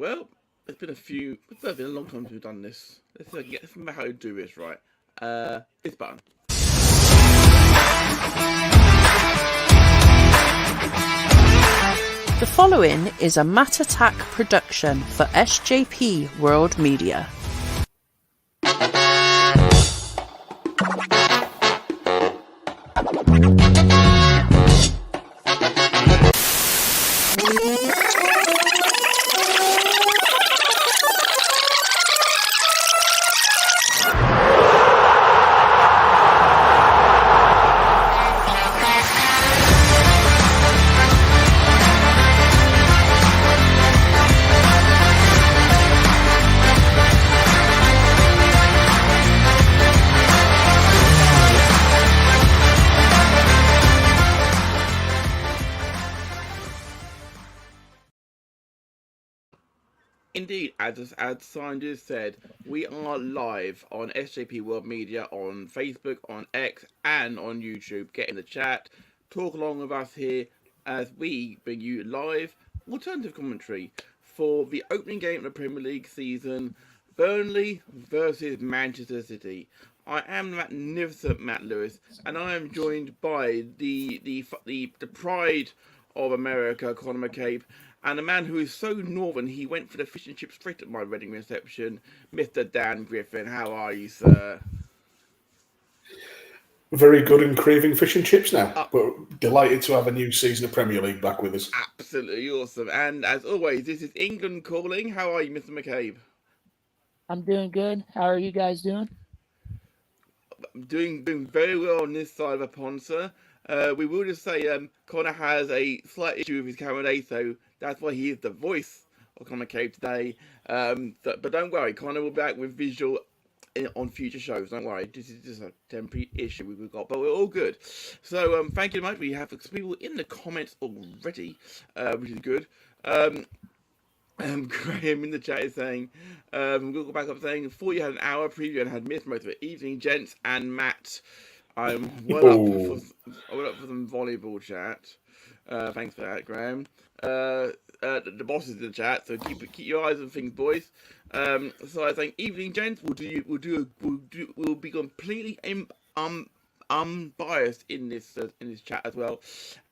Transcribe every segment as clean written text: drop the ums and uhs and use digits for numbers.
Well, it's been a long time since we've done this. Let's remember how to do this right. This button. The following is a Matt Attack production for SJP World Media. Indeed, as Sanders said, we are live on SJP World Media on Facebook, on X, and on YouTube. Get in the chat, talk along with us here as we bring you live alternative commentary for the opening game of the Premier League season, Burnley versus Manchester City. I am the magnificent Matt Lewis, and I am joined by the pride of America, Konor McCabe, and a man who is so northern he went for the fish and chips straight at my wedding reception, Mr. Dan Griffin. How are you, sir? Very good and craving fish and chips now. But delighted to have a new season of Premier League back with us. Absolutely awesome. And as always, this is England calling. How are you, Mr. McCabe? I'm doing good. How are you guys doing? Doing very well on this side of the pond, sir. We will just say Connor has a slight issue with his camera today, so that's why he is the voice of Konor McCabe today. But don't worry, Connor will be back with visual on future shows. Don't worry, this is just a temporary issue we've got, but we're all good. So thank you very much. We have people in the comments already, which is good. Graham in the chat is saying, we'll go back up saying, thought you had an hour preview and had missed most of it. Evening, gents, and Matt. I'm well up for some volleyball chat. Thanks for that, Graham. The boss is in the chat, so keep your eyes on things, boys. So I think, evening, gents. We'll be completely unbiased in this chat as well.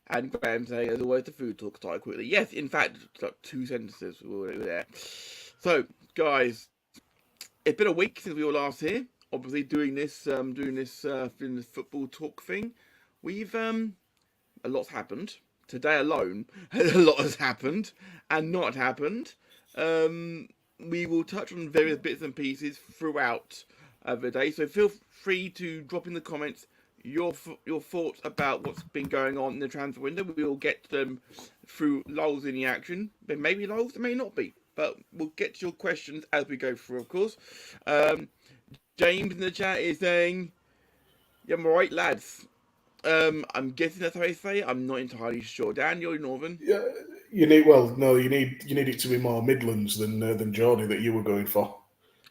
And Graham saying, as always, the food talk started quickly. Yes, in fact, like 2 sentences were there. So, guys, it's been a week since we were last here. Obviously, doing this football talk thing. We've a lot's happened today alone. A lot has happened and not happened. We will touch on various bits and pieces throughout the day. So feel free to drop in the comments your thoughts about what's been going on in the transfer window. We will get them through lulls in the action. There may be lulls, there may not be, but we'll get to your questions as we go through, of course. James in the chat is saying, "Yeah, I'm alright, lads." I'm guessing that's how they say it. I'm not entirely sure. Dan, you're northern. Yeah, you need it to be more Midlands than Geordie that you were going for.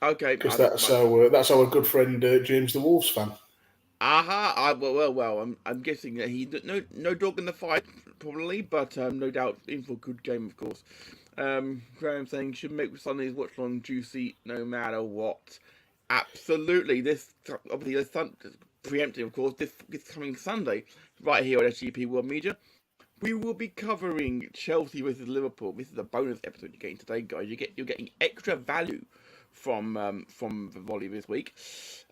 Okay, because that's our good friend James the Wolves fan. Aha! Well. I'm guessing that he no dog in the fight probably, but no doubt in for a good game, of course. Graham saying should make Sunday's watch long juicy no matter what. Absolutely. This obviously preempting, of course. This coming Sunday, right here on SJP World Media, we will be covering Chelsea versus Liverpool. This is a bonus episode you're getting today, guys. You're getting extra value from the volley this week.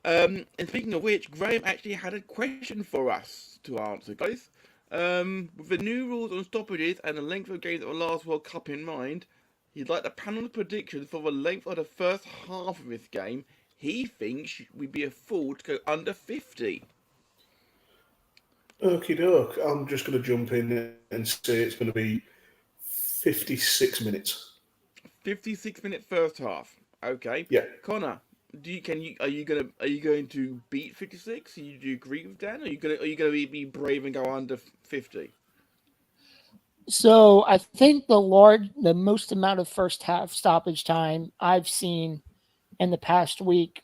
And speaking of which, Graham actually had a question for us to answer, guys. With the new rules on stoppages and the length of games of the last World Cup in mind, he'd like the panel's predictions for the length of the first half of this game. He thinks we'd be a fool to go under 50. Okie doke. I'm just going to jump in and say it's going to be 56 minutes. 56-minute first half. Okay. Yeah. Connor, are you going to beat 56? Do you agree with Dan? Are you going to be brave and go under 50? So I think the most amount of first half stoppage time I've seen in the past week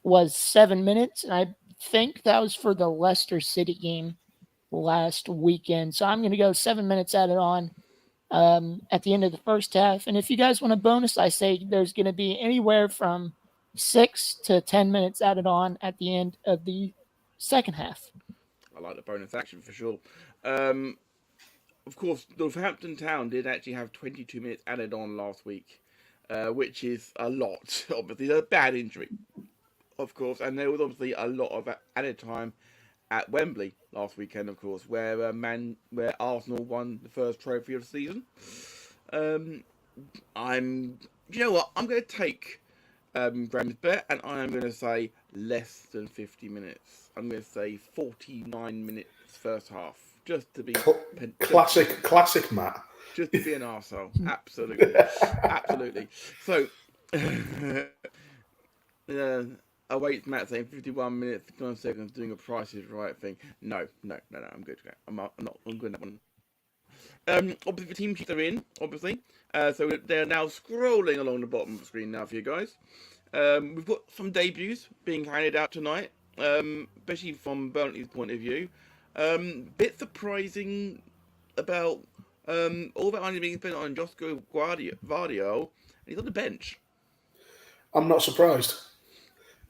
was 7 minutes, and I think that was for the Leicester City game last weekend. So I'm going to go 7 minutes added on. at the end of the first half. And if you guys want a bonus, I say there's going to be anywhere from 6 to 10 minutes added on at the end of the second half. I like the bonus action for sure. Of course, Northampton Town did actually have 22 minutes added on last week, which is a lot. Obviously, a bad injury, of course, and there was obviously a lot of added time at Wembley last weekend, of course, where Arsenal won the first trophy of the season. You know what? I'm going to take Graham's bet, and I am going to say less than 50 minutes. I'm going to say 49 minutes first half, just to be classic Matt. Just to be an arsehole. Absolutely. Absolutely. So, awaits Matt saying 51 minutes, 59 seconds, doing a Price is Right thing. No, I'm good. I'm good at that one. Obviously, the team sheets are in, obviously. So they're now scrolling along the bottom of the screen now for you guys. We've got some debuts being handed out tonight, especially from Burnley's point of view. Bit surprising about all that money being spent on Josko Vardio, and he's on the bench. I'm not surprised.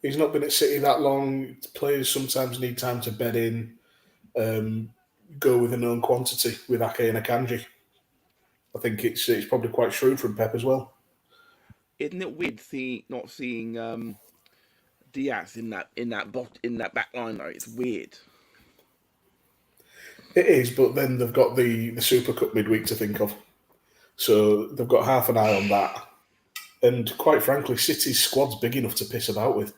He's not been at City that long. Players sometimes need time to bed in, go with a known quantity with Ake and Akanji. I think it's probably quite shrewd from Pep as well. Isn't it weird not seeing Diaz in that back line though? It's weird. It is, but then they've got the Super Cup midweek to think of. So they've got half an eye on that. And quite frankly, City's squad's big enough to piss about with.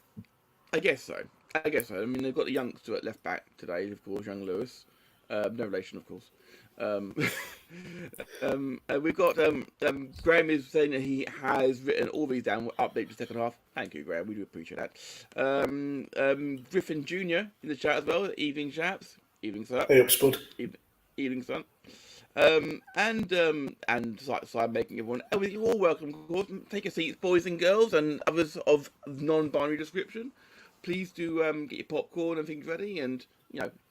I guess so. I mean, they've got the youngster at left back today, of course, young Lewis. No relation, of course. We've got Graham is saying that he has written all these down. We'll update the second half. Thank you, Graham. We do appreciate that. Griffin Jr. in the chat as well. Evening, chaps. Evening, sir. Hey up, Spud. Evening, son. And side making everyone. You're all welcome, of course. Take your seats, boys and girls, and others of non-binary description. Please do get your popcorn and things ready, and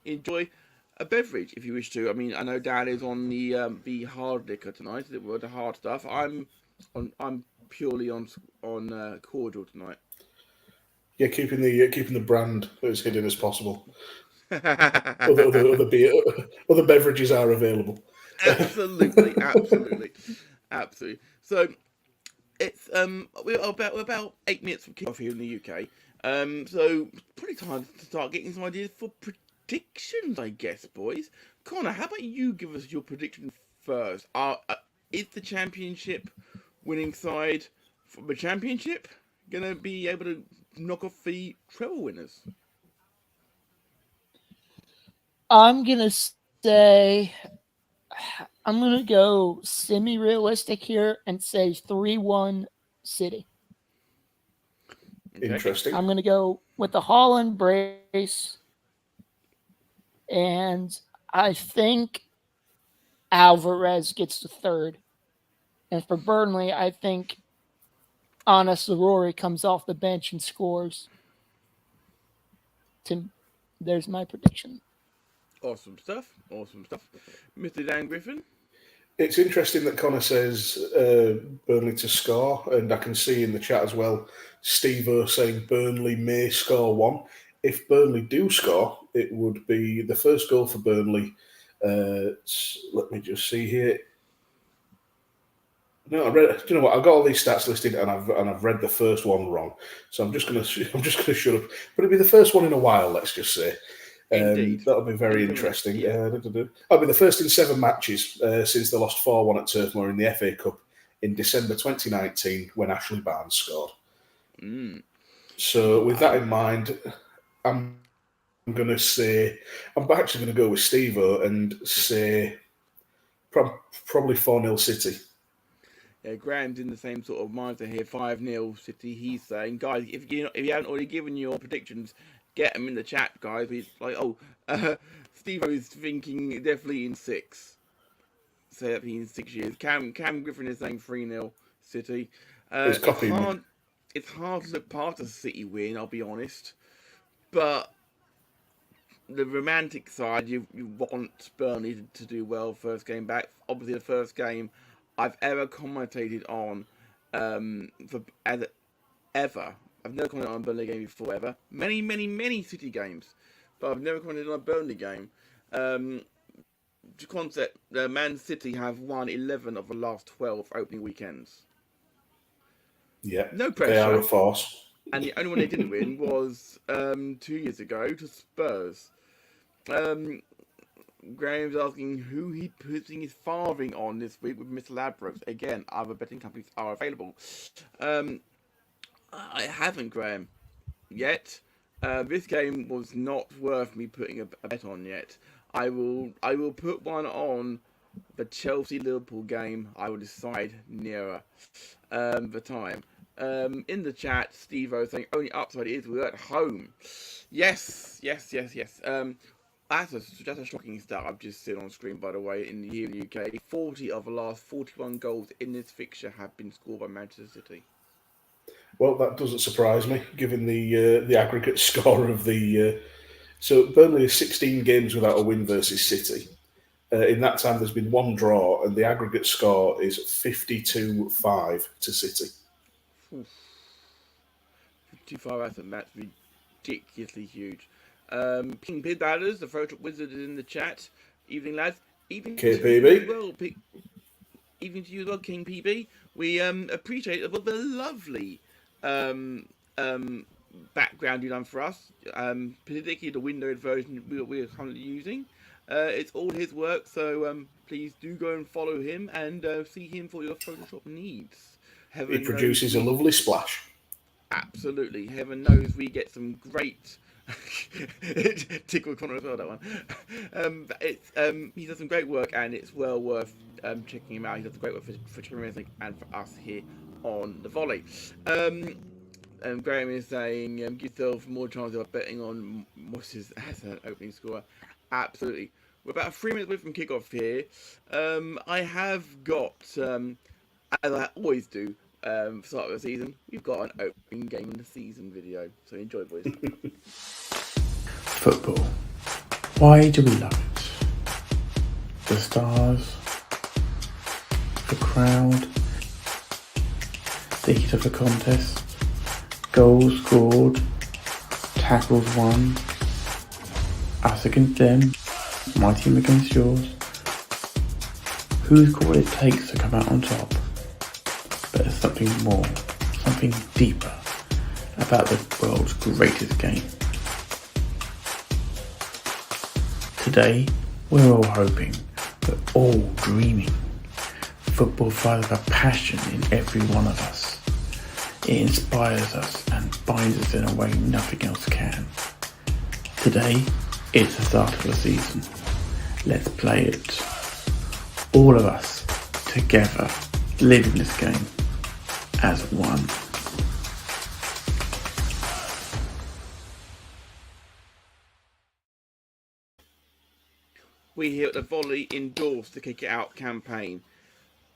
enjoy a beverage if you wish to. I mean, I know Dan is on the hard liquor tonight, the hard stuff. I'm purely on cordial tonight. Yeah, keeping the brand as hidden as possible. Other beverages are available. Absolutely. So it's we're about 8 minutes from kickoff here in the UK. So pretty time to start getting some ideas for predictions, I guess, boys. Connor, how about you give us your prediction first? Is the championship winning side from the championship gonna be able to knock off the treble winners? I'm going to say, I'm going to go semi-realistic here and say 3-1 City. Interesting. I'm going to go with the Holland brace. And I think Alvarez gets the third. And for Burnley, I think Ana Sarori comes off the bench and scores. There's my prediction. Awesome stuff. Mr. Dan Griffin? It's interesting that Connor says Burnley to score, and I can see in the chat as well, Steve-O saying Burnley may score one. If Burnley do score, it would be the first goal for Burnley. Let me just see here. No, do you know what? I've got all these stats listed, and I've read the first one wrong. So I'm just gonna shut up. But it'll be the first one in a while. Let's just say. That'll be very interesting. Yeah. I'll be the first in 7 matches since they lost 4-1 at Turf Moor in the FA Cup in December 2019 when Ashley Barnes scored. So with that in mind, I'm actually going to go with Steve-O and say probably 4-0 City. Yeah, Graham's in the same sort of mindset here. 5-0 City. He's saying, guys, if you haven't already given your predictions, get them in the chat, guys. He's like, Steve-O is thinking definitely in 6. So that'd be in 6 years. Cam Griffin is saying 3-0 City. It's hard to look past a City win, I'll be honest. But the romantic side, you want Burnley to do well first game back. Obviously, the first game I've ever commentated on ever. I've never commented on a Burnley game before ever. Many City games, but I've never commented on a Burnley game. The concept: Man City have won 11 of the last 12 opening weekends. Yeah, no pressure. They are a force. And the only one they didn't win was 2 years ago to Spurs. Graham's asking who he putting his farthing on this week with Mr. Ladbrokes. Again, other betting companies are available. I haven't, Graham, yet. This game was not worth me putting a bet on yet. I will put one on the Chelsea-Liverpool game. I will decide nearer the time. In the chat, Steve-O saying only upside is we're at home. Yes. That's a shocking stat I've just seen on screen, by the way, in the UK. 40 of the last 41 goals in this fixture have been scored by Manchester City. Well, that doesn't surprise me, given the aggregate score of the... So Burnley is 16 games without a win versus City. In that time, there's been one draw, and the aggregate score is 52-5 to City. 55, that's ridiculously huge. King Pid Batters, the Photo Wizard, is in the chat. Evening, lads. Evening KPB. Evening to you as well, King PB. We appreciate the lovely background you've done for us, particularly the windowed version we're currently using. It's all his work, so please do go and follow him and see him for your Photoshop needs. He produces a lovely splash. Absolutely. Heaven knows we get some great... Tickle Connor as well, that one. He does some great work, and it's well worth checking him out. He does great work for Champions and for us here on the Volley. Graham is saying, give yourself more chance of betting on Moss's as an opening scorer. Absolutely. We're about 3 minutes away from kickoff here. I have got, as I always do, start of the season, we've got an opening game in the season video. So enjoy, boys. Football. Why do we love it? The stars, the crowd, the heat of the contest, goals scored, tackles won, us against them, my team against yours. Who's got what it takes to come out on top? But there's something more, something deeper about the world's greatest game. Today, we're all hoping, we're all dreaming. Football fires a passion in every one of us. It inspires us and binds us in a way nothing else can. Today, it's the start of the season. Let's play it. All of us, together, living this game as one. We here at the Volley endorse the Kick It Out campaign.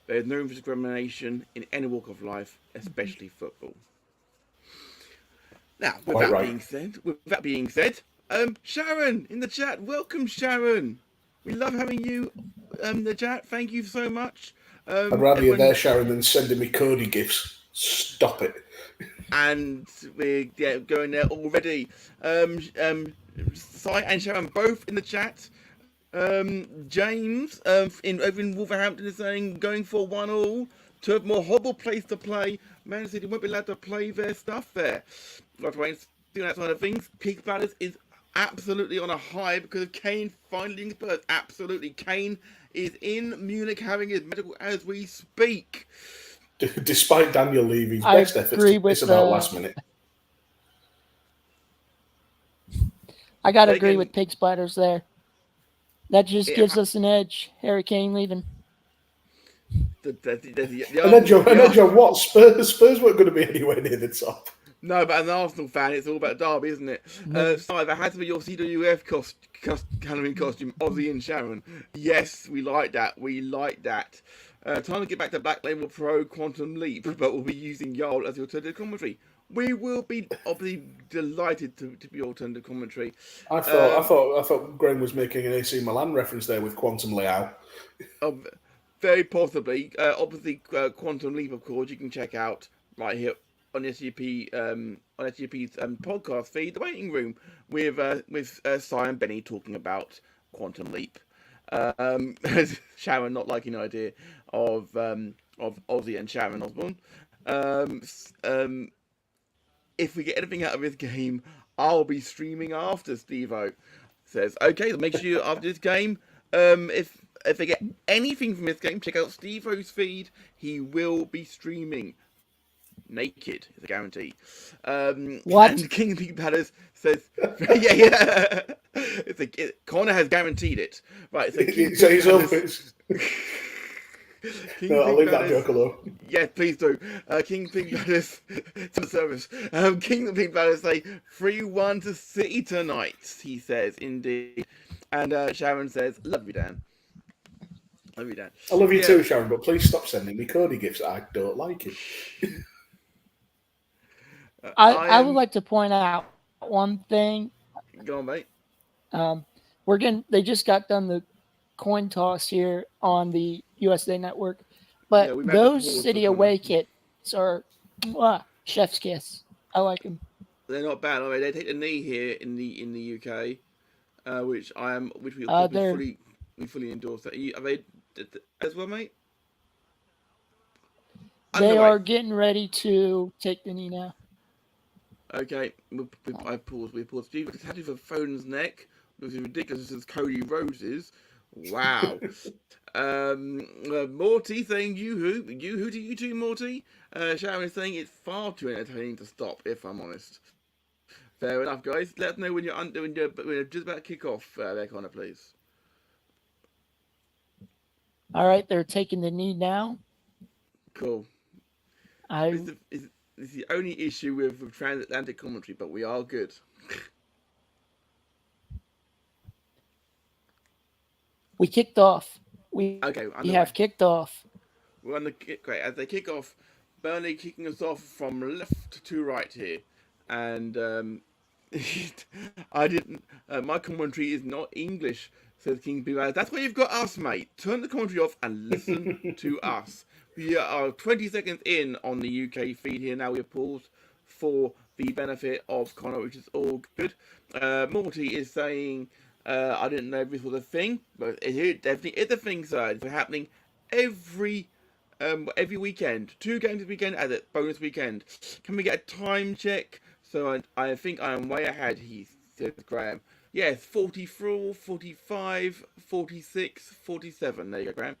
There is no room for discrimination in any walk of life, especially football. Now, with that being said, Sharon in the chat, welcome Sharon. We love having you in the chat. Thank you so much. I'd rather you there, Sharon, than sending me Cody gifts. Stop it. And we're going there already. Sai and Sharon both in the chat. James over in Wolverhampton is saying going for 1-1 to a more horrible place to play. Man City won't be allowed to play their stuff there. Like that side of things. Peak Palace is absolutely on a high because of Kane finally in Spurs. Absolutely, Kane is in Munich having his medical as we speak. Despite Daniel Levy's best efforts to piss about last minute. I gotta agree with Pig Splatters there. That just gives us an edge. Harry Kane leaving. And then John, what? Spurs weren't going to be anywhere near the top. No, but as an Arsenal fan, it's all about Derby, isn't it? So that had to be your CWF Halloween costume, Ozzy and Sharon. Yes, we like that. Time to get back to Black Label Pro Quantum Leap, but we'll be using Jarl as the alternative commentary. We will be obviously delighted to be alternative commentary. I thought Graham was making an AC Milan reference there with Quantum Leao. Very possibly. Obviously, Quantum Leap, of course, you can check out right here on SJP on SJP's podcast feed, The Waiting Room, with Si and Benny talking about Quantum Leap. Sharon not liking the idea of Ozzy and Sharon Osbourne. If we get anything out of this game, I'll be streaming after. Steve-O says, okay, so make sure after this game, if they get anything from this game, check out Steve-O's feed. He will be streaming naked, is a guarantee. What? And King of Pink Palace says, yeah. Connor has guaranteed it. Right, so King So he's Pink up. Palace- No, I'll leave that joke alone. Yes, please do. King Pink Palace to the service. King of Pink Palace say 3-1 to City tonight, he says, indeed. And Sharon says, love you, Dan. Love you, Dan. I love you too, Sharon, but please stop sending me Cody gifts. I don't like it. I would like to point out one thing. Go on, mate. They just got done the coin toss here on the USA Network, but Yeah, those City away kits are chef's kiss. I like them. They're not bad. I mean, they take the knee here in the UK, which we fully endorse. That. Are they as well, mate? They are getting ready to take the knee now. Okay, I paused. We paused. Steve, because had his phone's neck, which is ridiculous. This is Cody Rose's. Wow. Morty saying you to you too, Morty. Sharon is saying it's far too entertaining to stop. If I'm honest. Fair enough, guys. Let us know when you're just about to kick off there, Connor, please. All right, they're taking the knee now. Cool. This is the only issue with transatlantic commentary, but we are good. We kicked off. We have kicked off. We're on the great as they kick off. Burnley kicking us off from left to right here, and I didn't. My commentary is not English, says King B. That's why you've got us, mate. Turn the commentary off and listen to us. We are 20 seconds in on the UK feed here now. We've paused for the benefit of Connor, which is all good. Morty is saying, I didn't know if this was a thing, but it definitely is a thing, sir. It's happening every weekend. 2 games this weekend as a bonus weekend. Can we get a time check? So I think I am way ahead, he says, Graham. Yes, 44, 45, 46, 47. There you go, Graham.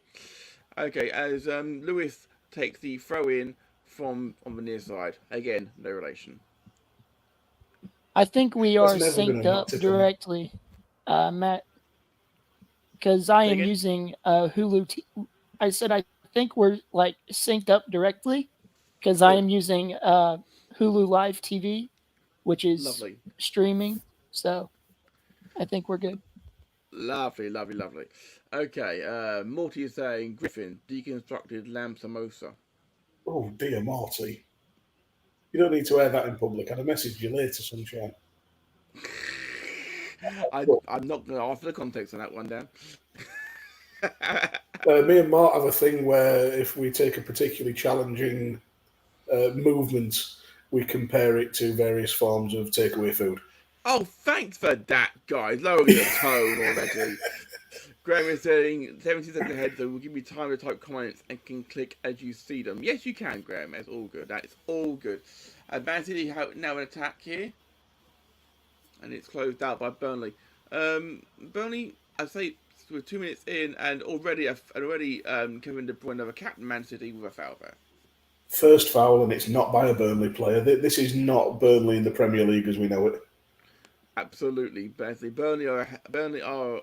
Okay, as Lewis takes the throw in from on the near side. Again, no relation. I think we are synced up directly, Matt, because I am using Hulu. I said I think we're like synced up directly because I am using Hulu Live TV, which is lovely streaming. So I think we're good. Lovely. Okay, Morty is saying Griffin deconstructed lamb samosa. Oh dear, Morty. You don't need to air that in public. I'd have messaged you later, sunshine. I'm not going to offer the context on that one, Dan. Me and Mart have a thing where if we take a particularly challenging movement, we compare it to various forms of takeaway food. Oh, thanks for that, guys. Lowering the tone already. Graham is saying 70 seconds ahead, so we'll give you time to type comments and can click as you see them. Yes, you can, Graham. That's all good. That is all good. Man City now an attack here, and it's closed out by Burnley. Burnley, I'd say we're 2 minutes in, and already Kevin De Bruyne of a captain Man City with a foul there. First foul, and it's not by a Burnley player. This is not Burnley in the Premier League as we know it. Absolutely, Burnley are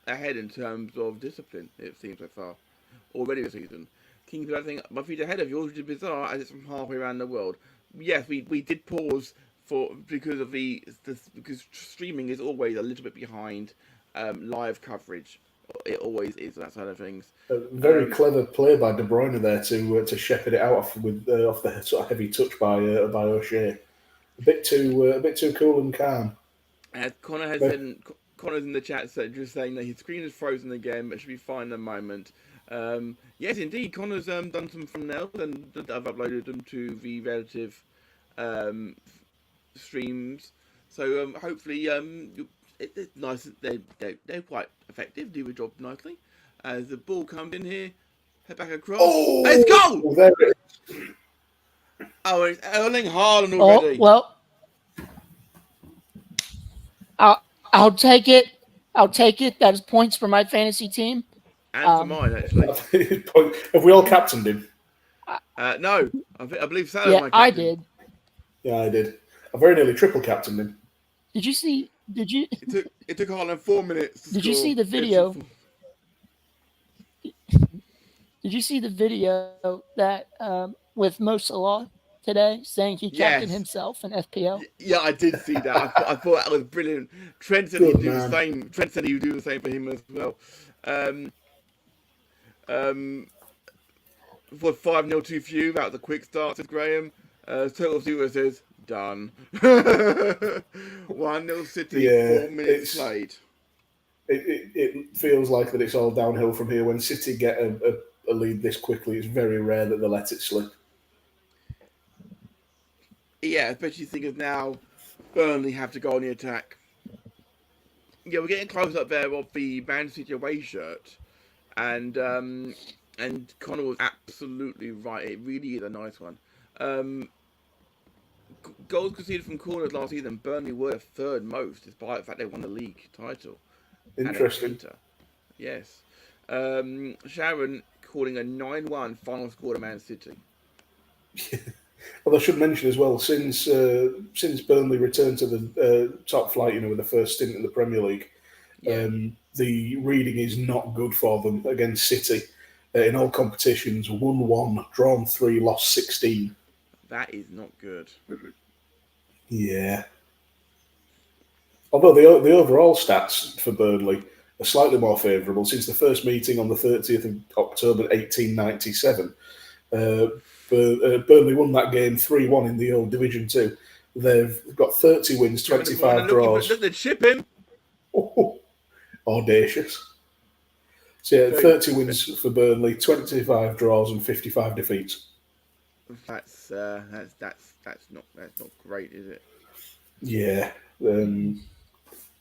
ahead in terms of discipline, it seems so far, already this season. Kings, I think, my feet ahead of yours, which is bizarre as it's from halfway around the world. Yes, we did pause because streaming is always a little bit behind live coverage. It always is, that side of things. A very clever play by De Bruyne there to shepherd it out off the sort of heavy touch by O'Shea. A bit too cool and calm. As Connor Connor's in the chat just saying that his screen is frozen again, but should be fine in a moment. Yes, indeed, Connor's done some thumbnails and I've uploaded them to the relative streams. So hopefully, it's nice. They're quite effective. Do the job nicely. As the ball comes in here, head back across. Oh, let's go! There it is. Oh, it's Erling Haaland already. Oh, well, I'll take it. I'll take it. That's points for my fantasy team. And for mine, actually. Have we all captained him? No, I believe Salah. Yeah, my I captain. did. Yeah, I did. I very nearly triple captained him. Did you see? Did you? It took Haaland 4 minutes. Did you see the video? Did you see the video that with Mo Salah today saying he captained himself in FPL? Yeah, I did see that. I thought that was brilliant. Trent said he'd do the same. Trent said he would do the same for him as well. For 5-0 too few. That was a quick start, says Graham. Total Zero says done. 1-0 City. 4 minutes played. It feels like that it's all downhill from here. When City get a lead this quickly, it's very rare that they let it slip. Yeah, especially think of now Burnley have to go on the attack. Yeah, we're getting close up there of the Man City away shirt. And Connor was absolutely right. It really is a nice one. Goals conceded from corners last season, Burnley were third most, despite the fact they won the league title. Interesting. Yes. Sharon calling a 9-1 final score to Man City. Well, I should mention as well, since Burnley returned to the top flight, with the first stint in the Premier League, the reading is not good for them against City. In all competitions, 1-1, drawn 3, lost 16. That is not good. Yeah. Although the overall stats for Burnley are slightly more favourable since the first meeting on the 30th of October 1897. Burnley won that game 3-1 in the old Division 2. They've got 30 wins, 25 draws. Look, they'd ship him. Oh, audacious. So yeah, 30 wins for Burnley, 25 draws and 55 defeats. That's not great, is it? Yeah.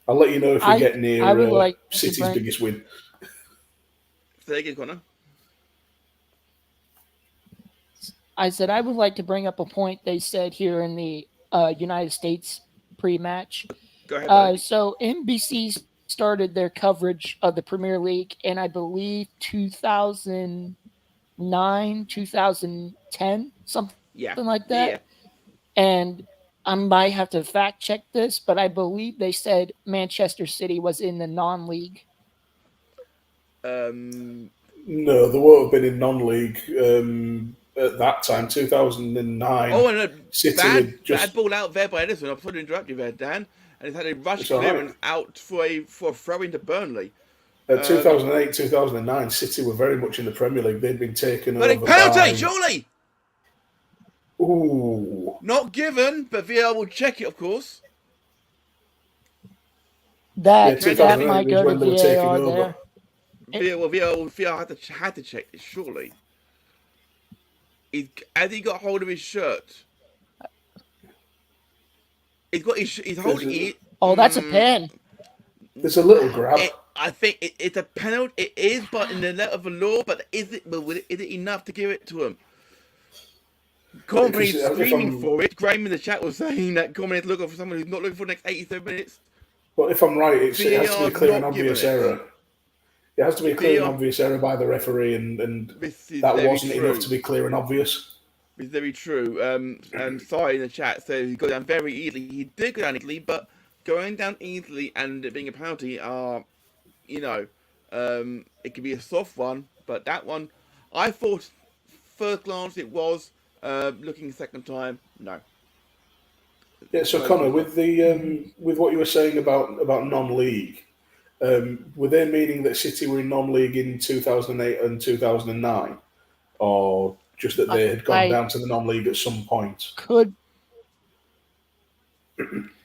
I'll let you know if we get near City's biggest win. Say again, Connor. I said I would like to bring up a point they said here in the United States pre-match. Go ahead. So NBC started their coverage of the Premier League in, I believe, 2009, 2010, something like that. Yeah. And I might have to fact check this, but I believe they said Manchester City was in the non-league. No, they won't have been in non-league at that time, 2009. Oh, and a City bad ball out there by Edison. I'm sorry to interrupt you there, Dan. And it's had a rush clearance out for a throw into Burnley. 2008, 2009, City were very much in the Premier League. They'd been taken over penalty, surely! Ooh. Not given, but VAR will check it, of course. That might go to VAR there. VAR had to check it, surely. Has he got hold of his shirt? He's holding it. Oh, that's a pen. There's a little grab. I think it's a penalty. It is, but in the letter of the law. But is it enough to give it to him? Company's screaming for it. Graham in the chat was saying that Company's looking for someone who's not looking for the next 87 minutes. Well, if I'm right, it has to be a clear and obvious error. It has to be a clear and obvious error by the referee, and that wasn't enough to be clear and obvious. It's very true. And Sai in the chat says he got down very easily. He did go down easily, but going down easily and it being a penalty are, it could be a soft one, but that one, I thought first glance it was. Looking second time, no. Yeah. So Connor, with what you were saying about non-league, were they meaning that City were in non-league in 2008 and 2009, or just that they had gone down to the non-league at some point?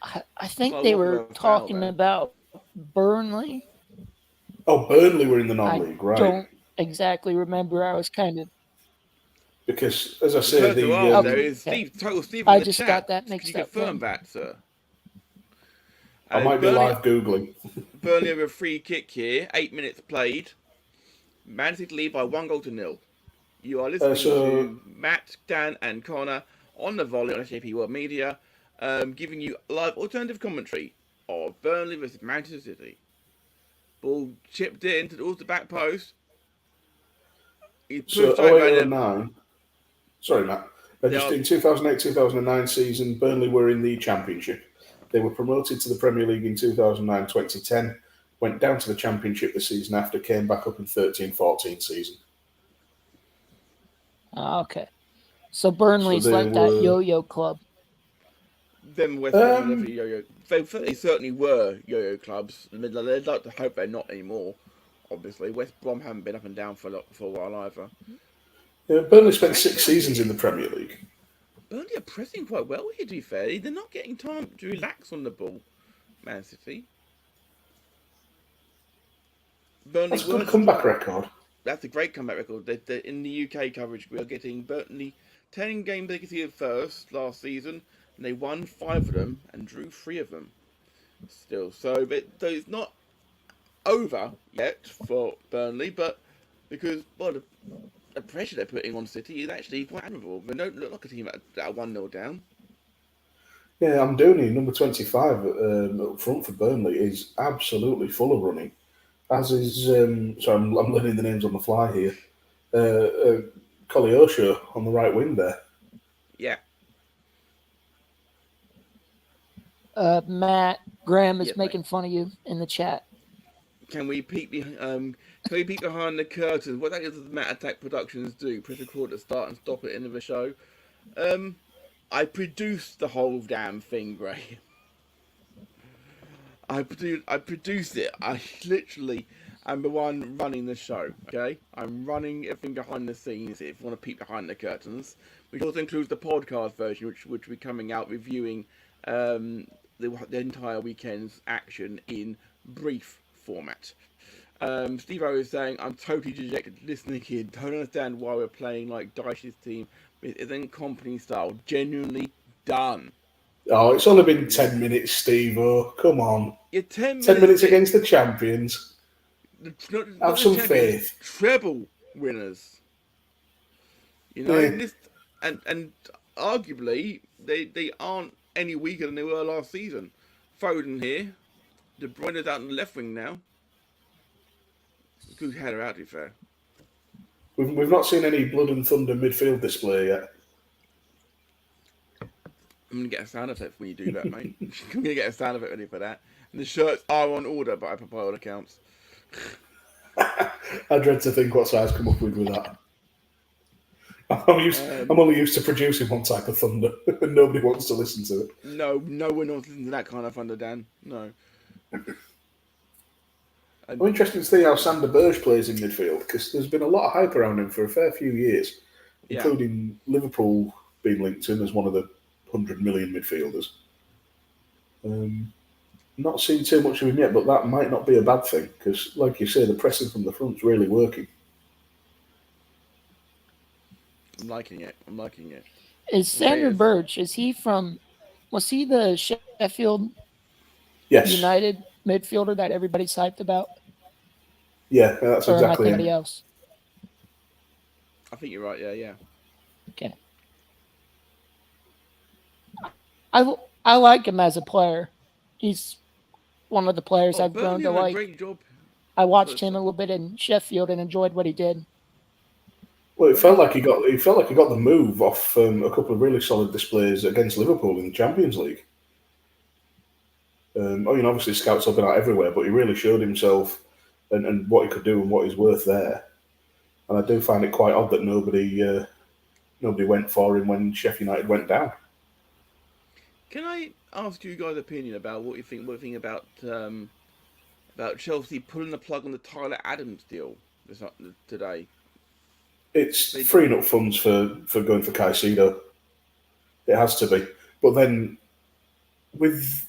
I think they were talking about Burnley. Oh, Burnley were in the non-league, right? I don't exactly remember. I was kind of... Because, as I say, there is Steve in I the just chat. got that mixed Can you up. confirm that, sir? I might be live Googling. Burnley have a free kick here. 8 minutes played. Man City lead by 1-0. You are listening to Matt, Dan, and Connor on the Volley on SJP World Media, giving you live alternative commentary of Burnley versus Manchester City. Ball chipped in towards the back post. He pushed over 08-09. Sorry, Matt. Just in 2008-2009 season, Burnley were in the Championship. They were promoted to the Premier League in 2009-2010, went down to the Championship the season after, came back up in 13-14 season. Okay. So Burnley's like that yo-yo club. Them West Brom never yo-yo. They certainly were yo-yo clubs. They'd like to hope they're not anymore. Obviously, West Brom haven't been up and down for a while either. Yeah, Burnley spent 6 seasons in the Premier League. Burnley are pressing quite well here, to be fair. They're not getting time to relax on the ball, Man City. That's a good comeback record. That's a great comeback record. In the UK coverage, we are getting Burnley 10 games they could see at first last season, and they won 5 of them and drew 3 of them. Still, so it's not over yet for Burnley, but because the pressure they're putting on City is actually quite admirable. They don't look like a team that are 1-0 down. Yeah, Amdouni, number 25 up front for Burnley, is absolutely full of running. As is, sorry, I'm learning the names on the fly here. Koleosho on the right wing there. Yeah. Matt, Graham is making fun of you in the chat. Can we peek behind the curtains? What does Matt Attack Productions do? Press record at start and stop at end of the show. I produced the whole damn thing, Graham. I produced it. I literally am the one running the show. Okay, I'm running everything behind the scenes. If you want to peek behind the curtains, which also includes the podcast version, which will be coming out reviewing the entire weekend's action in brief format. Steve-O is saying, I'm totally dejected listening here. Don't understand why we're playing like Dyche's team. It isn't company style. Genuinely done. Oh, it's only been 10 minutes, Steve-O. Come on. You're 10 minutes against the champions. Have some faith. Treble winners. You know, and arguably, they aren't any weaker than they were last season. Foden here. De Bruyne's out on the left wing now. Good header out, to be fair. We've not seen any blood and thunder midfield display yet. I'm going to get a sound effect when you do that, mate. I'm going to get a sound effect ready for that. And the shirts are on order, but I prefer all accounts. I dread to think what size come up with that. I'm only used to producing one type of thunder, and nobody wants to listen to it. No one wants to listen to that kind of thunder, Dan. No. I'm interested to see how Sander Berge plays in midfield, because there's been a lot of hype around him for a fair few years, including Liverpool being linked to him as one of the 100 million midfielders. Not seen too much of him yet, but that might not be a bad thing, because, like you say, the pressing from the front's really working. I'm liking it. Is Sander Berge, was he the Sheffield United midfielder that everybody's hyped about? Yeah, that's exactly somebody else? I think you're right, yeah. Okay. I like him as a player. He's one of the players I've grown to like. Great job. I watched him a little bit in Sheffield and enjoyed what he did. Well, it felt like he got the move off a couple of really solid displays against Liverpool in the Champions League. Obviously scouts have been out everywhere, but he really showed himself and what he could do and what he's worth there. And I do find it quite odd that nobody went for him when Sheffield United went down. Can I ask you guys' opinion about what you think about Chelsea pulling the plug on the Tyler Adams deal today? It's freeing up funds for going for Caicedo. It has to be. But then, with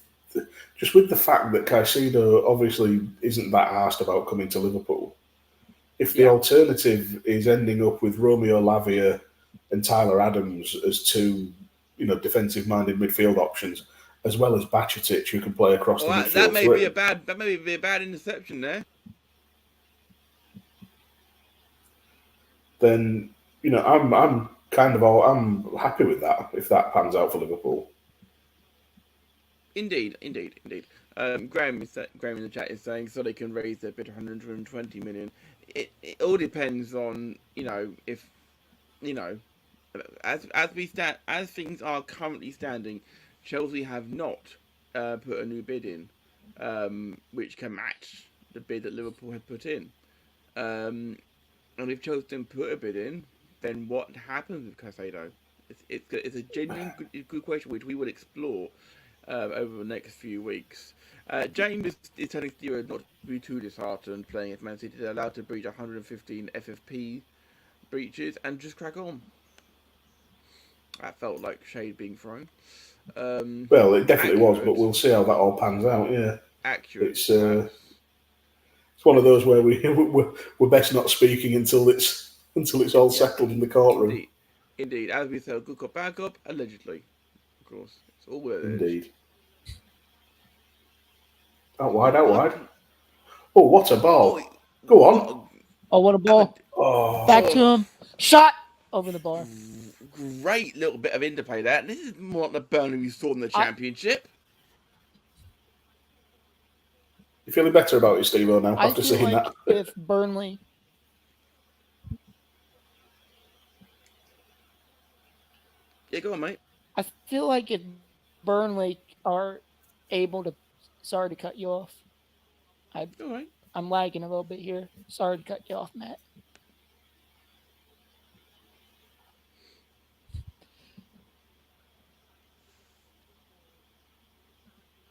just with the fact that Caicedo obviously isn't that arsed about coming to Liverpool, if the alternative is ending up with Romeo Lavia and Tyler Adams as two, defensive-minded midfield options, as well as Bajcetic, who can play across the midfield. That may be a bad interception there. Then I'm happy with that if that pans out for Liverpool. Indeed. Graham in the chat is saying so they can raise their bid 120 million. It all depends on as things are currently standing, Chelsea have not put a new bid in, which can match the bid that Liverpool had put in. And if Chelsea didn't put a bid in, then what happens with Caicedo? It's a genuine good question which we will explore over the next few weeks. James is telling Stewart not to be too disheartened playing if Man City is allowed to breach 115 FFP breaches and just crack on. That felt like shade being thrown. Well, it definitely was, but we'll see how that all pans out. Yeah, accurate. It's one of those where we're best not speaking until it's all settled in the courtroom. Indeed. As we said, good cop, bad cop, allegedly. Of course, it's all where it is. Indeed. Out wide. Oh, what a ball! Go on. Oh, what a ball! Back to him. Shot over the bar. Great little bit of interplay there. This is more like the Burnley we saw in the Championship. You feeling better about it, Steve-O, now after seeing that? If Burnley. Yeah, go on, mate. I feel like if Burnley are able to. Sorry to cut you off. All right. I'm lagging a little bit here. Sorry to cut you off, Matt.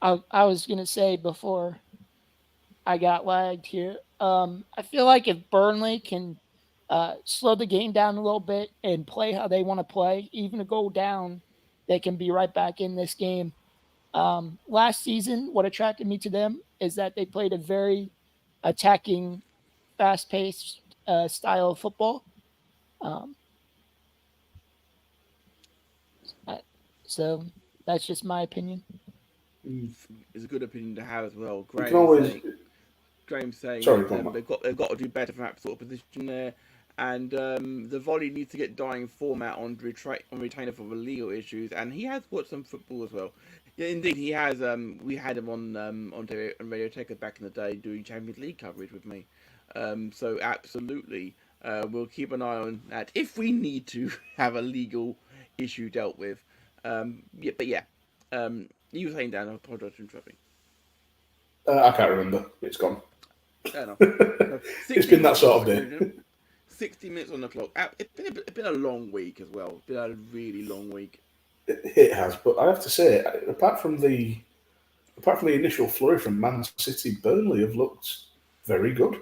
I was going to say before I got lagged here, I feel like if Burnley can slow the game down a little bit and play how they want to play, even to go down, they can be right back in this game. Last season, what attracted me to them is that they played a very attacking, fast-paced style of football. So that's just my opinion. It's a good opinion to have as well. Graham's saying they've got to do better from that sort of position there. And the Volley needs to get dying format on retainer for the legal issues. And he has watched some football as well. Yeah, indeed, he has. We had him on Radio Tekkers back in the day doing Champions League coverage with me. So absolutely, we'll keep an eye on that if we need to have a legal issue dealt with. You were saying, Dan, I apologise for interrupting. I can't remember. It's gone. Fair enough. It's been that sort of day. 60 minutes on the clock. It's been a long week as well. It's been a really long week. It has, but I have to say, apart from the initial flurry from Man City, Burnley have looked very good.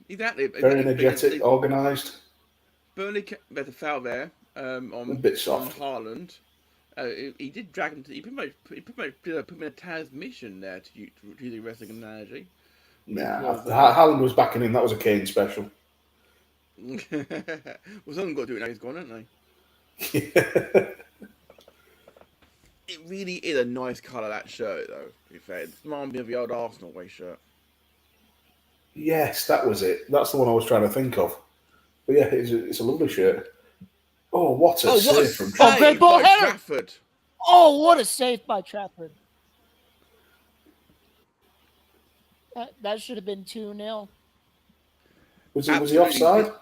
Exactly. Very energetic, organised. Burnley had a foul there on a bit soft. On Haaland. He did drag him to. He pretty much put him in a transmission there to use the wrestling analogy. Nah, Haaland was backing in. That was a Kane special. Well, someone's got to do it now. He's gone, haven't they? Yeah. It really is a nice colour, that shirt, though, to be fair. It reminds me of the old Arsenal away shirt. Yes, that was it. That's the one I was trying to think of. But yeah, it's a lovely shirt. Oh, what a save from Trafford. Great ball header. Trafford. Oh, what a save by Trafford. That should have been 2-0. Was he offside?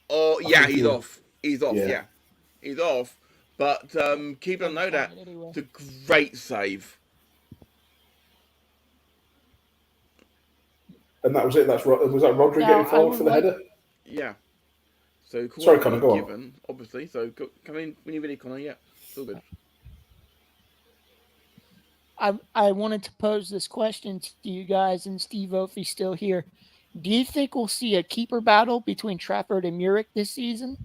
Oh, yeah, he's off. He's off, yeah. He's off. But keep on note that it's a great save. And that was it. Was that Rodri getting forward for the header? Yeah. So sorry, Connor, go on. Obviously. So come in when you're ready, Connor. Yeah, it's all good. I wanted to pose this question to you guys, and Steve, if he's still here. Do you think we'll see a keeper battle between Trafford and Muric this season?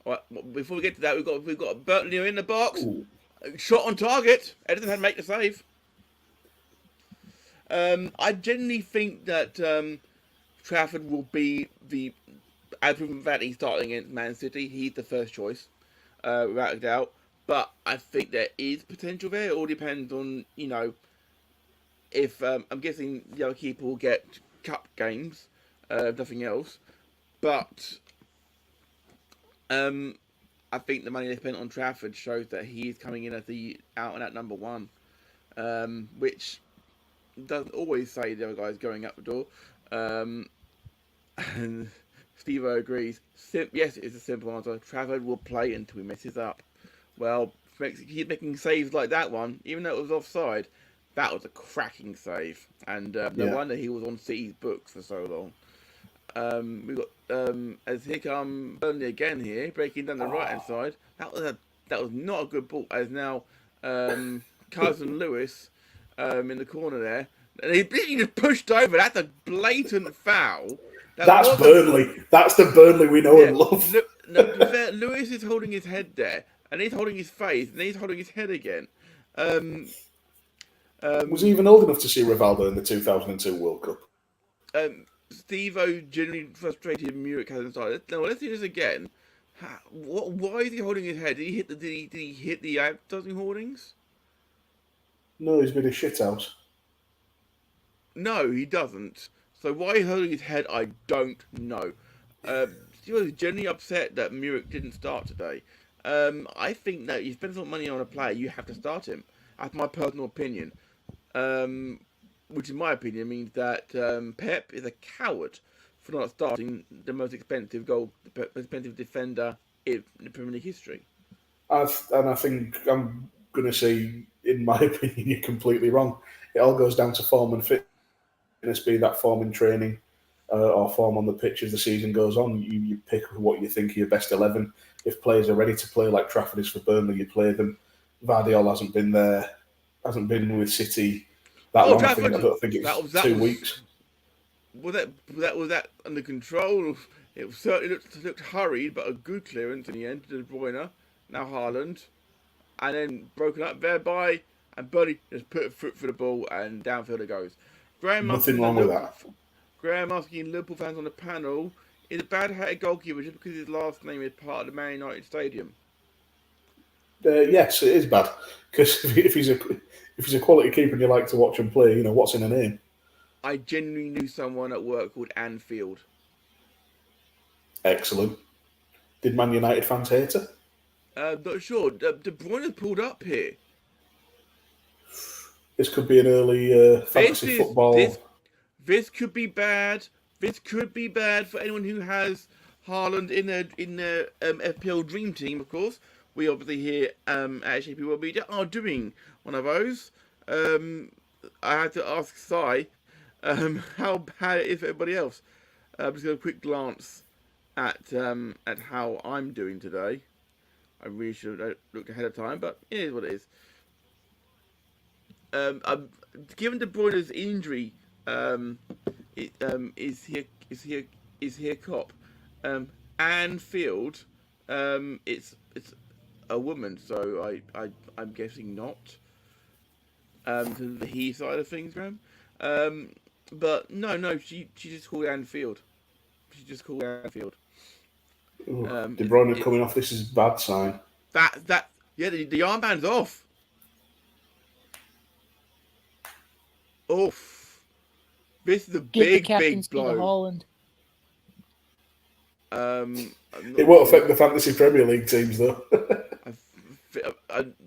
All right, before we get to that, we've got Burnley in the box. Ooh. Shot on target. Edison had to make the save. I genuinely think that Trafford will be the, as proven that he's starting against Man City. He's the first choice, without a doubt. But I think there is potential there. It all depends on, if I'm guessing the other keeper will get cup games, if nothing else. But I think the money they spent on Trafford shows that he is coming in as the out-and-out number one, which doesn't always say the other guy's going out the door. And Steve-O agrees. Yes, it's a simple answer. Trafford will play until he messes up. Well, keep making saves like that one, even though it was offside. That was a cracking save, and no wonder he was on City's books for so long. We've got as here come Burnley again here, breaking down the right hand side. That was not a good ball. As now Cousin Lewis in the corner there, and he just pushed over. That's a blatant foul. That's Burnley. That's the Burnley we know and love. Lewis is holding his head there, and he's holding his face, and he's holding his head again. Was he even old enough to see Rivaldo in the 2002 World Cup? Steve-O genuinely frustrated Muric hasn't started. No, let's do this again. Why is he holding his head? Did he hit the advertising hoardings? No, he's been a shithouse. No, he doesn't. So why he's holding his head, I don't know. Steve-O was genuinely upset that Muric didn't start today. I think that you spend some money on a player, you have to start him. That's my personal opinion. Which in my opinion means that Pep is a coward for not starting the most expensive defender in the Premier League history. I think I'm going to say, in my opinion, you're completely wrong. It all goes down to form and fitness, be that form in training or form on the pitch as the season goes on. You pick what you think are your best 11. If players are ready to play like Trafford is for Burnley, you play them. Vardiol hasn't been there, hasn't been with City that long. I don't think it's 2 weeks. Was that under control? It certainly looked hurried, but a good clearance in the end to De Bruyne. Now Haaland, and then broken up thereby, and Burnley just put a foot for the ball and downfield it goes. Nothing wrong with that. Graham asking Liverpool fans on the panel: is it bad to hate a goalkeeper just because his last name is part of the Man United Stadium? Yes, it is bad, because if he's a quality keeper and you like to watch him play, what's in a name. I genuinely knew someone at work called Anfield. Excellent. Did Man United fans hate her? Not sure. De Bruyne has pulled up here. This could be an early fantasy football. This could be bad. This could be bad for anyone who has Haaland in their FPL dream team. Of course, we obviously here at SJP World Media are doing one of those. I had to ask Si how bad it is for everybody else. Just a quick glance at how I'm doing today. I really should have looked ahead of time, but it is what it is. Given De Bruyne's injury, is here cop. Anfield, it's a woman, so I'm guessing not. To the he side of things, Graham. But no, she just called Anfield. She just called Anfield. De Bruyne coming off. This is a bad sign. The armband's off. Oof. This is a big blow. It won't affect the Fantasy Premier League teams, though.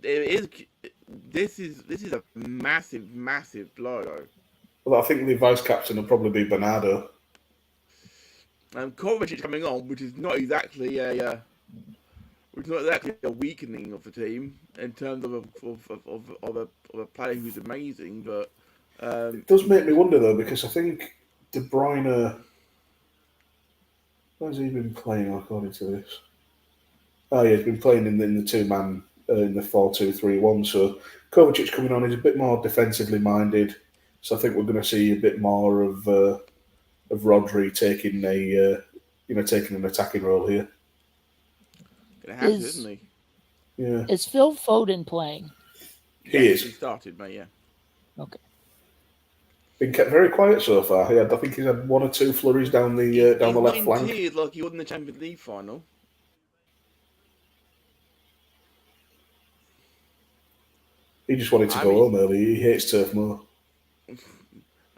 This is a massive blow, though. Well, I think the vice captain will probably be Bernardo. Kovacic coming on, which is not exactly a weakening of the team in terms of a player who's amazing, but it does make me wonder though, because I think De Bruyne. Where's he been playing according to this? Oh yeah, he's been playing in the 2-man in the 4-2-3-1. So Kovacic coming on is a bit more defensively minded. So I think we're going to see a bit more of Rodri taking an attacking role here. It has, isn't he? Yeah. Is Phil Foden playing? He is. He started, mate. Yeah. Okay. Been kept very quiet so far. Yeah, I think he's had one or two flurries down the left flank. He's like he won the Champions League final. He just wanted to go home early. He hates Turf Moor.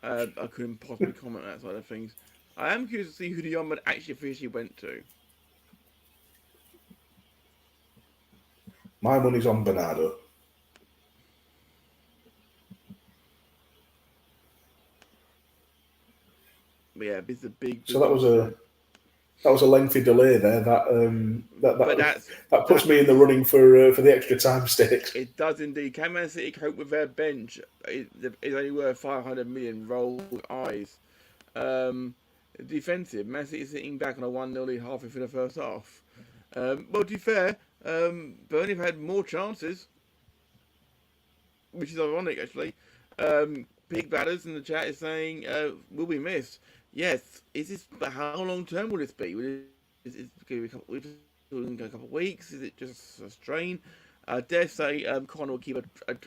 I couldn't possibly comment on that side of things. I am curious to see who the Yeoman actually officially went to. My money's on Bernardo. But yeah, it's a big. So that was a lengthy delay there. That puts me in the running for the extra time stakes. It does indeed. Can Man City cope with their bench? It's only worth 500 million. Roll eyes. Defensive. Man City sitting back on a 1-0 lead halfway through the first half. Well, to be fair, Burnley have had more chances, which is ironic actually. Pig Batters in the chat is saying, will we miss? Yes. Is this? But how long term will this be? Is it going to be a couple of weeks? Is it just a strain? I dare say Conor will keep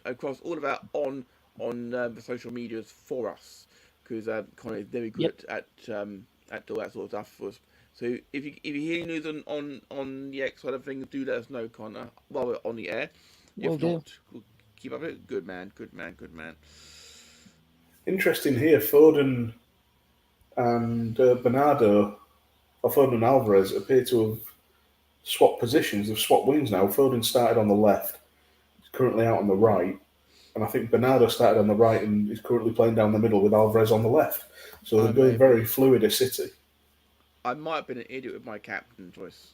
across all of that on the social medias for us, because Conor is very good at all that sort of stuff for us. So if you hear news on the X side of things, do let us know, Conor, while we're on the air. If not, we'll keep up with it. Good man. Interesting here, Foden and Bernardo, or Foden and Alvarez, appear to have swapped positions. They've swapped wings now. Foden started on the left, he's currently out on the right, and I think Bernardo started on the right and is currently playing down the middle with Alvarez on the left. So they're going very fluid a City. I might have been an idiot with my captain choice.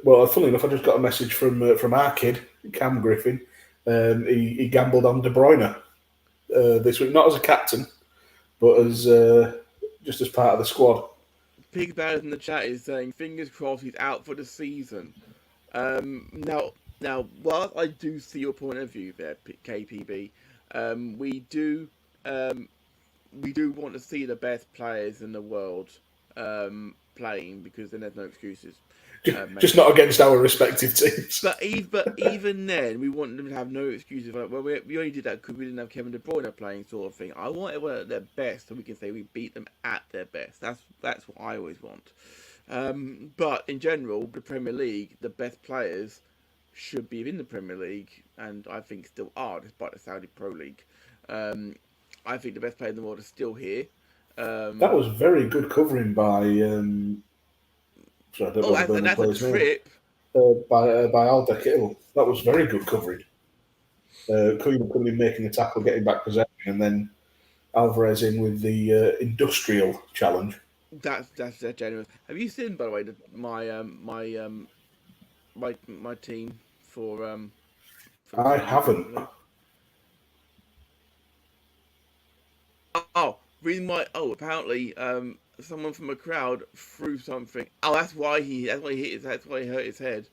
Well, funnily enough, I just got a message from our kid, Cam Griffin. He gambled on De Bruyne this week, not as a captain, but as just as part of the squad. Pig Ballard in the chat is saying, fingers crossed he's out for the season. Now, while I do see your point of view there, KPB, we do want to see the best players in the world playing, because then there's no excuses. Just not against our respective teams. But even then, we want them to have no excuses. Like, well, we only did that because we didn't have Kevin De Bruyne playing, sort of thing. I want everyone at their best, so we can say we beat them at their best. That's what I always want. But in general, the Premier League, the best players should be in the Premier League, and I think still are, despite the Saudi Pro League. I think the best players in the world are still here. That was very good covering by. So and that's a trip. By Alderkill. That was very good covering. Coming in, making a tackle, getting back possession, and then Alvarez in with the industrial challenge. That's genuine. Have you seen, by the way, my team for I haven't. Apparently, someone from a crowd threw something. Oh, that's why he hurt his head.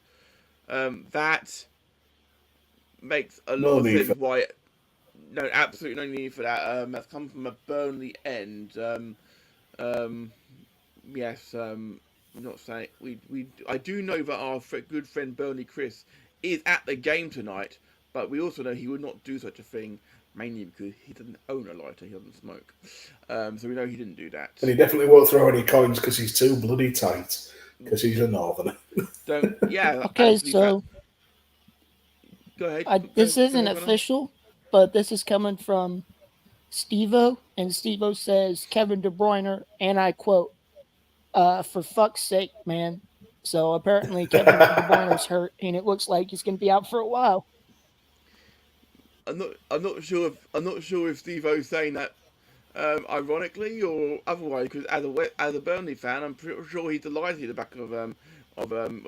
That makes a lot of sense. Why? No, absolutely no need for that. That's come from a Burnley end. Yes. I'm not saying I do know that our good friend Burnley Chris is at the game tonight, but we also know he would not do such a thing. Mainly because he doesn't own a lighter, he doesn't smoke. So we know he didn't do that. And he definitely won't throw any coins because he's too bloody tight, because he's a northerner. Okay, so... Go ahead. This isn't official, but this is coming from Steve-O, and Steve-O says, Kevin De Bruyne, and I quote, for fuck's sake, man. So apparently Kevin De Bruyne's hurt, and it looks like he's going to be out for a while. I'm not sure if Steve-O's saying that ironically or otherwise, because as a Burnley fan, I'm pretty sure he's delighted at the back of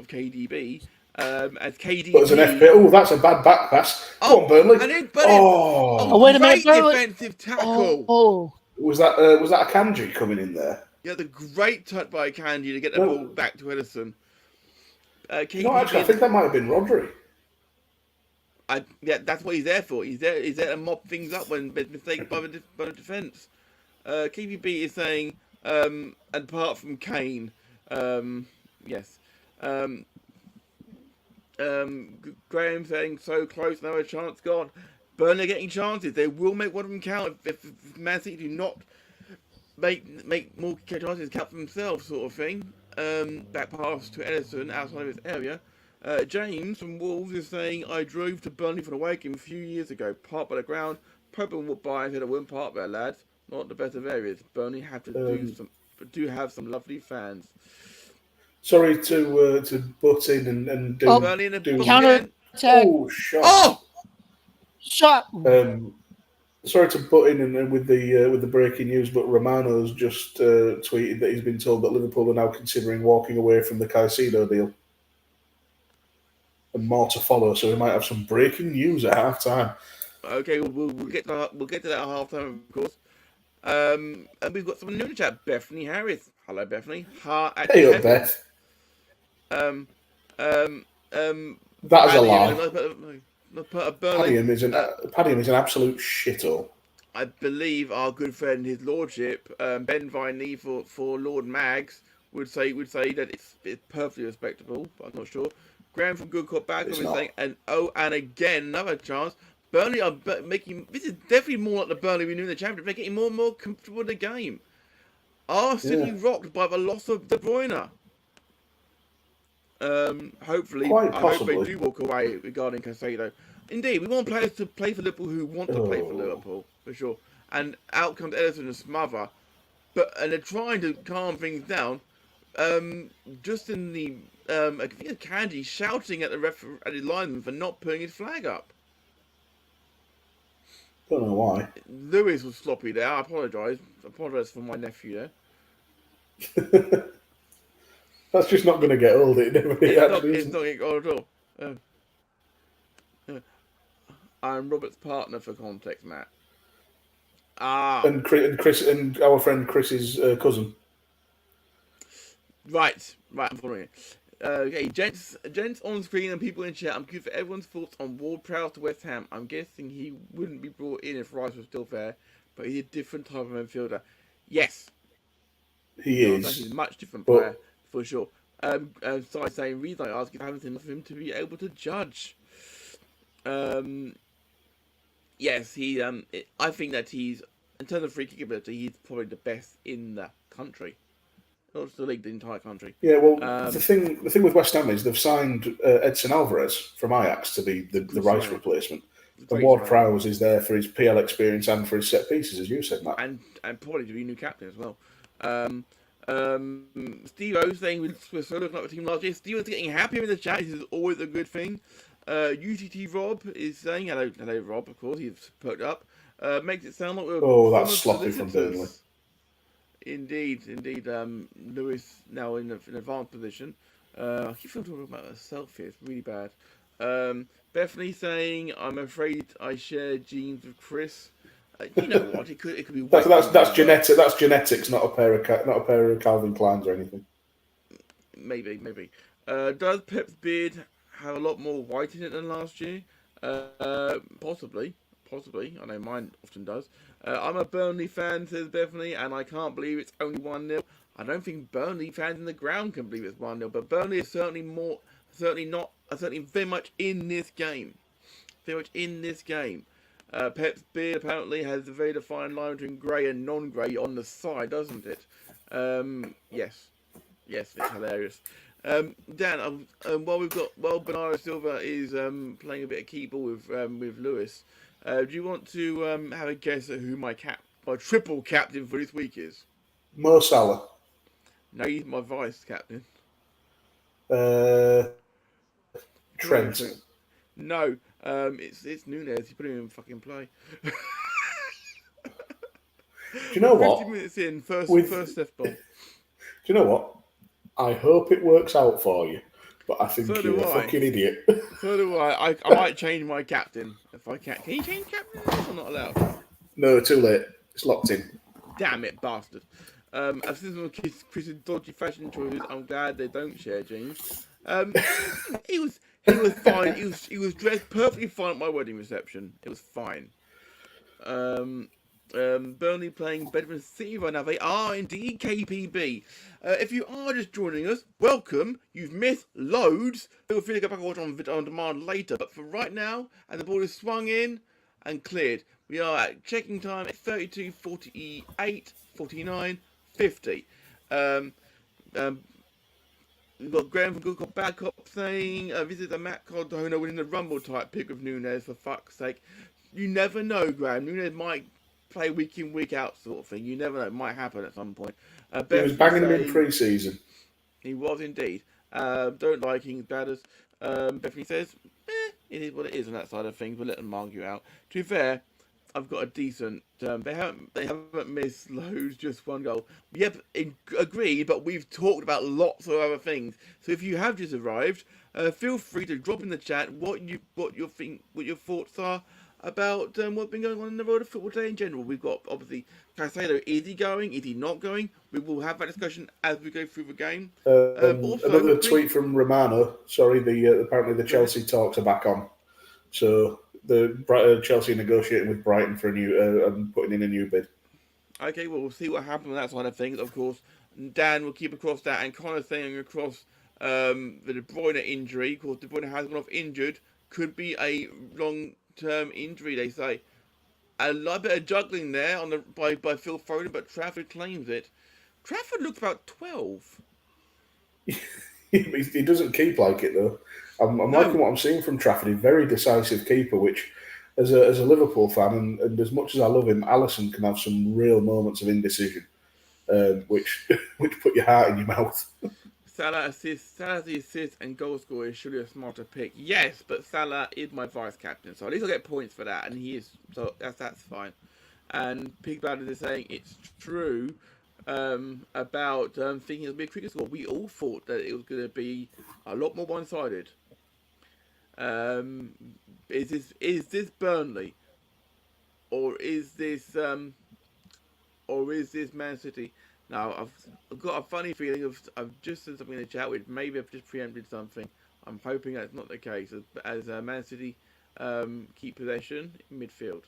KDB. As KDB, but as an FP, oh, that's a bad back pass. Come on, Burnley. Wait a minute, Burnley. Defensive tackle. Was that a Kanji coming in there? Yeah, the great touch by Kanji to get the ball back to Ederson. No, actually, I think that might have been Rodri. That's what he's there for. He's there to mop things up when there's mistakes by the defence. KBB is saying, apart from Kane, yes. Graham saying so close, no chance gone. Burnley getting chances. They will make one of them count if Man City do not make more chances count for themselves, sort of thing. Back pass to Ederson outside of his area. James from Wolves is saying, I drove to Burnley for an away game a few years ago. Parked by the ground. Probably walked by and said I wouldn't park there, lads. Not the best of areas. Burnley have to do have some lovely fans. Sorry to butt in and do... Burnley in do counter attack. Oh, shot. Oh! Shot. Sorry to butt in and with the breaking news, but Romano's just tweeted that he's been told that Liverpool are now considering walking away from the Caicedo deal, and more to follow. So we might have some breaking news at half time. Okay, we'll get to that at half time, of course. And we've got someone new in the chat, Bethany Harris. Hello, Bethany. Hey up, Beth. That is a lie. Padiham is an absolute shithole. I believe our good friend, his lordship, Ben Viney for Lord Mags would say that it's perfectly respectable, but I'm not sure. Graham from Good Cop Back is saying, and again another chance. Burnley are making this is definitely more like the Burnley we knew in the Championship. They're getting more and more comfortable in the game. Are City rocked by the loss of De Bruyne? Hopefully, I hope they do walk away regarding Caicedo. Indeed, we want players to play for Liverpool who want to play for Liverpool, for sure. And out comes Ederson and smother. And they're trying to calm things down. Just in the I think it's Candy shouting at the lineman for not putting his flag up. Don't know why. Lewis was sloppy there. I apologise. For my nephew there. That's just not going to get old. It's not getting old at all. I'm Robert's partner for context, Matt. And Chris and our friend Chris's cousin. Right, I'm following it. Okay, gents on screen and people in chat. I'm curious for everyone's thoughts on Ward-Prowse to West Ham. I'm guessing he wouldn't be brought in if Rice was still there, but he's a different type of midfielder. Yes, he is. He's a much different player for sure. So saying, reason I ask if I haven't seen enough of him to be able to judge. Yes, he. I think that he's, in terms of free kick ability, he's probably the best in the country. Not just the league, the entire country. Yeah, well, the thing with West Ham is they've signed Edson Alvarez from Ajax to be the Rice replacement. And Ward-Prowse is there for his PL experience and for his set pieces, as you said, Matt. And probably to be new captain as well. Steve O saying we're so looking at the team last year. Steven's getting happier in the chat. This is always a good thing. UTT Rob is saying hello Rob, of course, he's perked up. Makes it sound like we're that's sloppy from Burnley. Indeed. Lewis now in an advanced position. I keep talking about myself here. It's really bad. Bethany saying, "I'm afraid I share genes with Chris." You know what? It could be. That's genetic. That's genetics, not a pair of Calvin Kleins or anything. Maybe. Does Pep's beard have a lot more white in it than last year? Possibly. I know mine often does. I'm a Burnley fan, says Bethany, and I can't believe it's only 1-0. I don't think Burnley fans in the ground can believe it's 1-0, but Burnley is certainly very much in this game. Pep's beard apparently has a very defined line between grey and non-grey on the side, doesn't it? Yes, it's hilarious. Dan, while Bernardo Silva is playing a bit of keyball with Lewis, do you want to have a guess at who my triple captain for this week is? Mo Salah. No, he's my vice captain. Trent. No, it's Nunes. He put him in fucking play. Do you know what? 50 minutes in, first left ball. Do you know what? I hope it works out for you, but I think you're a fucking idiot. So do I. I might change my captain if I can. Can you change captain? I'm not allowed. No, too late. It's locked in. Damn it, bastard. I've seen some Chris's dodgy fashion choices. I'm glad they don't share genes. He was fine. He was dressed perfectly fine at my wedding reception. It was fine. Burnley playing Bedford City right now. They are indeed KPB. If you are just joining us, welcome. You've missed loads. Feel free to go back and watch on demand later. But for right now, and the ball is swung in and cleared, we are at checking time at 32, 48, 49, 50. We've got Graham from Good Cop Bad Cop saying, this is a Matt Cardona winning the Rumble type pick with Nunes, for fuck's sake. You never know, Graham. Nunes might play week in, week out sort of thing. You never know. It might happen at some point. He was banging him in pre-season. He was indeed. Don't like King's Batters. Bethany says, it is what it is on that side of things. We'll let them argue out. To be fair, I've got a decent. They haven't missed loads, just one goal. Yep, agreed. But we've talked about lots of other things. So if you have just arrived, feel free to drop in the chat what your thoughts are about what's been going on in the world of football today in general. We've got obviously Caicedo. Is he going? Is he not going? We will have that discussion as we go through the game. Also, another tweet from Romano. Sorry, apparently the Chelsea talks are back on. So the Chelsea negotiating with Brighton for a new and putting in a new bid. Okay, well, we'll see what happens on that side of things. Of course, Dan will keep across that, and Connor saying across the De Bruyne injury. Of course, De Bruyne has gone off injured. Could be a long-term injury, they say. A little bit of juggling there by Phil Foden, but Trafford claims it. Trafford looks about 12. He doesn't keep like it, though. I'm liking what I'm seeing from Trafford. He's a very decisive keeper, which, as a Liverpool fan, and as much as I love him, Alisson can have some real moments of indecision, which put your heart in your mouth. Salah's the assist and goal scorer is surely a smarter pick. Yes, but Salah is my vice captain, so at least I'll get points for that, and he is, so that's fine. And Pig Batters is saying it's true about thinking it'll be a cricket score. We all thought that it was going to be a lot more one-sided. Is this Burnley, or is this Man City? Now I've got a funny feeling I've just said something in the chat which maybe I've just preempted something. I'm hoping that's not the case as Man City keep possession in midfield.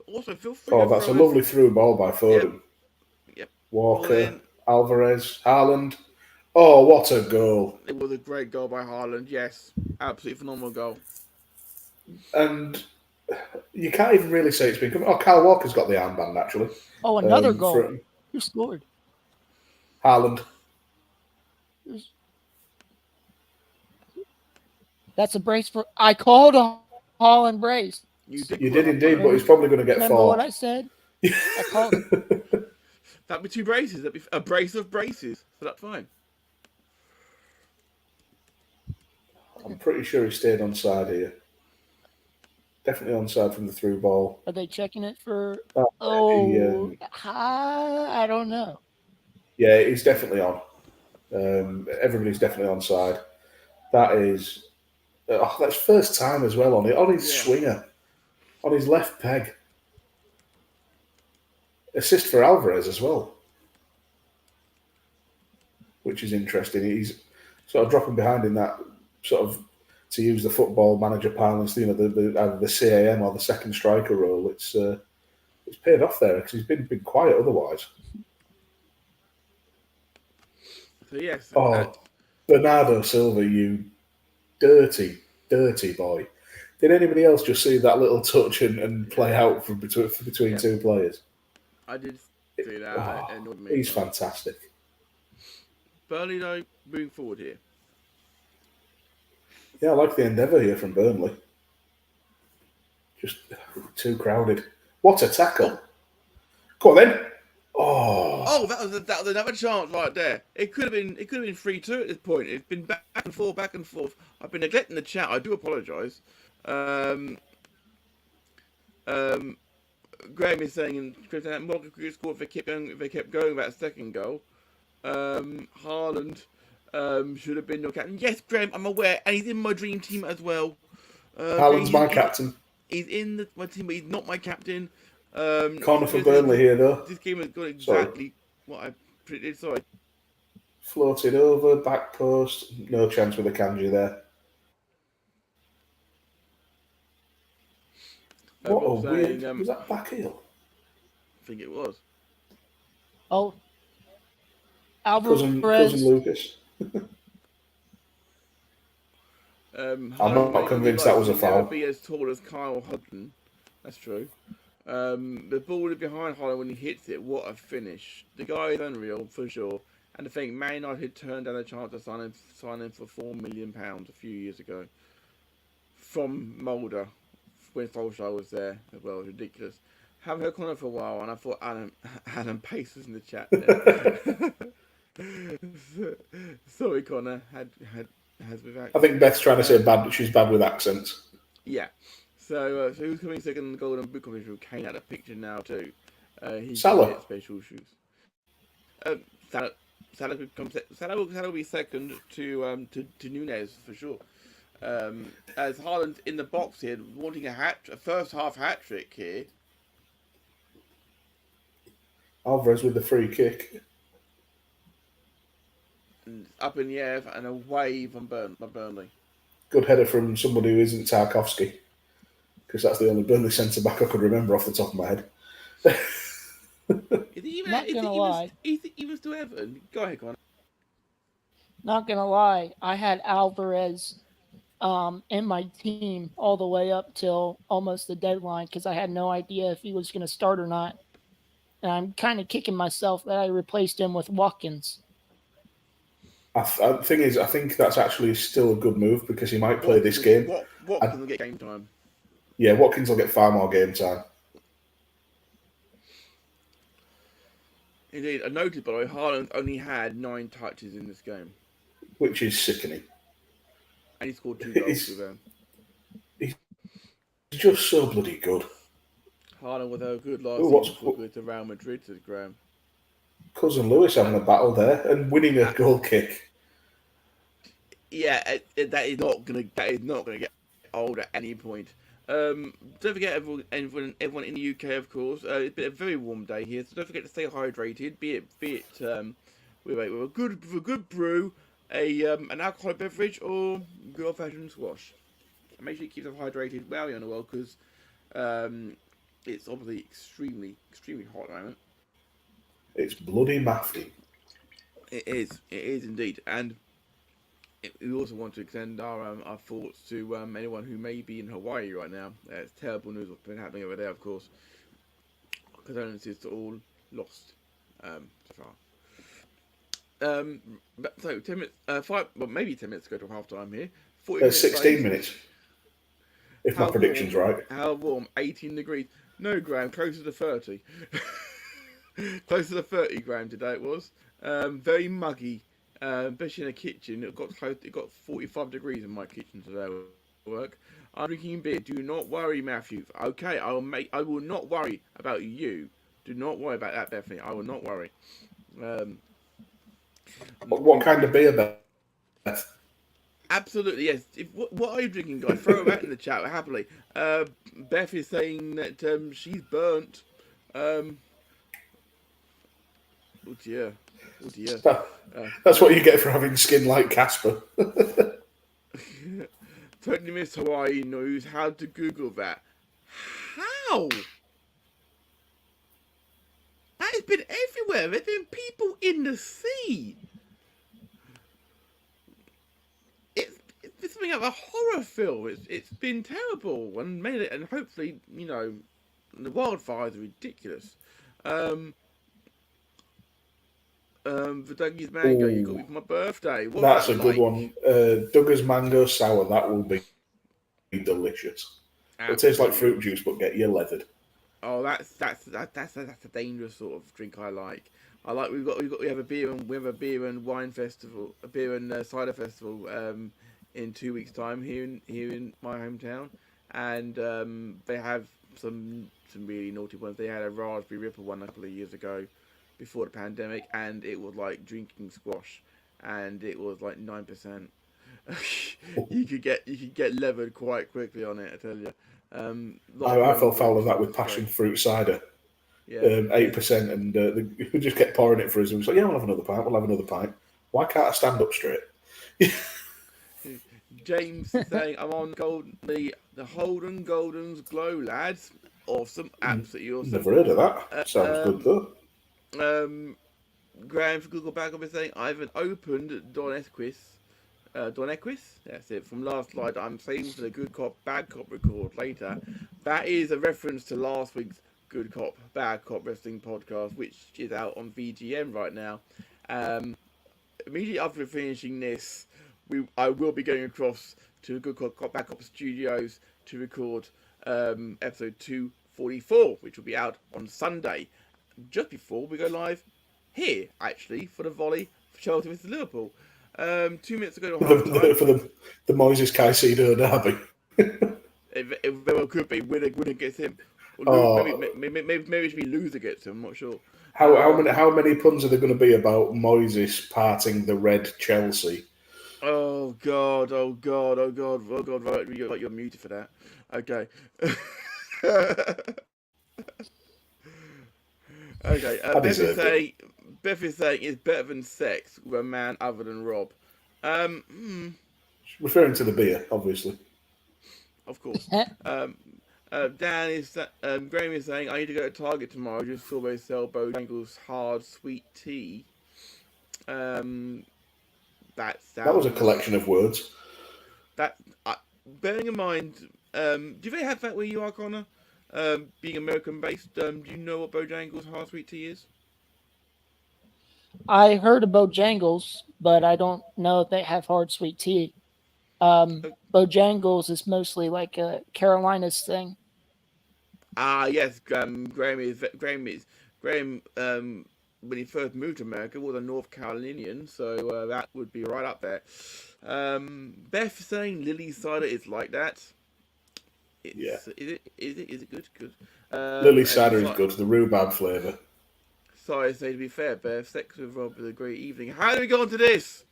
Also feel free. Oh, that's a lovely through ball by Foden. Yep. Walker, Alvarez, Haaland. Oh, what a goal! It was a great goal by Haaland. Yes, absolutely phenomenal goal. And you can't even really say it's been coming. Oh, Kyle Walker's got the armband actually. Oh, another goal. Who scored? Haaland. That's a brace for. I called a Haaland brace. You did indeed, but he's probably going to get Remember four. what I said? I called it. That'd be two braces. That'd be a brace of braces. So that's fine. I'm pretty sure he stayed onside here. Definitely onside from the through ball. Are they checking it for? I don't know. Yeah, he's definitely on. Everybody's definitely onside. That is, that's first time as well on his swinger, on his left peg. Assist for Alvarez as well, which is interesting. He's sort of dropping behind in that sort of, to use the football manager parlance, either the CAM or the second striker role. It's paid off there because he's been quiet otherwise. So yes. Bernardo Silva, you dirty boy. Did anybody else just see that little touch and play out from between two players? I did see that. He's fantastic. Burnley, though, moving forward here. Yeah, I like the endeavour here from Burnley. Just too crowded. What a tackle. Go on then. Oh, that was another chance right there. It could have been 3-2 at this point. It's been back and forth. I've been neglecting the chat. I do apologise. Graham is saying that Morgan could score if they kept going that second goal. Haaland should have been your captain. Yes, Graham, I'm aware, and he's in my dream team as well. Haaland's my captain. He's in my team, but he's not my captain. Corner for Burnley here, though. This game has got exactly what I predicted. Sorry. Floated over, back post. No chance with a Kanji there. What a weird... was that back heel? I think it was. Oh. Alvarez. Cousin Lucas. I'm not convinced that was a foul. Never be as tall as Kyle Hudson. That's true. The ball is behind Holland when he hits it. What a finish! The guy is unreal for sure. And I think Man United turned down a chance to sign him for £4 million a few years ago from Mulder when Solskjaer was there as well. It was ridiculous. Haven't heard Connor for a while, and I thought Alan Pace was in the chat there. Sorry, Connor. I think Beth's trying to say she's bad with accents. Yeah. So who's coming second in the Golden Boot competition? Kane out of the picture now too. Salah. Special shoes. Salah will be second to Nunez for sure. As Haaland in the box here, wanting a first half hat trick here. Alvarez with the free kick. And up in the air and a wave on Burnley. Good header from somebody who isn't Tarkowski, because that's the only Burnley centre back I could remember off the top of my head. Is he even still Everton? Go ahead, Connor. Not gonna lie, I had Alvarez in my team all the way up till almost the deadline because I had no idea if he was gonna start or not. And I'm kind of kicking myself that I replaced him with Watkins. The thing is, I think that's actually still a good move because he might play this game. Watkins will get game time. Yeah, Watkins will get far more game time. Indeed, I noted, by the way, Haaland only had 9 touches in this game. Which is sickening. And he scored 2 goals with them. He's just so bloody good. Haaland with a good last season good to Real Madrid, says Graham. Cousin Lewis having a battle there and winning a goal kick. Yeah, that is not gonna get old at any point. Don't forget everyone in the UK, of course. It's been a very warm day here, so don't forget to stay hydrated. Be it with a good brew, an alcoholic beverage, or good old-fashioned squash. And make sure you keep yourself hydrated while you're on the world, because it's obviously extremely hot at the moment. It's bloody mafty. It is indeed, and we also want to extend our thoughts to anyone who may be in Hawaii right now. It's terrible news what's been happening over there, of course. Condolences to all lost so far. So 10 minutes, maybe 10 minutes ago to half time here. 16 minutes. If my prediction's right. How warm? 18 degrees. No, Graham, closer to 30. Closer to 30, Graham, today it was. Very muggy. Especially in a kitchen, it got 45 degrees in my kitchen today at work. I'm drinking beer. Do not worry, Matthew. Okay, I will not worry about you. Do not worry about that, Bethany. I will not worry. What kind of beer, Beth? Absolutely, yes. What are you drinking, guys? Throw that in the chat happily. Beth is saying that she's burnt. Oh dear. That's what you get for having skin like Casper. Totally missed Hawaii news. How to Google that? How? That has been everywhere. There's been people in the sea. It's something of a horror film. It's been terrible and made it, and hopefully, the wildfires are ridiculous. For Dougie's mango, you got me for my birthday. That's a good one. Dougie's mango sour. That will be delicious. Absolutely. It tastes like fruit juice, but get you leathered. Oh, that's a dangerous sort of drink. I like. We have a beer and wine festival, a beer and cider festival in 2 weeks' time here in my hometown, and they have some really naughty ones. They had a raspberry ripple one a couple of years ago, before the pandemic, and it was like drinking squash, and it was like 9%. you could get levered quite quickly on it, I tell you. I fell foul of that with passion fruit cider. Yeah, 8%, and we just kept pouring it for us. And we was like, "Yeah, we'll have another pint. We'll have another pint." Why can't I stand up straight? James is saying, I'm on the Holden Golden's Glow, lads. Awesome. Absolutely awesome. Never heard of that. Sounds good, though. Graham for Google Backup is saying, I haven't opened Don Equis. That's it. From last night, I'm saving for the Good Cop, Bad Cop record later. That is a reference to last week's Good Cop, Bad Cop Wrestling podcast, which is out on VGM right now. Immediately after finishing this, I will be going across to Good Cop, Bad Cop Studios to record episode 244, which will be out on Sunday, just before we go live here, actually, for the Volley for Chelsea vs Liverpool. 2 minutes ago, for the Moises Caicedo derby. It very well could be. Winner gets him. Maybe it should be loser gets him. I'm not sure. How many puns are there going to be about Moises parting the red Chelsea? Oh God! Right, you're muted for that. Okay. Okay. Beth is saying it's better than sex with a man other than Rob. Referring to the beer, obviously. Of course. Dan is Graham is saying I need to go to Target tomorrow. Just saw they sell Bojangles hard sweet tea. That was a collection of words. Bearing in mind, do they have that where you are, Connor? Being American based, do you know what Bojangles hard sweet tea is? I heard of Bojangles, but I don't know if they have hard sweet tea. Bojangles is mostly like a Carolinas thing. Yes. Graham, when he first moved to America, was a North Carolinian, so that would be right up there. Beth saying Lily cider is like that. Yeah. Is it good? Good. Lily cider is good. The rhubarb flavour. Sorry, say to be fair, Beth. Sex with Rob was a great evening. How do we get onto this?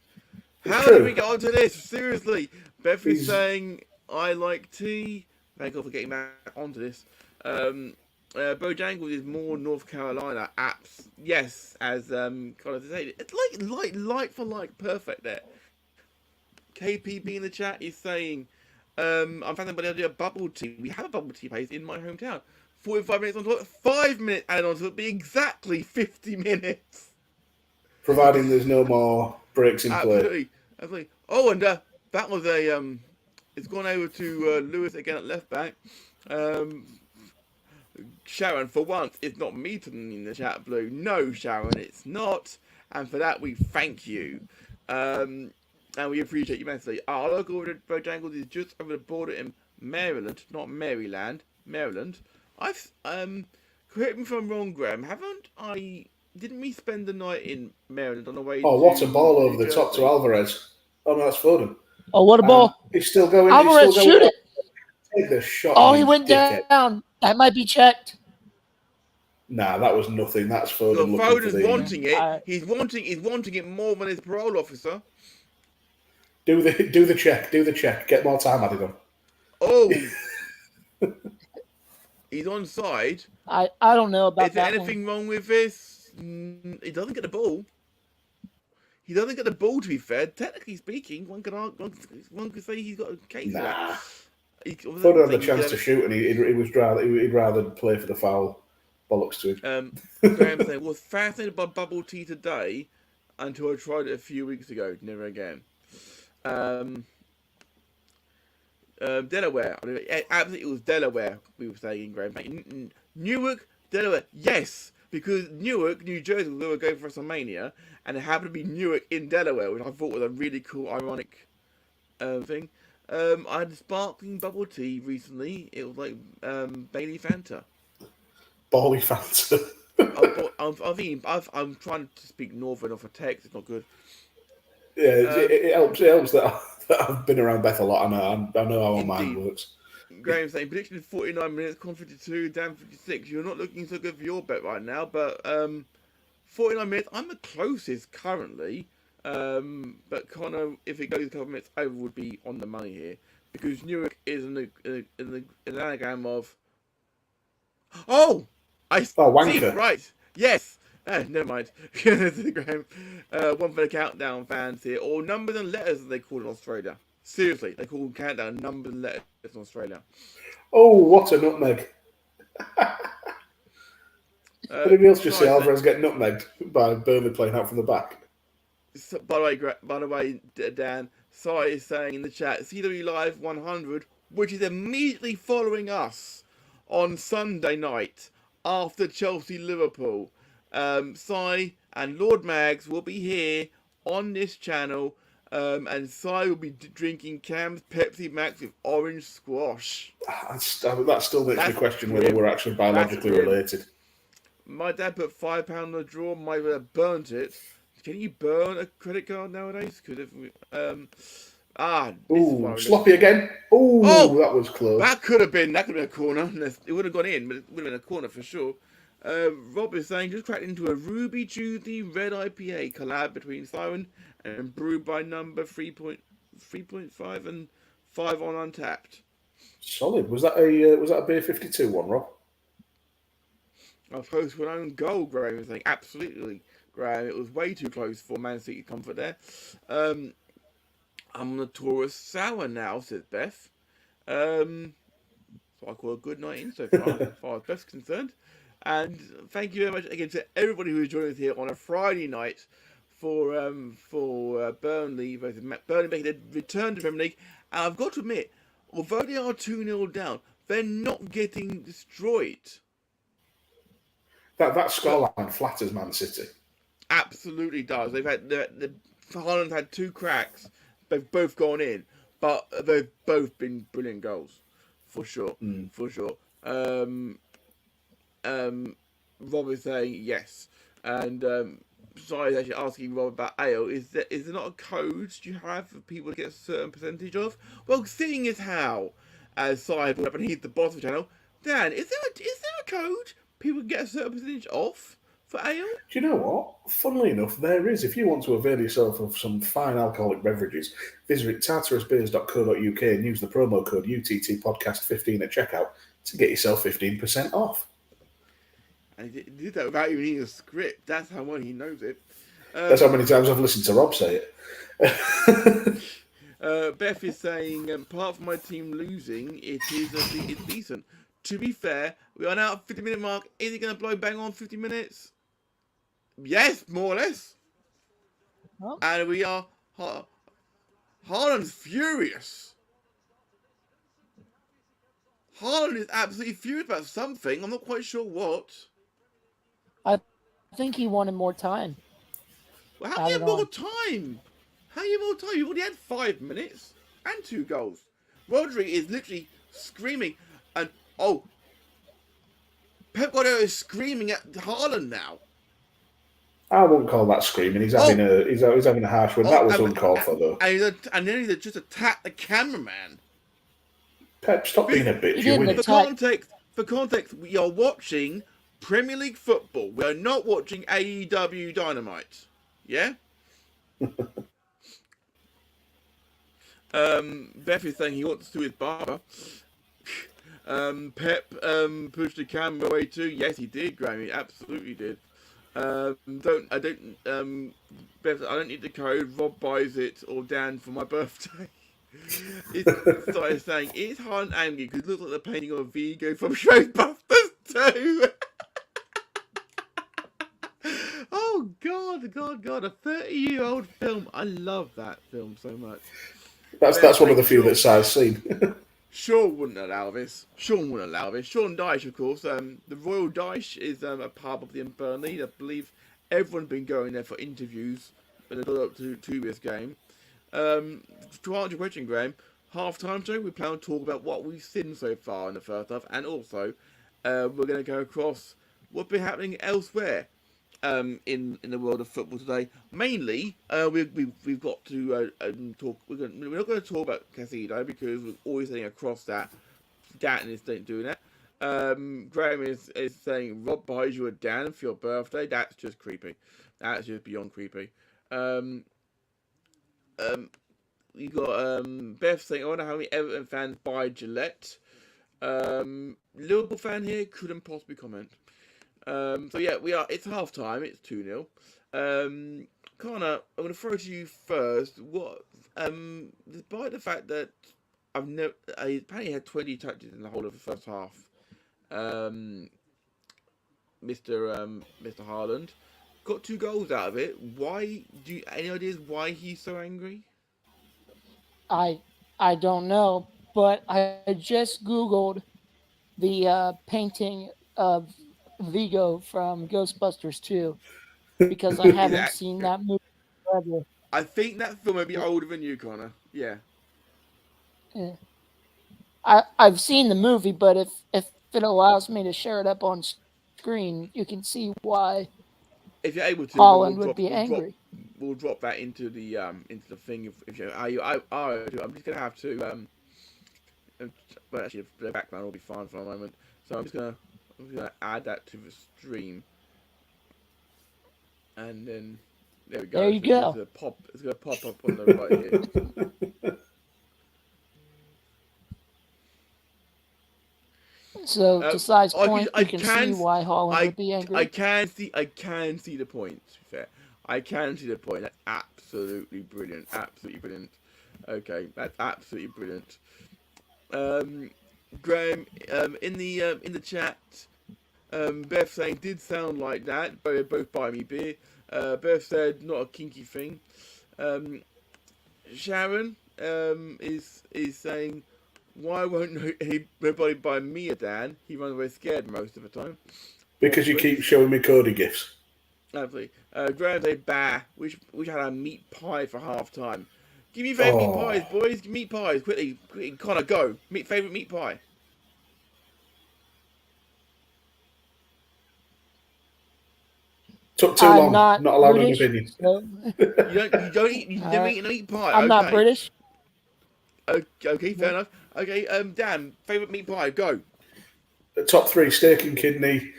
Seriously, Beth is saying I like tea. Thank God for getting back onto this. Bojangles is more North Carolina apps. Yes, as Connor said, it's like for like, perfect there. KPB in the chat is saying, I'm fascinated by the idea of bubble tea. We have a bubble tea place in my hometown. 45 minutes onto it, 5 minutes added onto it, it'll be exactly 50 minutes. Providing there's no more breaks in play. Absolutely. Oh, and that was a it's gone over to Lewis again at left back. Sharon, for once, it's not me in the chat, Blue. No, Sharon, it's not. And for that, we thank you. And we appreciate you immensely. Our local order Bojangles is just over the border in Maryland, not Maryland, Maryland. Correct me if I'm wrong, Graham. Didn't we spend the night in Maryland on the way? Oh, what a ball over the top to Alvarez. Oh, no, that's Foden. Oh, what a ball. He's still going. Alvarez, shoot it. Take the shot. Oh, he went down. That might be checked. Nah, that was nothing. That's Foden. Foden's wanting it. He's wanting it more than his parole officer. Do the check. Get more time added on. Oh. He's onside. I don't know about that. Is there anything wrong with this? He doesn't get the ball. He doesn't get the ball, to be fair. Technically speaking, one could say he's got a case. Nah. Foden had the chance to shoot, and he'd rather play for the foul. Bollocks to him. Graham saying, was fascinated by bubble tea today until I tried it a few weeks ago. Never again. Delaware. Absolutely, it was Delaware, we were saying, Graham. Newark, Delaware. Yes, because Newark, New Jersey, we were going for WrestleMania, and it happened to be Newark in Delaware, which I thought was a really cool, ironic thing. I had sparkling bubble tea recently. It was like Bailey Fanta. Bally Fanta. I'm trying to speak Northern off a text. It's not good. Yeah, it helps. It helps that I've been around Beth a lot. I know how my mind works. Graham saying prediction in 49 minutes, Con 52, Dan 56. You're not looking so good for your bet right now, but 49 minutes. I'm the closest currently. But Connor, if it goes a couple of minutes over, would be on the money here because Newark is an anagram of. Oh, wanker. See, right? Yes. Never mind. Graham. One for the countdown fans here, or numbers and letters as they call it in Australia. Seriously, they call countdown numbered letters in Australia. Oh, what a nutmeg! Did anyone else just see Alvarez get nutmegged by Burnley playing out from the back? So, by the way, Dan, Sai is saying in the chat, CW Live 100, which is immediately following us on Sunday night after Chelsea-Liverpool. Sai and Lord Mags will be here on this channel, and Sai will be drinking Cam's Pepsi Max with orange squash. That still makes me question whether we're actually biologically related. My dad put £5 on the drawer, might have burnt it. Can you burn a credit card nowadays? Sloppy again. Oh, that was close. That could have been a corner. It would have gone in, but it would have been a corner for sure. Rob is saying, just cracked into a Ruby Tuesday Red IPA collab between Siren and brewed by number 3.5 and 5 on Untapped. Solid. Was that a Beer 52 one, Rob? I suppose for an own goal, Graham was saying. Absolutely, Graham. It was way too close for Man City comfort there. I'm on the Taurus Sour now, says Beth. So I call a good night in so far, as far as Beth's concerned. And thank you very much again to everybody who is joining us here on a Friday night for Burnley versus Burnley making a return to Premier League. And I've got to admit, although they are 2-0 down, they're not getting destroyed. That scoreline flatters Man City. Absolutely does. They've had Haaland's had 2 cracks. They've both gone in, but they've both been brilliant goals, for sure. For sure. Rob is saying yes, and Sai is actually asking Rob about ale. Is there not a code you have for people to get a certain percentage of? Well, seeing as how, as Sai brought up and he's the boss of the channel, Dan, is there a code people can get a certain percentage off for ale? Do you know what? Funnily enough, there is. If you want to avail yourself of some fine alcoholic beverages, visit tartarusbeers.co.uk and use the promo code UTTPodcast15 at checkout to get yourself 15% off. And he did that without even needing a script. That's how well he knows it. That's how many times I've listened to Rob say it. Beth is saying, apart from my team losing, it's decent. To be fair, we are now at 50-minute mark. Is it going to blow bang on 50 minutes? Yes, more or less. Oh. And we are... Haaland's furious. Haaland is absolutely furious about something. I'm not quite sure what. I think he wanted more time. Well, how do you have more time? How do you have more time? You've already had 5 minutes and 2 goals. Rodri is literally screaming and... Oh, Pep Guardiola is screaming at Haaland now. I wouldn't call that screaming. He's having a harsh word. That was uncalled for, though. And then he just attacked the cameraman. Pep, stop being a bitch. For context, we are watching Premier League football. We are not watching AEW Dynamite. Yeah? Beth is saying he wants to do his barber. Pep pushed the camera away too. Yes, he did, Graham. He absolutely did. Beth, I don't need the code. Rob buys it, or Dan for my birthday. It's saying, is Haaland angry because it looks like the painting of a Vigo from Ghostbusters 2? Oh God, a 30-year-old film. I love that film so much. That's one of the few that Si's seen. Sean wouldn't allow this. Sean Dyche, of course. The Royal Dyche is a pub up in Burnley. I believe everyone's been going there for interviews in the build up to this game. To answer your question, Graham, half-time show, we plan to talk about what we've seen so far in the first half, and also we're going to go across what's been happening elsewhere in the world of football today. Mainly, we've got to talk. We're not going to talk about Casido because we're always saying across that. Dan is doing that. Graham is saying Rob buys you a Dan for your birthday. That's just creepy. That's just beyond creepy. You got Beth saying, I wonder how many Everton fans buy Gillette. Liverpool fan here couldn't possibly comment. So yeah, we are. It's half time. It's 2-0. Connor, I'm going to throw to you first. What? Despite the fact that I apparently had 20 touches in the whole of the first half. Mr. Haaland got 2 goals out of it. Why? Any ideas why he's so angry? I don't know, but I just Googled the painting of Vigo from Ghostbusters 2 because I haven't seen that movie forever. I think that film may be older than you, Connor. Yeah. Yeah. I've seen the movie, but if it allows me to share it up on screen, you can see why. If you're able to, Haaland would be angry. We'll drop that into the thing. If you, I'm just gonna have to well, actually, the background will be fine for a moment. So I'm just gonna add that to the stream, and then there we go. There you go. It's gonna pop up on the right here. So, besides point, you can see why Haaland would be angry. I can see the point, to be fair. I can see the point. That's absolutely brilliant. Absolutely brilliant. Okay, that's absolutely brilliant. Graham, in the chat, Beth saying, did sound like that. Both buy me beer. Beth said, not a kinky thing. Sharon is saying, why won't nobody buy me a Dan? He runs away scared most of the time. Because you keep showing me Cody gifts. Lovely. Graham said, bah, wish I had a meat pie for half time. Give me your favourite meat pies, boys. Meat pies, quickly. Connor, go. Favourite meat pie. Took too long. Not allowed an opinion. So... you don't eat. You never eat a meat pie. I'm not British. Okay, fair enough. Okay, Dan, favourite meat pie, go. Top 3: steak and kidney,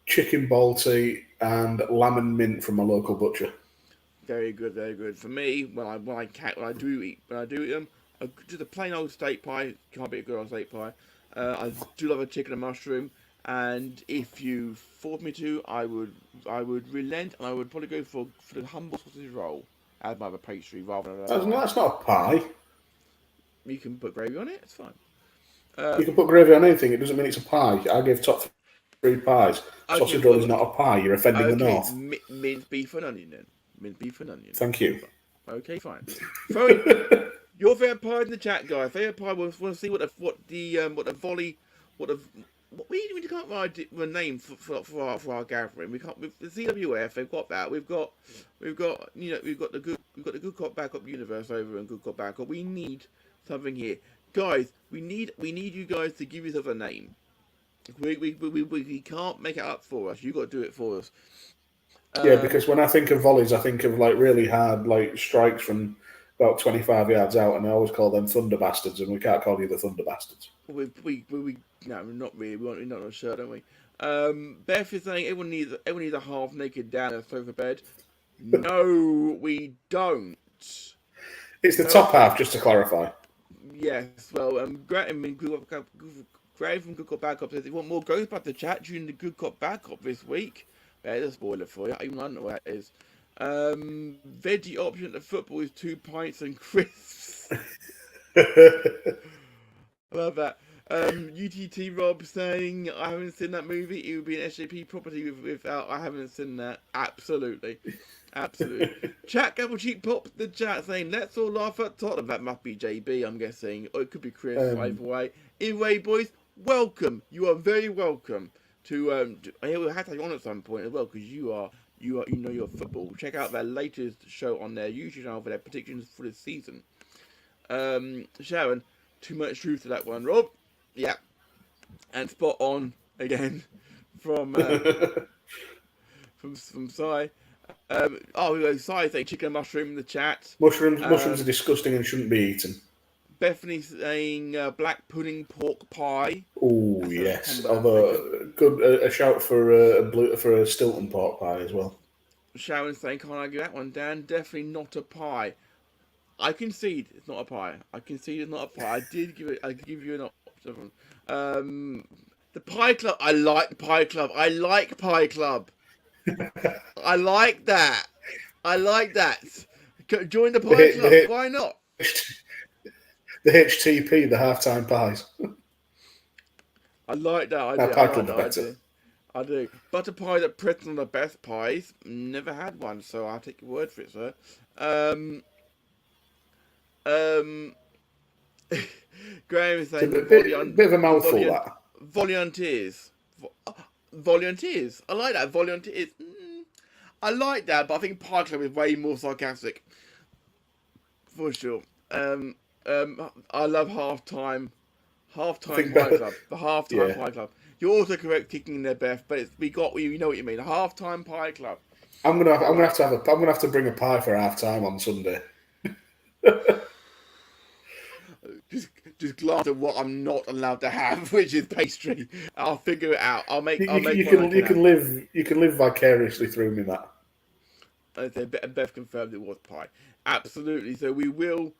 chicken balti, and lamb and mint from my local butcher. Very good, very good. For me, when I do eat them, just a plain old steak pie. Can't be a good old steak pie. I do love a chicken and mushroom, and if you forced me to, I would relent, and I would probably go for the humble sausage roll as my other pastry rather than. That's not a pie. You can put gravy on it. It's fine. You can put gravy on anything. It doesn't mean it's a pie. I give top 3 pies. Sausage roll is not a pie. You're offending the North. Minced beef and onion then. Minced beef and onion. Thank you. Okay, fine. Throwing your favorite pie in the chat, guys. Favorite pie. We want to see what the volley. We can't write a name for our gathering. We can't. With the CWF, they've got that. We've got the good cop backup universe over and good cop backup. We need something here, guys. We need you guys to give yourself a name. We can't make it up for us. You got to do it for us. Yeah, because when I think of volleys, I think of like really hard like strikes from about 25 yards out, and I always call them Thunder Bastards, and we can't call you the Thunder Bastards. No, not really. We want not on a shirt, don't we? Beth is saying everyone needs a half naked down a sofa bed. No, we don't. It's the top half, just to clarify. Yes, well, Graham from Good Cop Backup says, if you want more Ghostbuster chat during the Good Cop Backup this week, there's a spoiler for you. Even I don't know what that is. Veggie option at the football is 2 pints and crisps. I love that. UTT Rob saying, I haven't seen that movie. It would be an SJP property without. I haven't seen that. Absolutely. Chat Gabble Cheap Pop the chat saying, let's all laugh at Tottenham. That must be JB, I'm guessing. Or it could be Chris, either way. Either way, boys, welcome. You are very welcome to we'll have to have you on at some point as well, because you know your football. Check out their latest show on their YouTube channel for their predictions for the season. Sharon, too much truth to that one, Rob. Yeah, and spot on again from Sai. Sai saying chicken and mushroom in the chat. Mushrooms are disgusting and shouldn't be eaten. Bethany saying black pudding pork pie. Oh yes, although a shout for a Stilton pork pie as well. Sharon saying can't argue that one. Dan, definitely not a pie. I concede it's not a pie. I concede it's not a pie. I give you an option. The Pie Club. I like Pie Club. I like Pie Club. I like that. I like that. Join the Pie Club. Why not? The HTP, the halftime pies. I like that. I do. Butter pies at Preston are the best pies. Never had one, so I'll take your word for it, sir. Graham is saying a bit of a mouthful, that. Volunteers. Volunteers. I like that. Volunteers. I like that, but I think Pie Club is way more sarcastic. For sure. I love halftime Pie Club. The halftime Pie Club. You're also correct, kicking in their best, but you know what you mean. A halftime Pie Club. I'm gonna have to bring a pie for halftime on Sunday. Just glance at what I'm not allowed to have, which is pastry. I'll figure it out. You can live vicariously through me, Matt. Beth confirmed it was pie. Absolutely. So we will.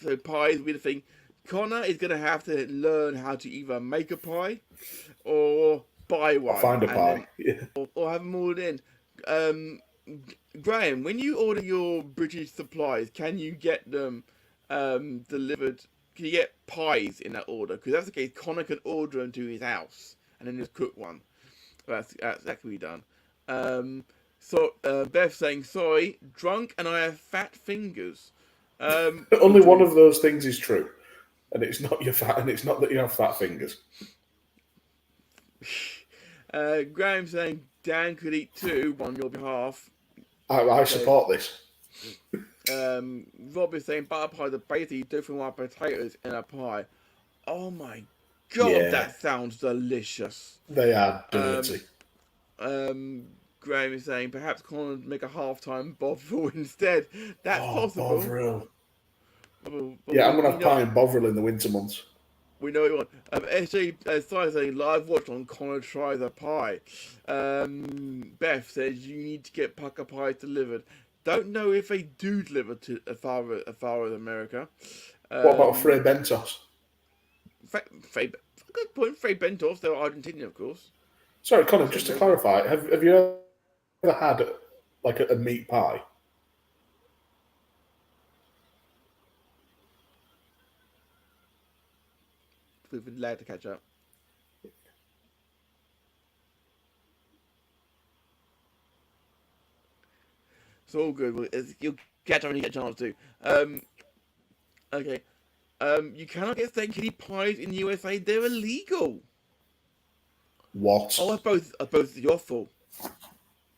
So pies will be the thing. Connor is going to have to learn how to either make a pie or buy one. Or find a pie. Or have them ordered in. Graham, when you order your British supplies, can you get them delivered? Can you get pies in that order? Because that's the case. Connor can order them to his house and then just cook one. That can be done. So Beth saying, sorry, drunk and I have fat fingers. Only one of those things is true. And it's not your fat, and it's not that you have fat fingers. Graham saying Dan could eat two on your behalf. I support this. Rob is saying butter pie, the basically different white potatoes in a pie. Oh my god, that sounds delicious. They are dirty. Graham is saying perhaps Connor would make a halftime Bovril instead. That's possible. Bovril. Yeah, I'm gonna have pie and Bovril in the winter months. We know what you want. SJ saying live watch on Connor tries a pie. Beth says you need to get pucker pies delivered. Don't know if they do deliver to as far as America. What about Frey Bentos? Good point. Frey Bentos, they're Argentinian, of course. Sorry, Connor. Just to clarify, have you ever had like a meat pie? We've been glad to catch up. It's all good. You'll catch up when you get a chance to. Okay. You cannot get steak kitty pies in the USA. They're illegal. What? Oh, I suppose it's your fault.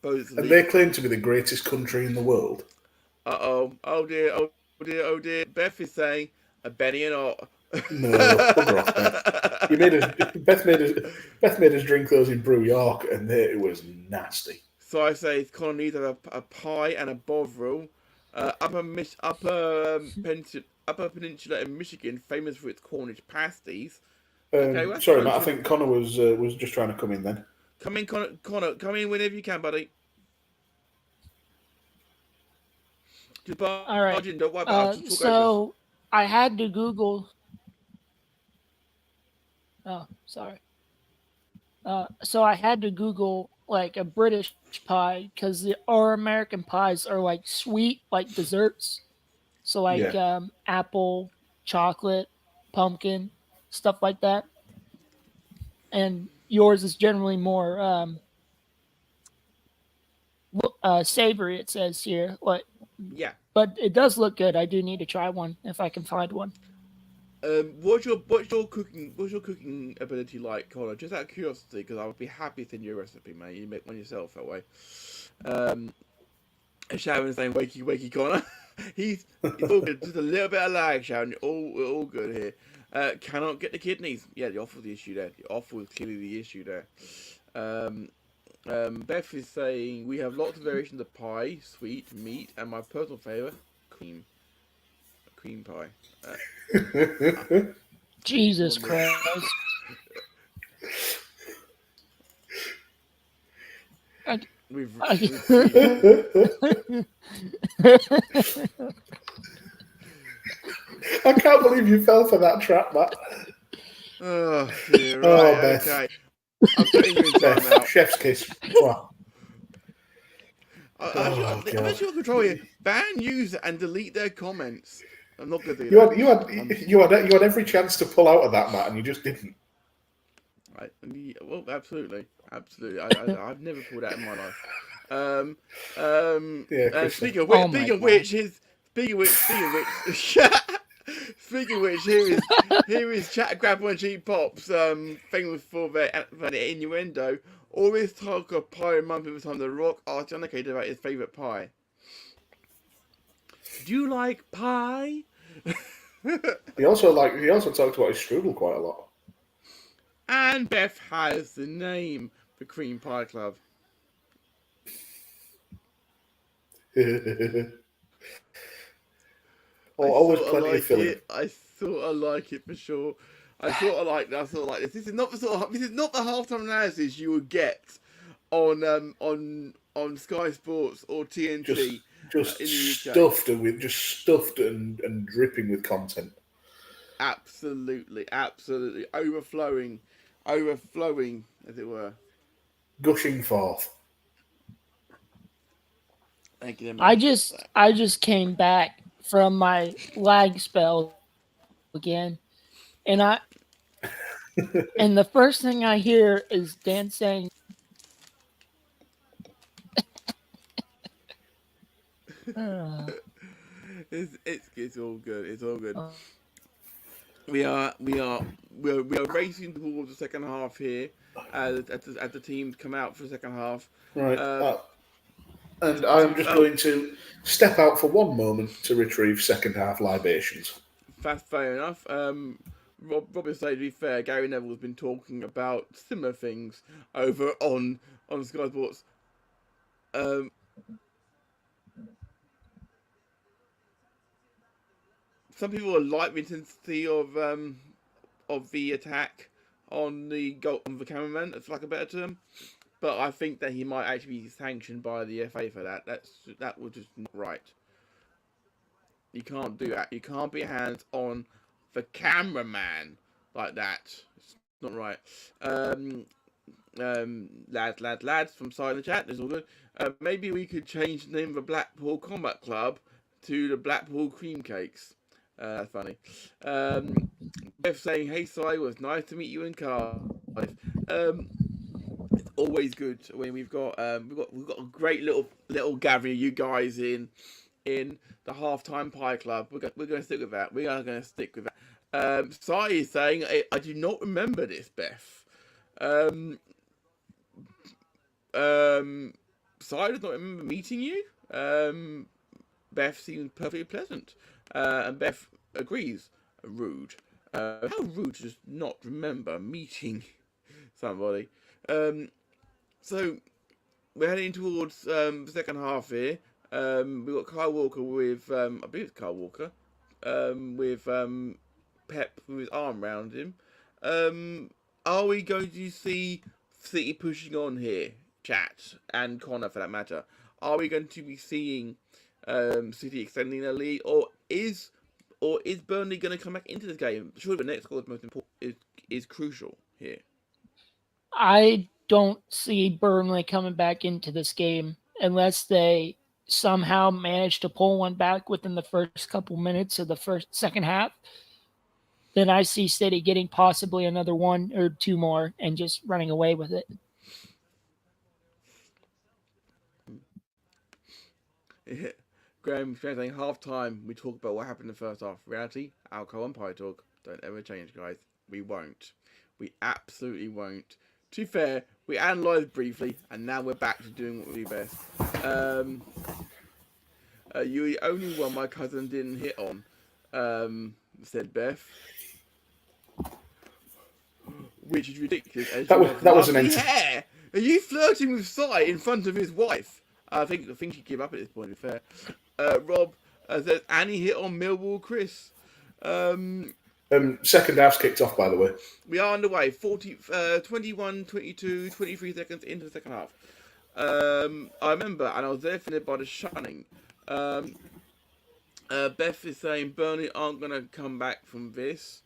And they claim to be the greatest country in the world. Uh-oh. Oh dear. Oh dear. Oh dear. Beth is saying, a Benny and all. No, bugger off, Beth. Beth made us drink those in Brew York, and it was nasty. So I say Connor needs a pie and a Bovril. Upper Peninsula in Michigan, famous for its Cornish pasties. Okay, sorry, Matt. I think Connor was just trying to come in then. Come in, Connor. Come in whenever you can, buddy. Just all right. Don't worry about it. So I had to Google. Oh, sorry. So I had to Google like a British pie because our American pies are like sweet, like desserts. So like apple, chocolate, pumpkin, stuff like that. And yours is generally more savory. It says here, like but it does look good. I do need to try one if I can find one. What's your cooking ability like, Connor? Just out of curiosity, because I would be happy to send you a recipe, mate. You make one yourself that way. Sharon's saying wakey, Connor. he's all good. Just a little bit of lag, Sharon. We're all good here. Cannot get the kidneys. Yeah, the offer was the issue there. The offer was clearly the issue there. Beth is saying we have lots of variations of pie, sweet, meat, and my personal favourite, cream pie. Jesus Christ. I can't believe you fell for that trap, Matt. Oh, dear. Right, Beth. Okay. I'm putting you in timeout. Chef's kiss. I'm actually control here. Ban user and delete their comments. I'm not going to do that. You had every chance to pull out of that, Matt, and you just didn't. Right. Well, absolutely. I've never pulled out in my life. Speaking of which, here is Chat Grab One G Pop's famous for their innuendo. Always talk of pie and month every time the Rock asked Undertaker about his favourite pie. Do you like pie? He also talked about his strudel quite a lot. And Beth has the name for Cream Pie Club. Always plenty of filling. I sort of like it for sure. I sort of like this. This is not the halftime analysis you would get on Sky Sports or TNT. Just stuffed and dripping with content. Absolutely, overflowing, as it were, gushing forth. Thank you. I just came back from my lag spell again, and and the first thing I hear is Dan saying, It's all good. It's all good. We are racing towards the second half here, as the teams come out for the second half. Right. And I'm just going to step out for one moment to retrieve second half libations. That's fair enough. Robert said, to be fair, Gary Neville's been talking about similar things over on Sky Sports. Some people like the intensity of the attack on the cameraman, that's like a better term. But I think that he might actually be sanctioned by the FA for that. That was just not right. You can't do that. You can't be hands on the cameraman like that. It's not right. Lads from side of the chat, this is all good. Maybe we could change the name of the Blackpool Combat Club to the Blackpool Cream Cakes. That's funny. Beth saying, "Hey, Si, it was nice to meet you in Cardiff." It's always good when we've got a great little gathering of you guys in the halftime pie club. We're going to stick with that. We are going to stick with that. Si is saying, I do not remember this, Beth. Si does not remember meeting you. Beth seems perfectly pleasant. And Beth agrees. Rude. How rude to just not remember meeting somebody. So we're heading towards the second half here. We've got Kyle Walker with I believe it's Kyle Walker. With Pep with his arm around him. Are we going to see City pushing on here, chat, and Connor for that matter? Are we going to be seeing City extending their lead, or is Burnley going to come back into this game? Surely the next goal is most important, is crucial here. I don't see Burnley coming back into this game unless they somehow manage to pull one back within the first couple minutes of the second half. Then I see City getting possibly another one or two more and just running away with it. Yeah. Graham saying half time we talk about what happened in the first half. Reality, alcohol and pie talk. Don't ever change, guys. We won't. We absolutely won't. To be fair, we analysed briefly and now we're back to doing what we do best. You're the only one my cousin didn't hit on, said Beth. Which is ridiculous. That was an answer. Hair. Are you flirting with Si in front of his wife? I think he'd give up at this point, to be fair. Rob says, Annie hit on Millwall Chris. Second half's kicked off, by the way. We are underway. 21, 22, 23 seconds into the second half. I remember, and I was there for by the shunning. Beth is saying Burnley aren't going to come back from this.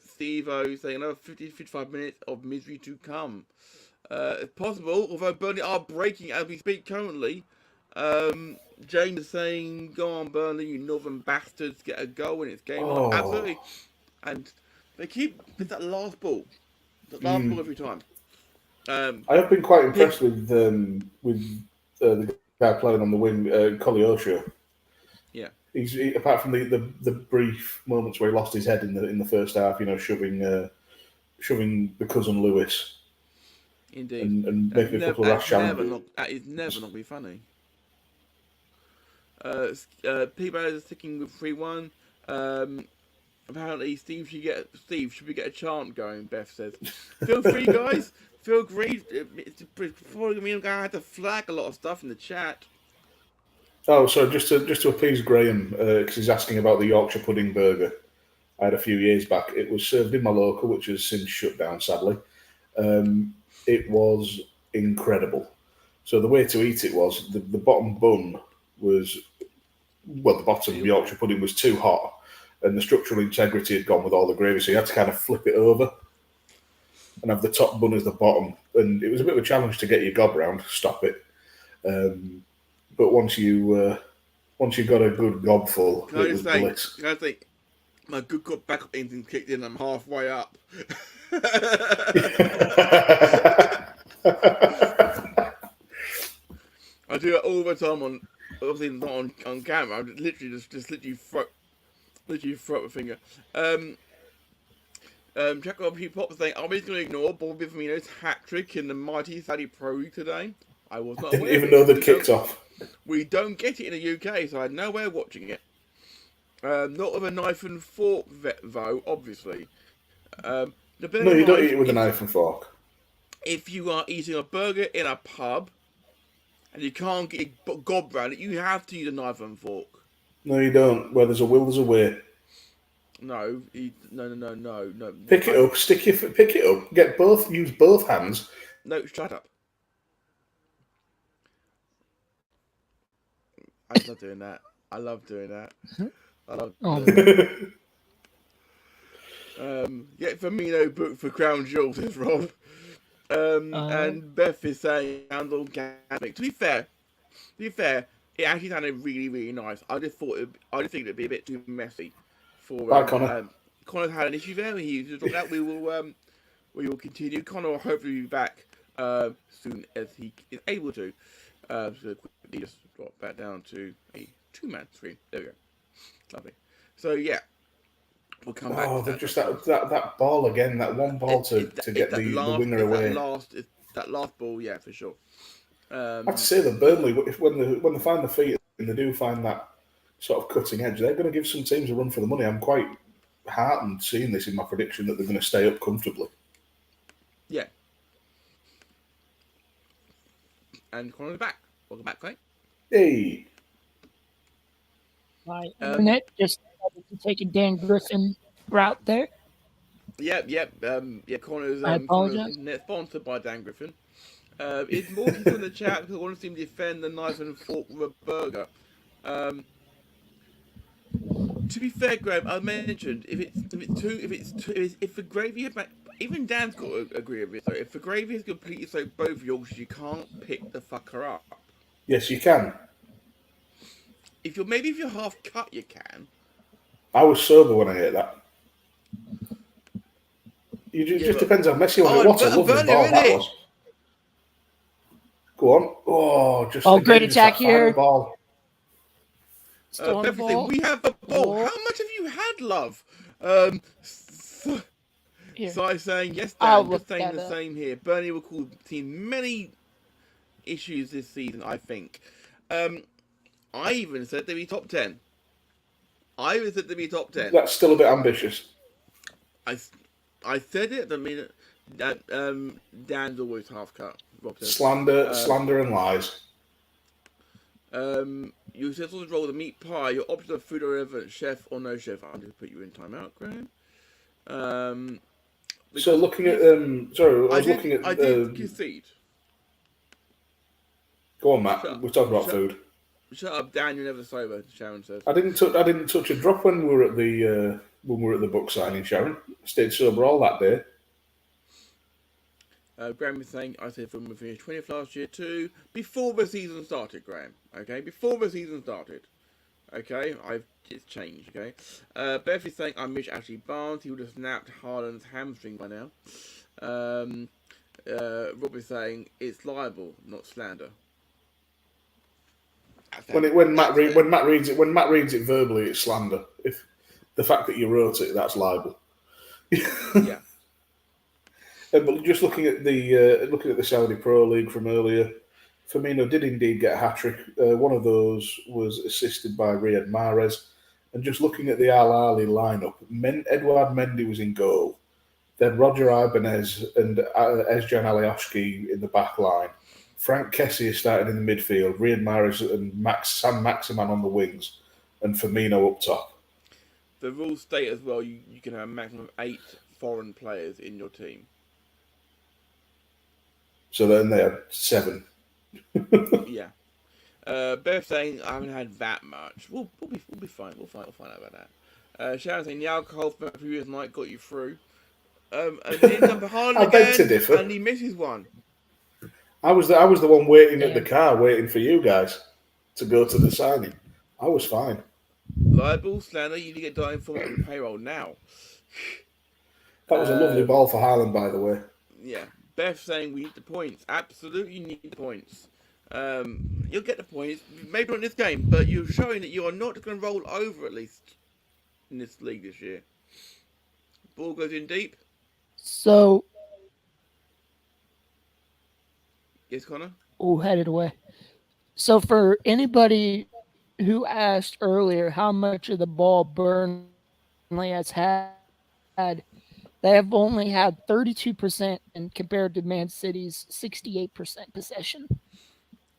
Steve-O saying another 50-55 minutes of misery to come. If possible, although Burnley are breaking as we speak currently. James is saying, go on Burnley, you northern bastards, get a goal and it's game on. Absolutely. And they keep with that last ball. The last ball every time. I have been quite impressed with the guy playing on the wing, Koleosho. Yeah. He's apart from the brief moments where he lost his head in the first half, shoving the cousin Lewis. Indeed. And making a couple of rash challenges. That is never not be funny. P-Bad is sticking with 3-1. Apparently, Steve should we get a chant going? Beth says. Feel free, guys. Feel free. Before me, I'm gonna have to flag a lot of stuff in the chat. Oh, so just to appease Graham, because he's asking about the Yorkshire pudding burger I had a few years back. It was served in my local, which has since shut down, sadly. It was incredible. So the way to eat it was the bottom bun was, well, the bottom of Yorkshire pudding was too hot, and the structural integrity had gone with all the gravy, so you had to kind of flip it over and have the top bun as the bottom. And it was a bit of a challenge to get your gob round, stop it. But once you got a good gob full, it was bliss. Can I say, my good got back up engine kicked in. I'm halfway up. I do it all the time on, obviously not on camera. I literally literally throw up a finger. Check out Hip Hop saying, "Are we going to ignore Bobby Firmino's hat trick in the mighty Saudi Pro League today?" I was not. Didn't even know they'd kicked off. We don't get it in the UK, so I had no way of watching it. Not with a knife and fork, though, obviously. No, you don't eat it with a knife and fork. If you are eating a burger in a pub and you can't get a gob round it, you have to use a knife and fork. No, you don't. Where there's a will, there's a way. No. Pick it up, pick it up, use both hands. No, shut up. I love doing that. I love doing that. Yeah, Firmino booked for Crown Jewels, says Rob. And Beth is saying, sounds organic. To be fair, it actually sounded really, really nice. I just think it'd be a bit too messy for Connor. Connor's had an issue there. He's just that we will continue. Connor will hopefully be back soon as he is able to. So quickly just drop back down to a 2-man screen. There we go. Lovely. So yeah, we'll come back. Oh, just that ball again. That one ball to get the winger away. That last ball, yeah, for sure. I have to say that Burnley, when they find the feet and they do find that sort of cutting edge, they're going to give some teams a run for the money. I'm quite heartened seeing this in my prediction that they're going to stay up comfortably. Yeah. And Connor's back. Welcome back, Clay. Hey. My internet just taking Dan Griffin route there. Yeah. Connor's internet sponsored by Dan Griffin. It's more people in the chat because I want to see him defend the knife and fork with a burger. To be fair, Graham, I mentioned if the gravy is even Dan's got to agree with it. So if the gravy is completely soaked both Yorkshires, you can't pick the fucker up. Yes, you can. If you're half cut, you can. I was sober when I heard that. It just depends how messy you want it. What a lovely ball that was. Go on. Great attack here. Ball. Ball. We have the ball. How much have you had, love? So I'm saying yes, Dan. Just saying the same here. Burnley will cause the team many issues this season, I think. I even said they'd be top 10. That's still a bit ambitious. I said it. I mean, that Dan's always half cut. Slander and lies. You said sausage roll with a meat pie. Your option of food or relevant, chef or no chef. I'll just put you in timeout, Graham. So looking at I did concede. Go on, Matt. We're talking about food. Shut up, Dan. You're never sober. Sharon says. I didn't touch a drop when we were at the when we were at the book signing, Sharon. Stayed sober all that day. Graham was saying, I said we finished 20th last year too, before the season started, Graham. Okay, before the season started. Okay, it's changed, okay? Beth is saying, I miss Ashley Barnes. He would have snapped Haaland's hamstring by now. Rob is saying, it's libel, not slander. When Matt reads it verbally, it's slander. If the fact that you wrote it, that's libel. Yeah. But just looking at the Saudi Pro League from earlier, Firmino did indeed get a hat-trick. One of those was assisted by Riyad Mahrez. And just looking at the Al Ahly lineup, Edouard Mendy was in goal. Then Roger Ibanez and Ezcan Alioski in the back line. Frank Kessie is starting in the midfield. Riyad Mahrez and Sam Maximan on the wings. And Firmino up top. The rules state as well, you can have a maximum of 8 foreign players in your team. So then they had 7. Yeah. Beth saying I haven't had that much. We'll be fine. We'll find out about that. Sharon saying the alcohol from the previous night got you through. And then number Haaland again, and he misses one. I was the one waiting at the car, waiting for you guys to go to the signing. I was fine. Libel, slander, you need to get dying for on the payroll now. That was a lovely ball for Haaland, by the way. Yeah. Beth saying we need the points. Absolutely need the points. You'll get the points. Maybe not in this game, but you're showing that you are not going to roll over at least in this league this year. Ball goes in deep. So. Yes, Connor? Oh, headed away. So for anybody who asked earlier how much of the ball Burnley has had, they have only had 32% and compared to Man City's 68% possession.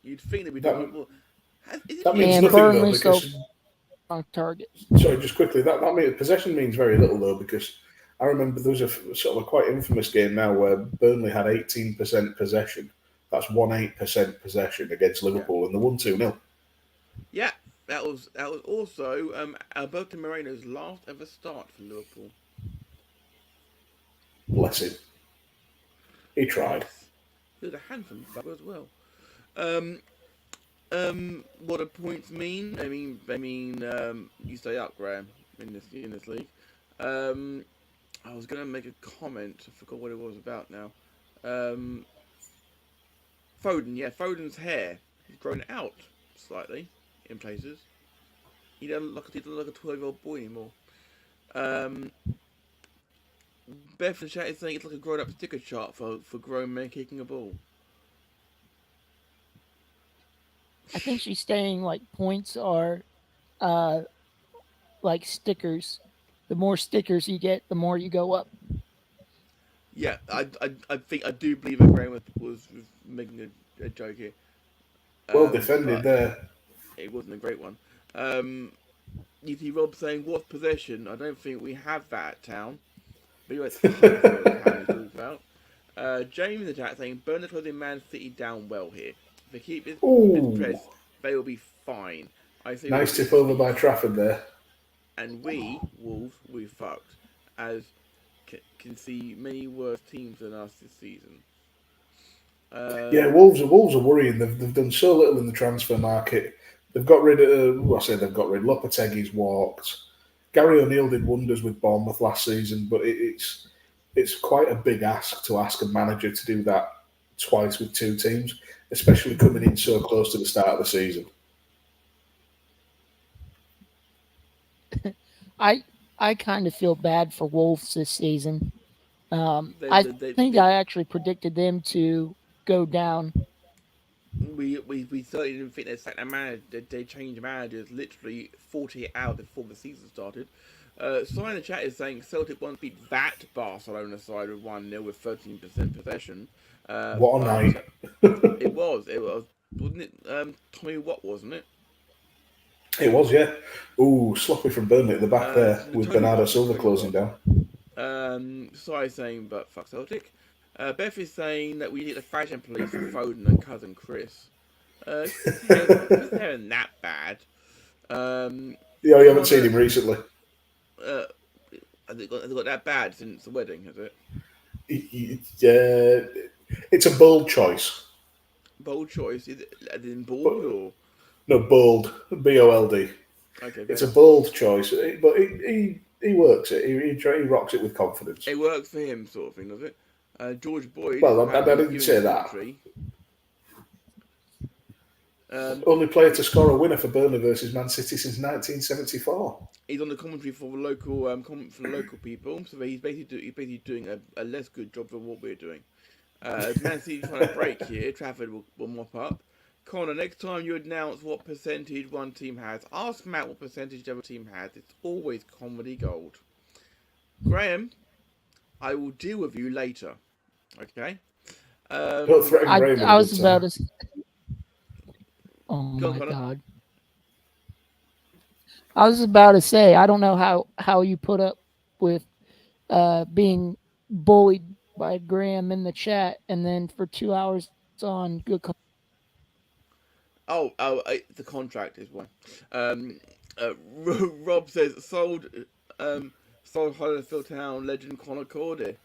You'd think that we'd do more. That means nothing though, because on target. Sorry, just quickly. That means possession means very little though, because I remember there was a sort of a quite infamous game now where Burnley had 18% possession. That's 18% possession against Liverpool, and they won 2-0. Yeah, that was also Alberto Moreno's last ever start for Liverpool. Bless him. He tried. He was a handsome bugger as well. What do points mean? I mean, you stay up, Graham, in this league. I was gonna make a comment. I forgot what it was about now. Foden's hair. He's grown out slightly in places. He doesn't look like a 12-year-old boy anymore. Beth in the chat is saying it's like a grown-up sticker chart for grown men kicking a ball. I think she's saying like points are like stickers. The more stickers you get, the more you go up. Yeah, I do believe that Graham was making a joke here. Well defended there. It wasn't a great one. You see Rob saying, what's possession? I don't think we have that at town. But anyway, about. James in the chat saying, Burnley closing Man City down well here. If they keep this press, they will be fine. Nice tip over by Trafford there. And we, Wolves, we fucked. As can see many worse teams than us this season. Wolves are worrying. They've done so little in the transfer market. They've got rid of. Lopetegui's walked. Gary O'Neill did wonders with Bournemouth last season, but it's quite a big ask to ask a manager to do that twice with 2 teams, especially coming in so close to the start of the season. I kind of feel bad for Wolves this season. I think I actually predicted them to go down. We certainly didn't think they'd sack their manager. They changed managers literally 48 hours before the season started. Sign in the chat is saying Celtic once beat that Barcelona side with 1-0 with 13% possession. What a night! It was, wasn't it? Tommy Watt, wasn't it? It was, yeah. Ooh, sloppy from Burnley at the back there with Bernardo Silva closing down. Sorry saying, but fuck Celtic. Beth is saying that we need the fashion police for Foden and cousin Chris. His hair isn't that bad. You haven't seen him recently. Has it got that bad since the wedding? Has it? It's a bold choice. Bold choice? Is it as in bold or? No, bold. BOLD. Okay. It's a bold choice, but he works it. He rocks it with confidence. It works for him, sort of thing, does it? George Boyd. Well, I didn't say that. Only player to score a winner for Burnley versus Man City since 1974. He's on the commentary for the local people, so he's basically doing a less good job than what we're doing. Man City's trying to break here. Trafford will mop up. Connor, next time you announce what percentage one team has, ask Matt what percentage the other team has. It's always comedy gold. Graham, I will deal with you later. Okay? Don't threaten Graham. I was about to... Oh my God. I was about to say, I don't know how you put up with being bullied by Graham in the chat, and then for 2 hours on good. The contract is one. Rob says sold Huddersfield Town legend Conor Cordy.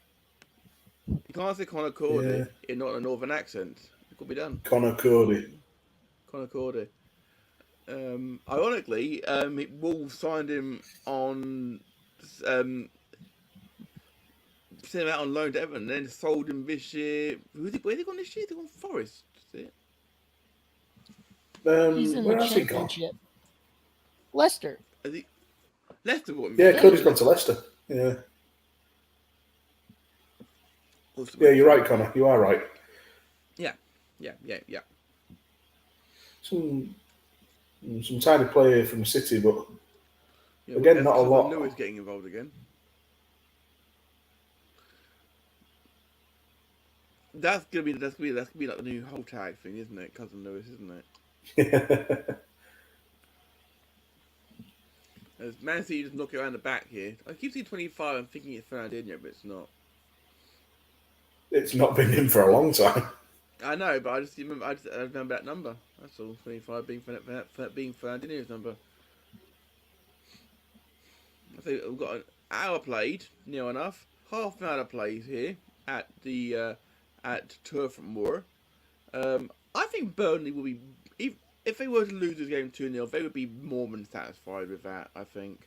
You can't say Conor Cordy in not a northern accent. It could be done. Conor Cordy. Ironically, Wolves signed him on, sent him out on loan to Everton, then sold him this year. Where's he gone this year? They've gone Forest. Is it? He's in the Championship. Leicester. Leicester got him. Yeah, Cody's gone to Leicester. Yeah. Yeah, you're right, Connor. You are right. Yeah. Some tiny player from the City, but again, not a lot. Lewis getting involved again. That's gonna be like the new whole tag thing, isn't it? Cousin Lewis, isn't it? As Man City just knock it around the back here. I keep seeing 25 and thinking it's Fernandinho, but it's not. It's not been in for a long time. I know, but I remember that number. That's all. 25 being Fernandinho's number. I think we've got an hour played, near enough. Half an hour played here at the at Turf Moor. I think Burnley will be, if they were to lose this game 2-0, they would be more than satisfied with that. I think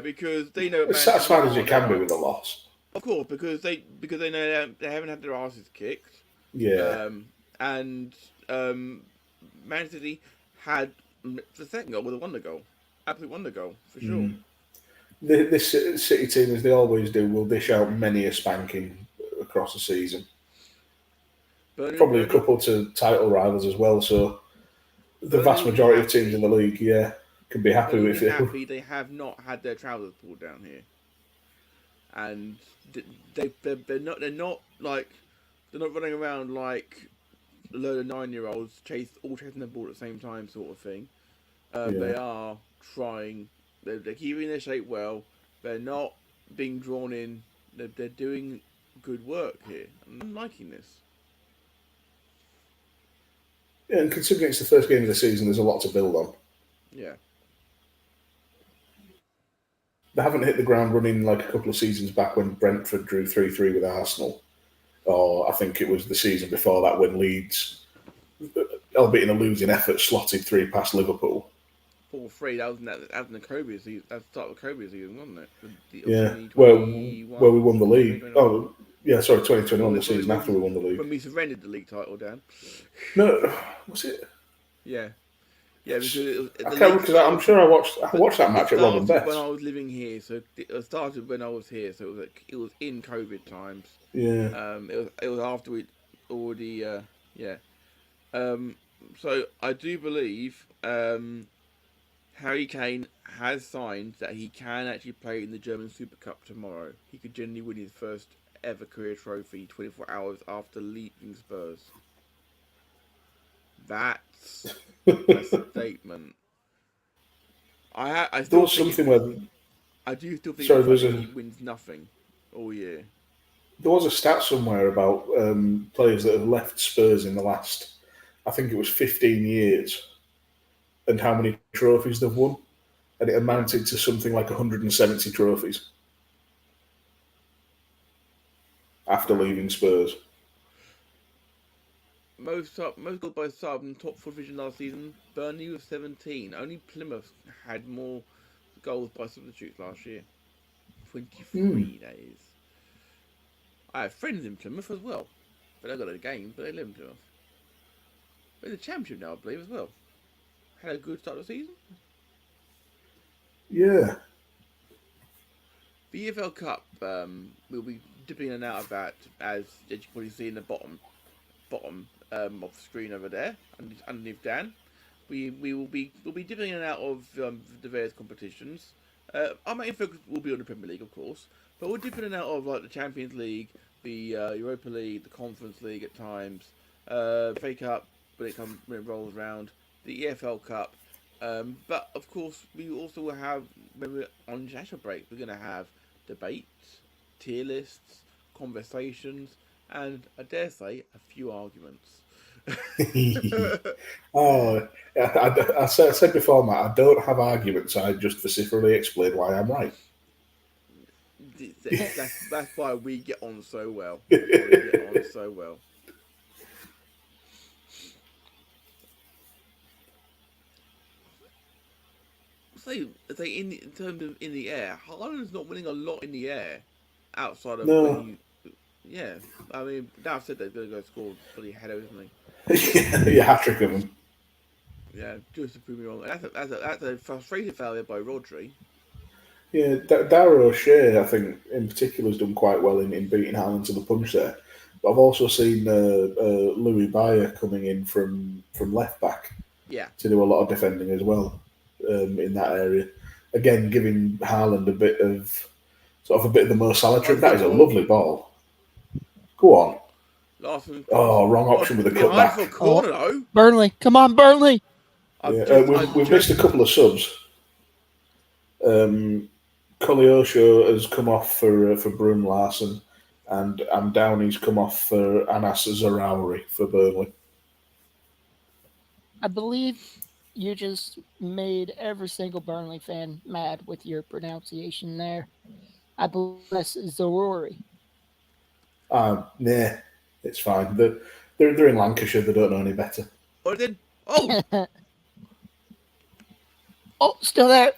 because they know as satisfied as you can be with a loss. Of course, because they know they haven't had their asses kicked. Yeah. Man City had the second goal with a wonder goal. Absolute wonder goal, for sure. This City team, as they always do, will dish out many a spanking across the season. Probably a couple to title rivals as well, so the vast majority of teams in the league, can be happy with it. They have not had their trousers pulled down here. And they're not running around like a load of 9-year-olds all chasing the ball at the same time, sort of thing. They are trying. They're keeping their shape well. They're not being drawn in. They're doing good work here. I'm liking this. Yeah, and considering it's the first game of the season, there's a lot to build on. Yeah. They haven't hit the ground running like a couple of seasons back when Brentford drew 3-3 with Arsenal. Or I think it was the season before that when Leeds, albeit in a losing effort, slotted 3 past Liverpool. 4-3, that was in the Kobe season. That started with Kobe season, wasn't it? Where we won the league. 2021, the season after we won the league. When we surrendered the league title, Dan. No, was it? Yeah. Yeah, because I'm sure I watched that match at Robin Best when I was living here. So it started when I was here. So it was in COVID times. Yeah. It was after we already. So I do believe Harry Kane has signed that he can actually play in the German Super Cup tomorrow. He could genuinely win his first ever career trophy 24 hours after leaving Spurs. That's a statement. I still think I do still think he wins nothing all year. There was a stat somewhere about players that have left Spurs in the last, I think it was 15 years, and how many trophies they've won, and it amounted to something like 170 trophies. after leaving Spurs. Most goals by sub in top 4 division last season. Burnley with 17. Only Plymouth had more goals by substitutes last year. 23 days. I have friends in Plymouth as well. But they got a game, but they live in Plymouth. They're in the Championship now, I believe, as well. Had a good start of the season. Yeah. The EFL Cup, we'll be dipping in and out of that, as you can probably see in the bottom of the screen over there, underneath Dan. We'll be dipping in and out of the various competitions. Our main focus will be on the Premier League, of course, but we'll dip in and out of like the Champions League, the Europa League, the Conference League at times, FA Cup when it rolls around, the EFL Cup. But of course, we also will have, when we're on international break, we're going to have debates, tier lists, conversations, and I dare say a few arguments. I said before, Matt, I don't have arguments. I just vociferously explain why I'm right. That's why we get on so well. Say in terms of in the air, Haaland's not winning a lot in the air outside of when yeah. I mean, now I've said they're going to go score bloody header, isn't he? Yeah, hat trick of them. Yeah, just to prove me wrong. That's a frustrated failure by Rodri. Yeah, Darragh O'Shea, I think, in particular, has done quite well in beating Haaland to the punch there. But I've also seen Louis Bayer coming in from left back to do a lot of defending as well in that area. Again, giving Haaland a bit of the Mo Salah trick. That is a lovely ball. Go on. Larson. Oh, wrong option with the cutback. Corner, Burnley, come on, Burnley. We've missed a couple of subs. Koleosho has come off for Brun Larson, and Downey's come off for Anas Zaroury for Burnley. I believe you just made every single Burnley fan mad with your pronunciation there. I believe that's Zaroury. Nah, it's fine. They're in Lancashire. They don't know any better. Oh, still there.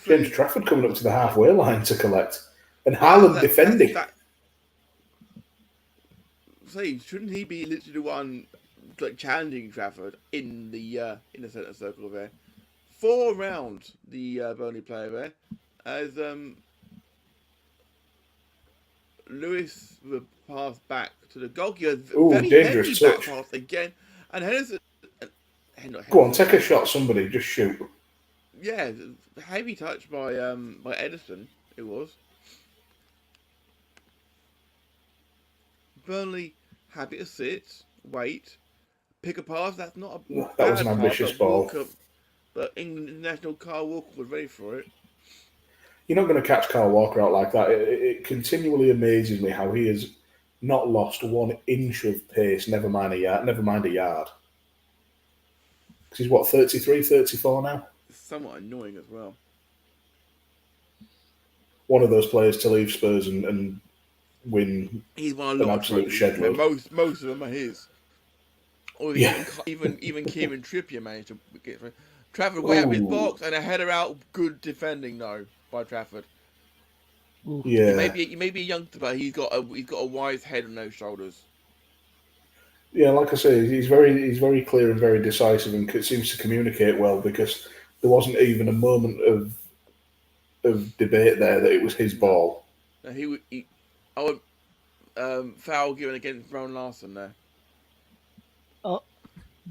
James Trafford coming up to the halfway line to collect, and Haaland defending. Shouldn't he be literally the one like challenging Trafford in the centre circle there? 4 rounds the Burnley player there, as Lewis would pass back to the goalkeeper. Very dangerous touch. Back pass again, and Henderson. Go on, take a shot. Somebody just shoot. Yeah, heavy touch by Edison. It was. Burnley happy to sit, wait, pick a pass. That's not a that was an ambitious ball. But England international Kyle Walker was ready for it. You're not going to catch Kyle Walker out like that. It continually amazes me how he has not lost 1 inch of pace, never mind a yard. Because he's, 33, 34 now? It's somewhat annoying as well. One of those players to leave Spurs and win he's won a lot absolute shed load. Most of them are his. Or even Kieran Trippier managed to get through. Trafford way out of his box and a header out. Good defending though by Trafford. Yeah, he may be a youngster, but he's got a wise head and no shoulders. Yeah, like I say, he's very clear and very decisive, and seems to communicate well, because there wasn't even a moment of debate there that it was his ball. Foul given against Ron Larson there. Oh.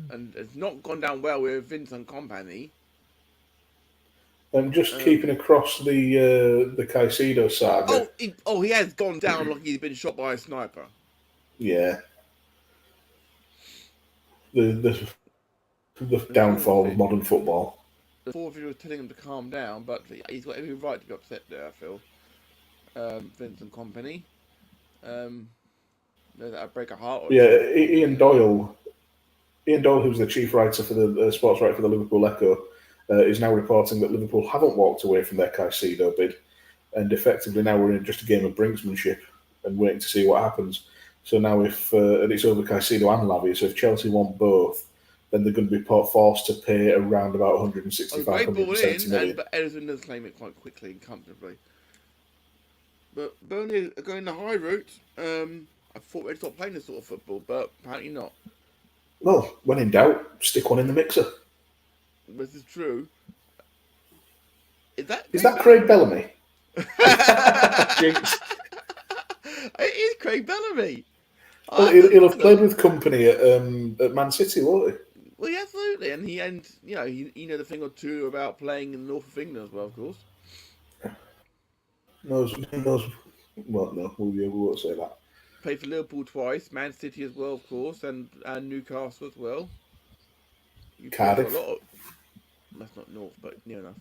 And it's not gone down well with Vincent Kompany. And just keeping across the Caicedo saga. He has gone down like he's been shot by a sniper. Yeah. The downfall of modern football. The forfeit was telling him to calm down, but he's got every right to be upset there, I feel. Vincent Kompany. That break a heart. Yeah, Ian Doyle, who's the chief writer for the sports writer for the Liverpool Echo, is now reporting that Liverpool haven't walked away from their Caicedo bid, And effectively now we're in just a game of brinksmanship and waiting to see what happens. So now and it's over Caicedo and Lavia, so if Chelsea want both, then they're going to be forced to pay around about 165, 170 million. But Ederson does claim it quite quickly and comfortably. But Burnley are going the high route. I thought they'd stop playing this sort of football, but apparently not. Well, when in doubt, stick one in the mixer. This is true. Is that Craig Bellamy? Jinx. It is Craig Bellamy. Well, he'll have played with company at Man City, won't he? Well, yeah, absolutely, and he knows a thing or two about playing in the north of England as well, of course. Knows. Well, no, we won't say that. Played for Liverpool twice, Man City as well, of course, and Newcastle as well. Cardiff. That's not north, but near enough.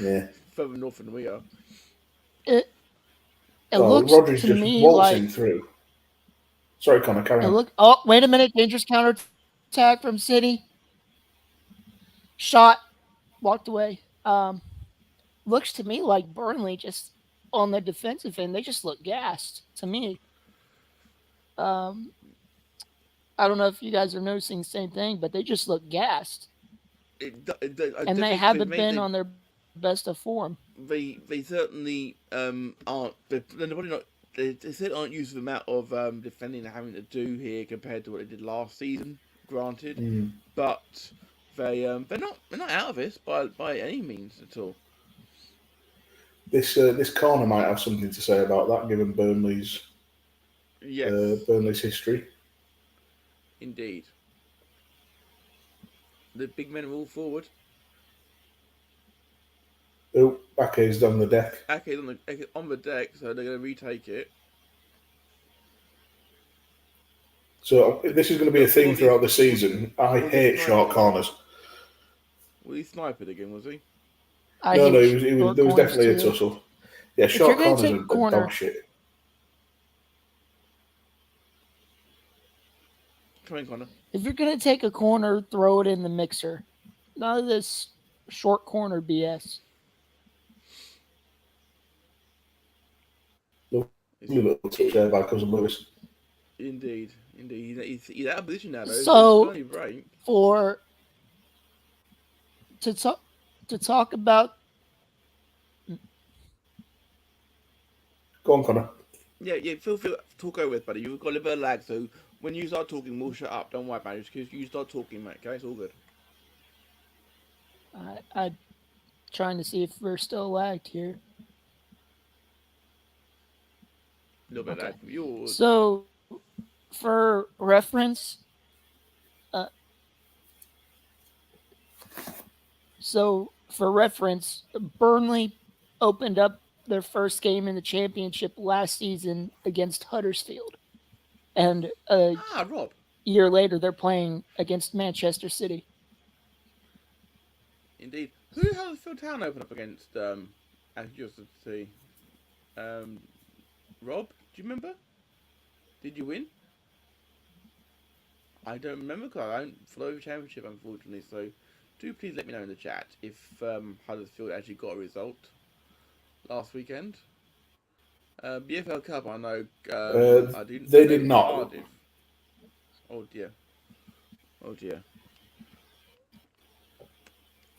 Yeah. Further north than we are. It looks Rodri's to just me waltzing like through. Sorry, Connor, carry on. Oh, wait a minute. Dangerous counter attack from City. Shot. Walked away. Looks to me like Burnley just on the defensive end, they just look gassed to me. I don't know if you guys are noticing the same thing, but they just look gassed. And they haven't been on their best of form. They certainly aren't. They certainly aren't used to the amount of defending they're having to do here compared to what they did last season. Granted, but they're not out of this by any means at all. This corner might have something to say about that, given Burnley's history. Indeed. The big men are all forward. Oh, Ake's on the deck. Ake's on the deck, so they're going to retake it. So this is going to be a theme throughout the season. I hate short corners. Was he sniping again, was he? No, there was definitely a tussle. Yeah, short corners are dog shit. Come in, Connor. If you're going to take a corner, throw it in the mixer. None of this short corner BS. Little touch there by Cousin Lewis. Indeed. He's out of position now, though. So, to talk about... Go on, Connor. Yeah, feel free to talk over with, buddy. You've got a little bit of lag, so when you start talking, we'll shut up. Don't worry about it, because you start talking, mate, okay? It's all good. I'm trying to see if we're still lagged here. A little bit of lag from yours. So, for reference, Burnley opened up their first game in the championship last season against Huddersfield. And Rob. year later, they're playing against Manchester City. Indeed. Who did Huddersfield Town open up against, as you just see? Rob, do you remember? Did you win? I don't remember because I don't follow the championship, unfortunately. So, do please let me know in the chat if Huddersfield actually got a result last weekend. BFL Cup, I know. They did not. Cardiff. Oh dear.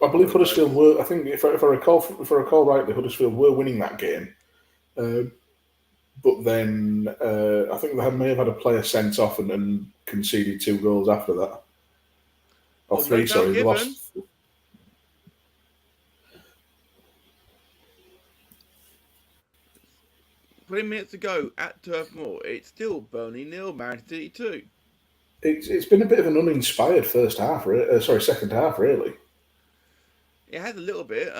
I believe Huddersfield were. I think if I recall rightly, Huddersfield were winning that game. But then I think they may have had a player sent off and conceded 2 goals after that. Or 3, sorry. They lost. 20 minutes ago at Turf Moor, it's still Burnley 0, Man City 2. It's been a bit of an uninspired second half, really. It has a little bit.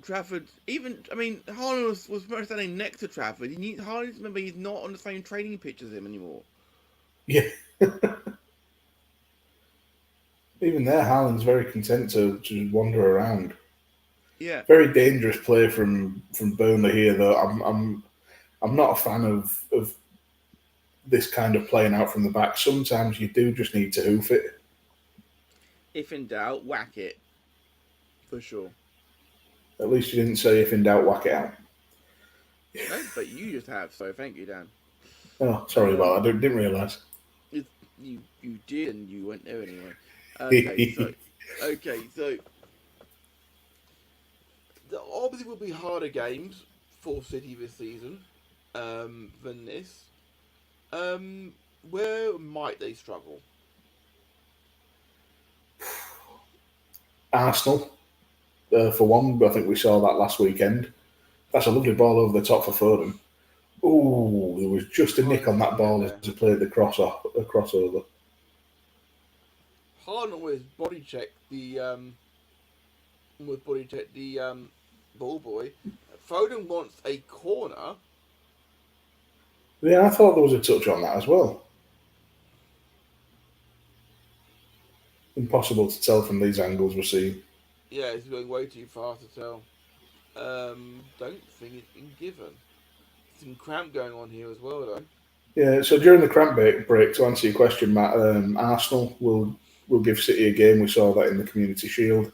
Trafford, Haaland was standing next to Trafford. Haaland, remember, he's not on the same training pitch as him anymore. Yeah. Even there, Haaland's very content to wander around. Yeah. Very dangerous play from Burnley here, though. I'm not a fan of this kind of playing out from the back. Sometimes you do just need to hoof it. If in doubt, whack it. For sure. At least you didn't say if in doubt, whack it out. No, but you just have, so thank you, Dan. Oh, sorry about that. I didn't realise. You did, and you went there anyway. Okay, so obviously will be harder games for City this season than this. Where might they struggle? Arsenal, for one. I think we saw that last weekend. That's a lovely ball over the top for Foden. Oh, there was just a nick on that ball as he played the crossover. Haaland always body check the ball boy. Foden wants a corner. Yeah, I thought there was a touch on that as well. Impossible to tell from these angles we're seeing. Yeah, it's going way too fast to tell. Don't think it's been given. Some cramp going on here as well, though. Yeah, so during the cramp break, to answer your question, Matt, Arsenal will give City a game. We saw that in the Community Shield.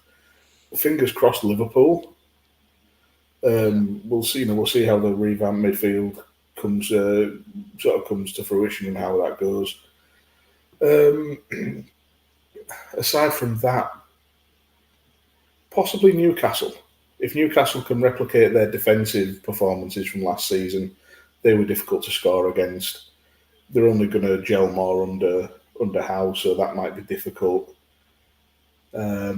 Fingers crossed, Liverpool. We'll see. We'll see how the revamped midfield comes to fruition and how that goes. Aside from that, possibly Newcastle. If Newcastle can replicate their defensive performances from last season, they were difficult to score against. They're only going to gel more under Howe, so that might be difficult. But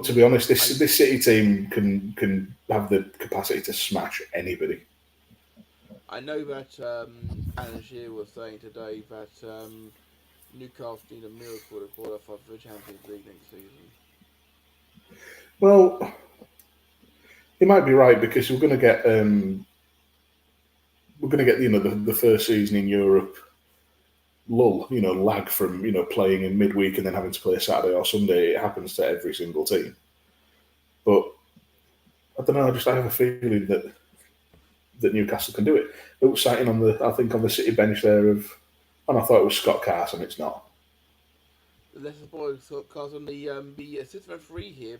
to be honest, this City team can have the capacity to smash anybody. I know that Alan Shearer was saying today that Newcastle need a miracle to qualify for the Champions League next season. Well, he might be right because we're going to get the first season in Europe lull, lag from playing in midweek and then having to play Saturday or Sunday. It happens to every single team. But I don't know. I have a feeling that Newcastle can do it. It was sighting on the City bench there and I thought it was Scott Carson. It's not. Let's boy Scott Carson. The assistant referee here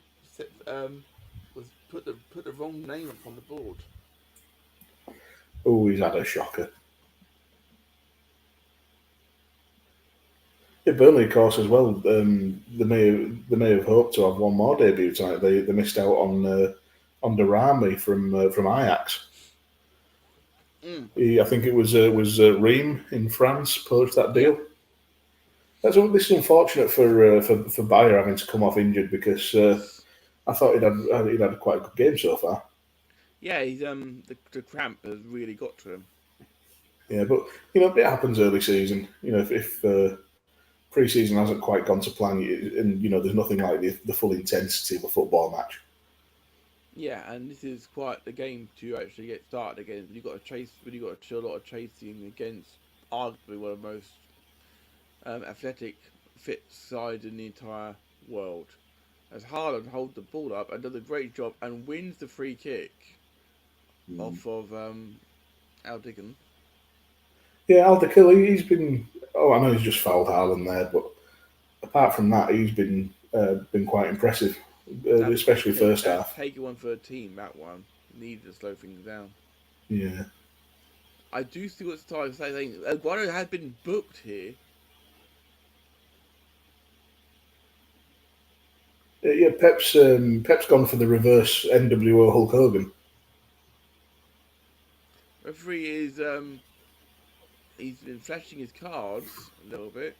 was put the wrong name up on the board. Oh, he's had a shocker. Yeah, Burnley, of course, as well. They may have hoped to have one more debut tonight. They missed out on Darami from Ajax. I think it was Reims in France poached that deal. This is unfortunate for Bayer having to come off injured because I thought he'd had quite a good game so far. Yeah, he's the cramp has really got to him. Yeah, but it happens early season. If pre-season hasn't quite gone to plan, and there's nothing like the full intensity of a football match. Yeah, and this is quite the game to actually get started again. You've got to show a lot of chasing against arguably one of the most athletic, fit sides in the entire world. As Haaland holds the ball up and does a great job and wins the free kick off of Aldigan. Yeah, Aldigan, he's been. Oh, I know he's just fouled Haaland there, but apart from that, he's been quite impressive, especially first half. Take one for a team. That one needed to slow things down. Yeah, I do see what Star's saying. Aguero has been booked here. Yeah, Pep's gone for the reverse NWO Hulk Hogan. Referee is he's been flashing his cards a little bit.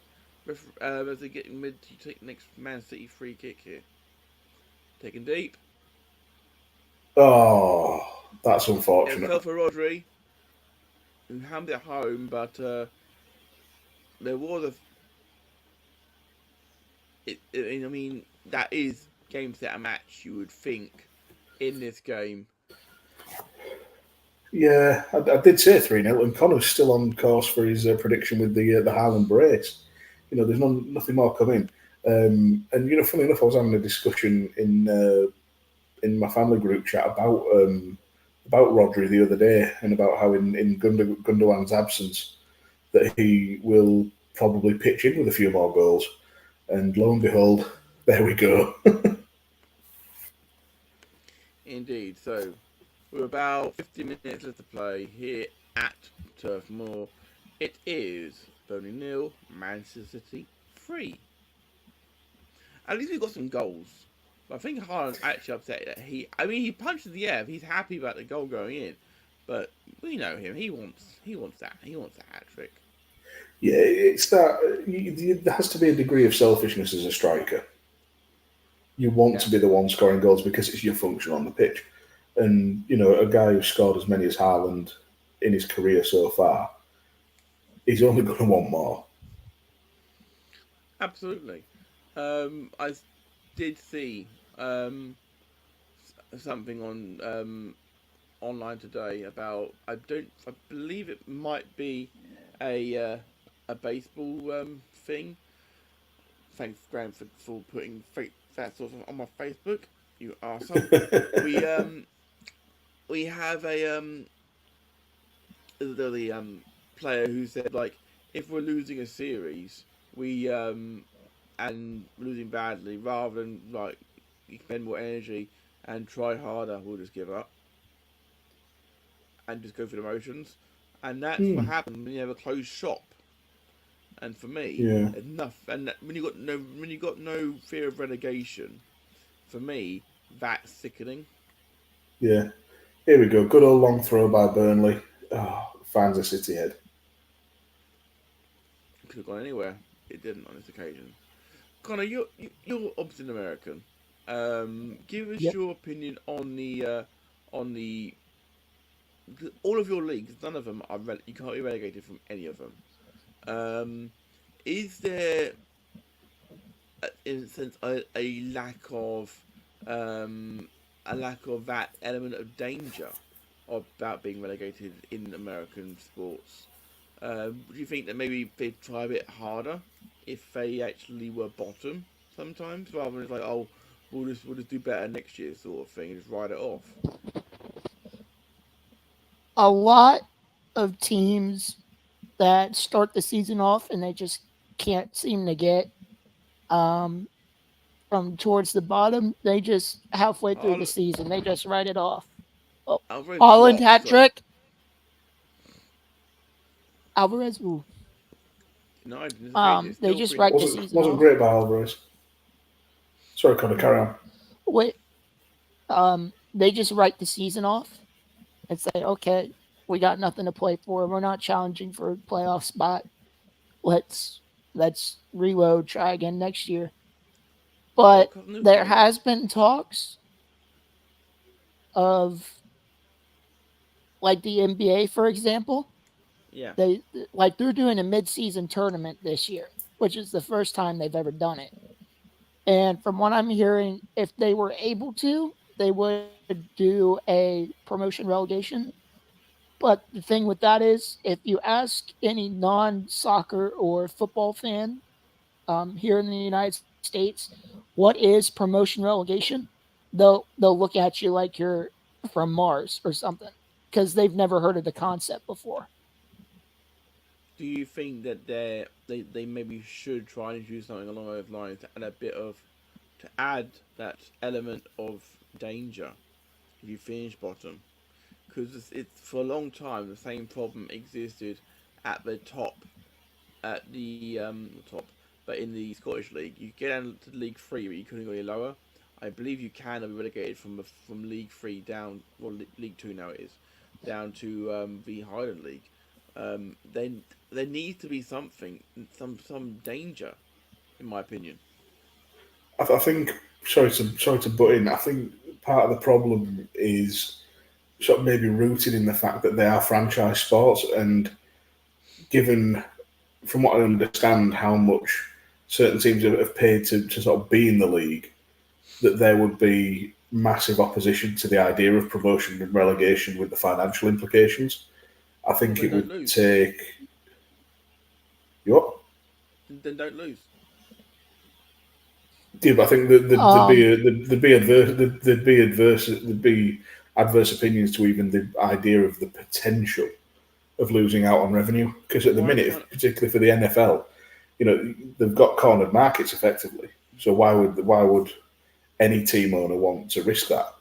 As they get mid to take the next Man City free kick here. Taken deep. Oh, that's unfortunate. It fell for Rodri, who hammed it home, but there was that is game, set, and match, you would think, in this game. Yeah, I did say 3-0, and Connor's still on course for his prediction with the Haaland brace. There's nothing more coming. And funny enough, I was having a discussion in my family group chat about Rodri the other day, and about how in Gundogan's absence that he will probably pitch in with a few more goals. And lo and behold, there we go. Indeed. So We're about 50 minutes left to play here at Turf Moor. It is Burnley 0, Manchester City 3. At least we got some goals. But I think Haaland's actually upset that he punched in the air. He's happy about the goal going in. But we know him. He wants that. He wants a hat trick. Yeah, it's that. There has to be a degree of selfishness as a striker. You want to be the one scoring goals because it's your function on the pitch. And, a guy who's scored as many as Haaland in his career so far, he's only going to want more. Absolutely. I did see something on online today about I believe it might be a baseball thing. Thanks, Graham, for putting that sort of on my Facebook. You arsehole. We have the player who said, like, if we're losing a series, we and losing badly, rather than like expend more energy and try harder, we'll just give up and just go through the motions. And that's what happens when you have a closed shop. And for me, enough. And when you got no fear of relegation, for me, that's sickening. Yeah. Here we go. Good old long throw by Burnley. Oh, finds a City head. It could have gone anywhere. It didn't on this occasion. Connor, you're obviously an American. Give us your opinion on the all of your leagues. None of them are you can't be relegated from any of them. Is there, in a sense, a lack of that element of danger about being relegated in American sports? Do you think that maybe they'd try a bit harder if they actually were bottom sometimes, rather than like, oh, we'll just do better next year sort of thing and just ride it off? A lot of teams that start the season off and they just can't seem to get from towards the bottom, they just halfway through the season, they just write it off. Oh, Haaland hat trick. Alvarez, ooh. No, they just write the season wasn't off. Great by Alvarez. Sorry, Connor, carry on. Wait, they just write the season off and say, okay, we got nothing to play for. We're not challenging for a playoff spot. Let's reload, try again next year. But there has been talks of, like the NBA, for example. Yeah. They're doing a mid-season tournament this year, which is the first time they've ever done it. And from what I'm hearing, if they were able to, they would do a promotion relegation. But the thing with that is, if you ask any non-soccer or football fan here in the United States, what is promotion relegation? They'll look at you like you're from Mars or something, because they've never heard of the concept before. Do you think that they maybe should try and do something along those lines to add that element of danger if you finish bottom? Because it's for a long time the same problem existed at the top, but in the Scottish League, you get down to League 3, but you couldn't go any lower. I believe you can be relegated from League 3 down, well, League 2 now it is, down to the Highland League. Then there needs to be something, some danger, in my opinion. I think. Sorry to butt in. I think part of the problem is sort of maybe rooted in the fact that they are franchise sports, and given, from what I understand, how much certain teams have paid to sort of be in the league, that there would be massive opposition to the idea of promotion and relegation with the financial implications. I think it would take. What? Then don't lose. Yeah, but I think there'd be adverse opinions to even the idea of the potential of losing out on revenue. Because at the minute, particularly for the NFL, they've got cornered markets effectively. So why would any team owner want to risk that?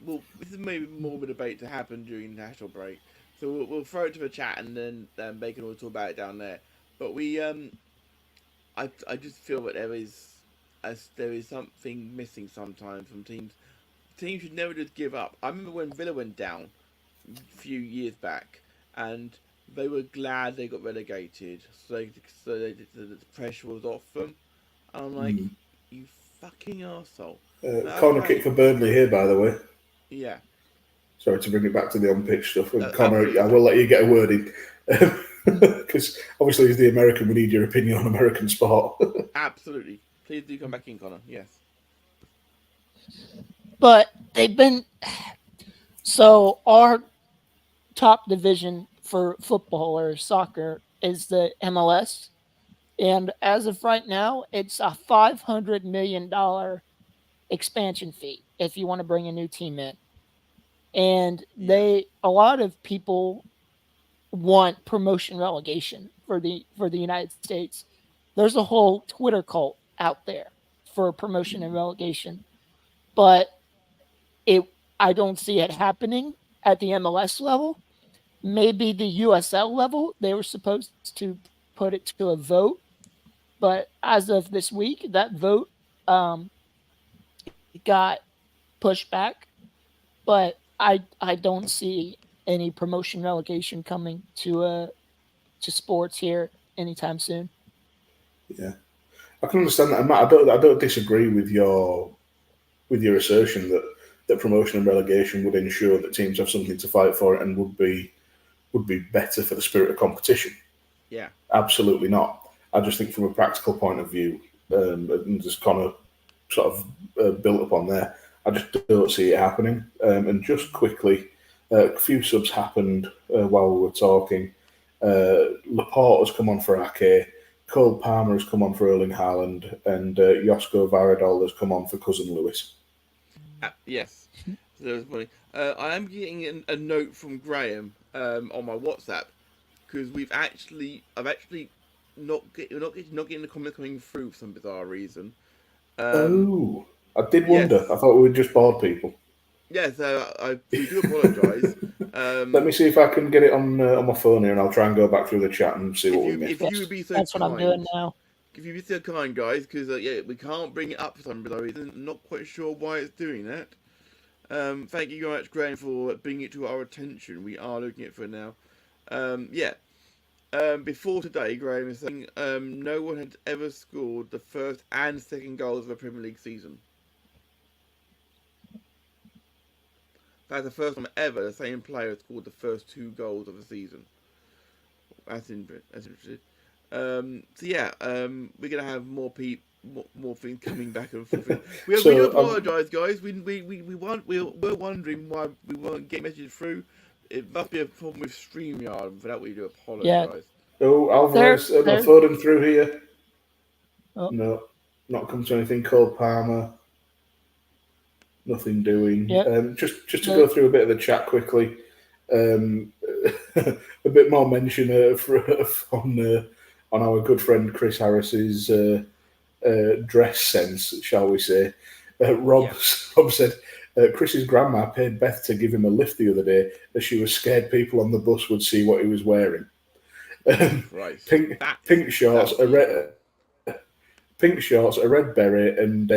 this is maybe more of a debate to happen during the national break. So we'll throw it to the chat, and then they can all talk about it down there. But I just feel that there is something missing sometimes from teams. Teams should never just give up. I remember when Villa went down a few years back, and they were glad they got relegated, so the pressure was off them. And I'm like, you fucking arsehole. Corner kick for Burnley here, by the way. Yeah. Sorry to bring it back to the on-pitch stuff. And Connor, I will let you get a word in. Because obviously, as the American, we need your opinion on American sport. Absolutely. Please do come back in, Connor. Yes. But they've been... So our top division for football or soccer is the MLS. And as of right now, it's a $500 million expansion fee if you want to bring a new team in. And a lot of people want promotion relegation for the United States. There's a whole Twitter cult out there for promotion and relegation, but I don't see it happening at the MLS level. Maybe the USL level, they were supposed to put it to a vote, but as of this week, that vote got pushed back. But I don't see any promotion relegation coming to sports here anytime soon. Yeah, I can understand that, Matt. I don't disagree with your assertion that promotion and relegation would ensure that teams have something to fight for and would be better for the spirit of competition. Yeah, absolutely not. I just think from a practical point of view, and just kind of sort of built up on there, I just don't see it happening. And just quickly, a few subs happened while we were talking. Laporte has come on for Ake, Cole Palmer has come on for Erling Haaland, and Josko Varadol has come on for Cousin Lewis. Yes. So I am getting a note from Graham on my WhatsApp because I've actually not getting the comments coming through for some bizarre reason. I did wonder. Yes. I thought we were just bored people. Yeah, so we do apologise. Let me see if I can get it on my phone here, and I'll try and go back through the chat and see what we missed. If you would be so That's kind, what I'm doing now. If you'd be so kind, guys, because we can't bring it up for some bizarre reason. I'm not quite sure why it's doing that. Thank you very much, Graham, for bringing it to our attention. We are looking at it now. Before today, Graham is saying no one had ever scored the first and second goals of a Premier League season. That's the first time ever the same player scored the first two goals of the season. That's interesting. We're gonna have more things coming back and forth. We do apologise, guys. We're wondering why we weren't getting messages through. It must be a problem with StreamYard. For that, we do apologise. Yeah. Oh, Alvarez, Foden through here. Oh. No, not come to anything. Cole Palmer. Nothing doing. Yep. Just to go through a bit of the chat quickly. A bit more mention on our good friend Chris Harris's dress sense, shall we say. Rob said Chris's grandma paid Beth to give him a lift the other day as she was scared people on the bus would see what he was wearing. Right. Pink shorts, a red beret, and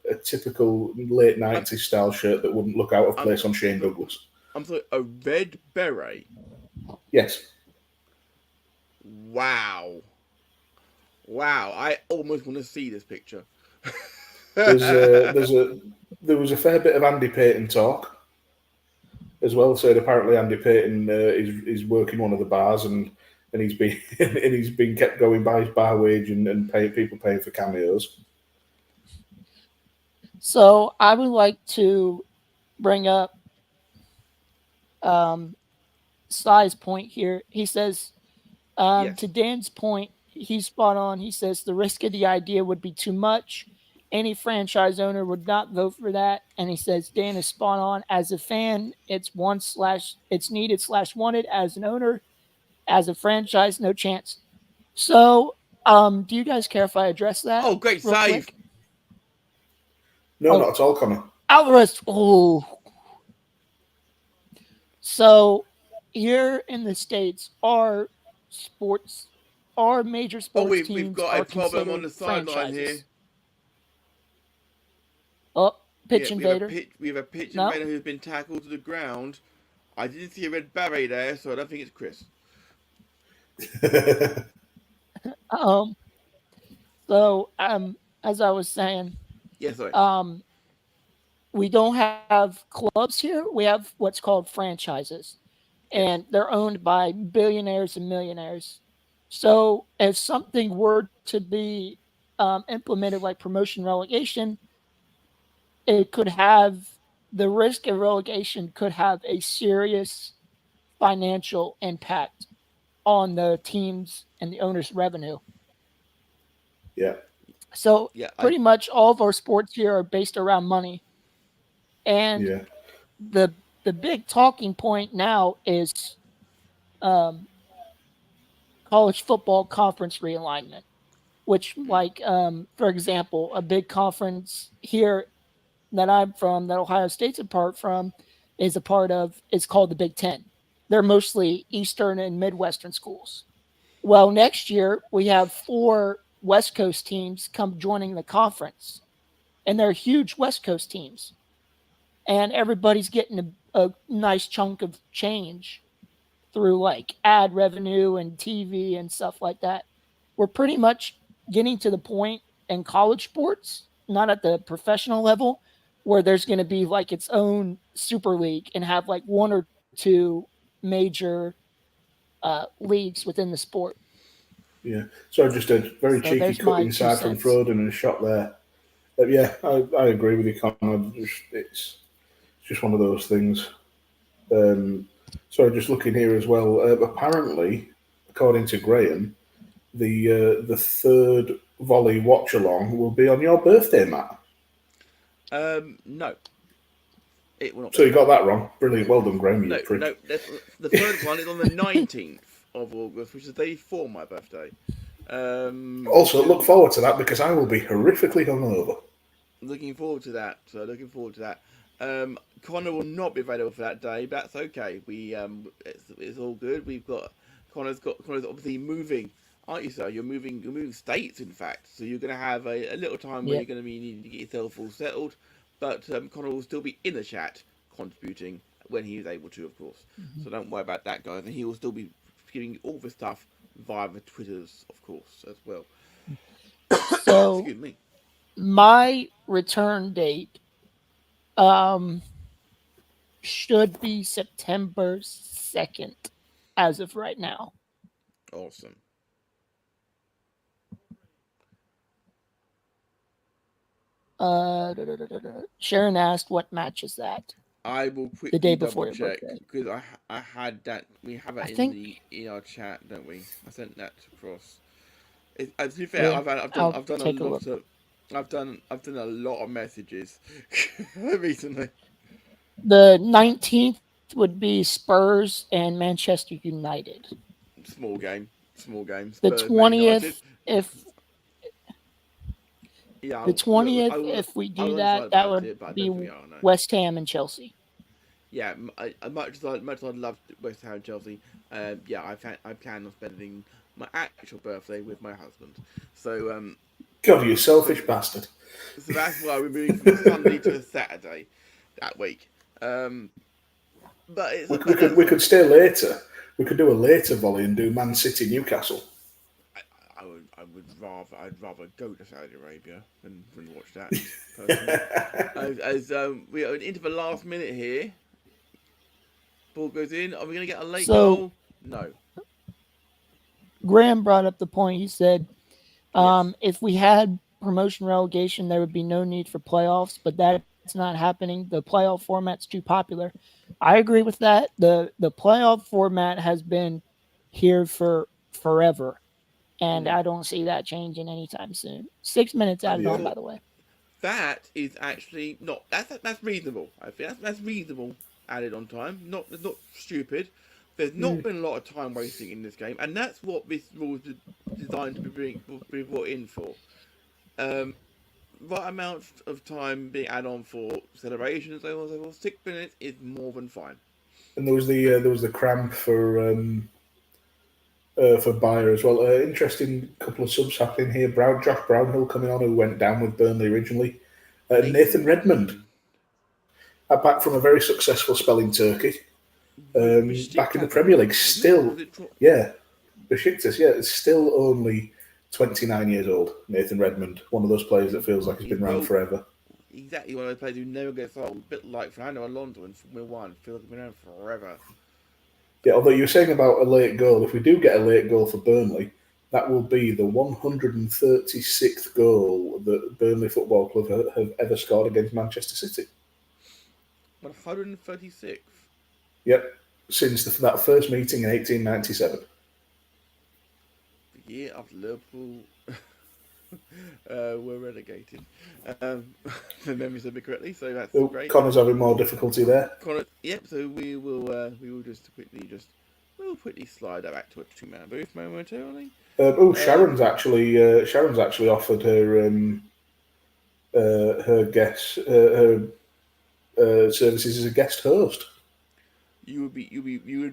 a typical late 90s style shirt that wouldn't look out of place on Shane Douglas. I'm sorry, a red beret? Yes. Wow. I almost want to see this picture. There was a fair bit of Andy Payton talk as well. Said apparently Andy Payton is working one of the bars and he's been kept going by his bar wage and people paying for cameos. So I would like to bring up Sai's point here. He says, to Dan's point, he's spot on. He says the risk of the idea would be too much. Any franchise owner would not vote for that. And he says Dan is spot on. As a fan, it's needed/wanted. As an owner, as a franchise, no chance. So, do you guys care if I address that? Oh, great save. No, not at all, Connor. Alvarez. Oh. So here in the States, our major sports we've teams got a are problem on considered the sideline here. franchises. Oh, pitch invader. We have a pitch No? invader who's been tackled to the ground. I didn't see a red beret there, so I don't think it's Chris. So as I was saying, we don't have clubs here. We have what's called franchises, and they're owned by billionaires and millionaires. So if something were to be implemented like promotion relegation, it could have the risk of relegation could have a serious financial impact on the teams and the owners' revenue. Yeah. So pretty much all of our sports here are based around money. And the big talking point now is college football conference realignment, which for example, a big conference here that I'm from, that Ohio State's is called the Big Ten. They're mostly Eastern and Midwestern schools. Well, next year we have 4 West Coast teams come joining the conference, and they're huge West Coast teams. And everybody's getting a nice chunk of change through like ad revenue and TV and stuff like that. We're pretty much getting to the point in college sports, not at the professional level, where there's going to be like its own super league and have like 1 or 2 major leagues within the sport. Yeah. So just a very cheeky cut inside from Froden and a shot there. I agree with you, Connor. It's just one of those things. So just looking here as well, apparently, according to Graham, the third Volley watch-along will be on your birthday, Matt. No. It will not. So you got that wrong. Brilliant. Well done, Graham. No. The third one is on the 19th of August, which is the day before my birthday. Also, look forward to that because I will be horrifically hungover. Looking forward to that. Connor will not be available for that day, but that's okay. It's all good. Connor's obviously moving, aren't you, sir? You're moving states, in fact. So you're going to have a little time where you're going to be needing to get yourself all settled. But Connor will still be in the chat, contributing when he is able to, of course. Mm-hmm. So don't worry about that, guys. And he will still be giving you all the stuff via the Twitters, of course, as well. So, excuse me. My return date should be September 2nd, as of right now. Awesome. Sharon asked, "What match is that?" I will quickly the day before check because I had that. We have it in our chat, don't we? I sent that across. To be fair, I've done a lot of messages recently. The 19th would be Spurs and Manchester United. Small game. Spurs, the 20th, if we do that would be West Ham and Chelsea. Yeah, much as I'd love West Ham and Chelsea, I plan on spending my actual birthday with my husband. So, God, you selfish bastard. So that's why we're moving from Sunday to Saturday that week. But we could stay later. We could do a later volley and do Man City Newcastle. I'd rather go to Saudi Arabia than watch that. As we are into the last minute here. Ball goes in. Are we going to get a late goal? No. Graham brought up the point. He said, if we had promotion relegation, there would be no need for playoffs, but that's not happening. The playoff format's too popular. I agree with that. The playoff format has been here for forever, and I don't see that changing anytime soon. 6 minutes added on, by the way. That is actually not. That's reasonable. I think that's reasonable. Added on time, not stupid. There's not been a lot of time wasting in this game, and that's what this rule is designed to be brought in for. right amount of time being added on for celebrations, so on, so forth. 6 minutes is more than fine. And there was the cramp for Bayer as well. Interesting couple of subs happening here. Josh Brownhill coming on, who went down with Burnley originally. Nathan Redmond, back from a very successful spell in Turkey. Back in the Premier League, still, yeah, Besiktas, yeah, it's still only 29 years old. Nathan Redmond, one of those players that feels like he's been around forever. Exactly, one of those players who never gets old. A bit like Fernando Alonso in Formula 1, feels like he's been around forever. Yeah, although you were saying about a late goal, if we do get a late goal for Burnley, that will be the 136th goal that Burnley Football Club have ever scored against Manchester City. 136th? Yep, since that first meeting in 1897. The year after Liverpool were relegated. If memory serves me correctly, so that's great. Connor's having more difficulty there. Yep. So we will quickly slide that back to a 2-man booth momentarily. Sharon's actually offered her guest services as a guest host. You would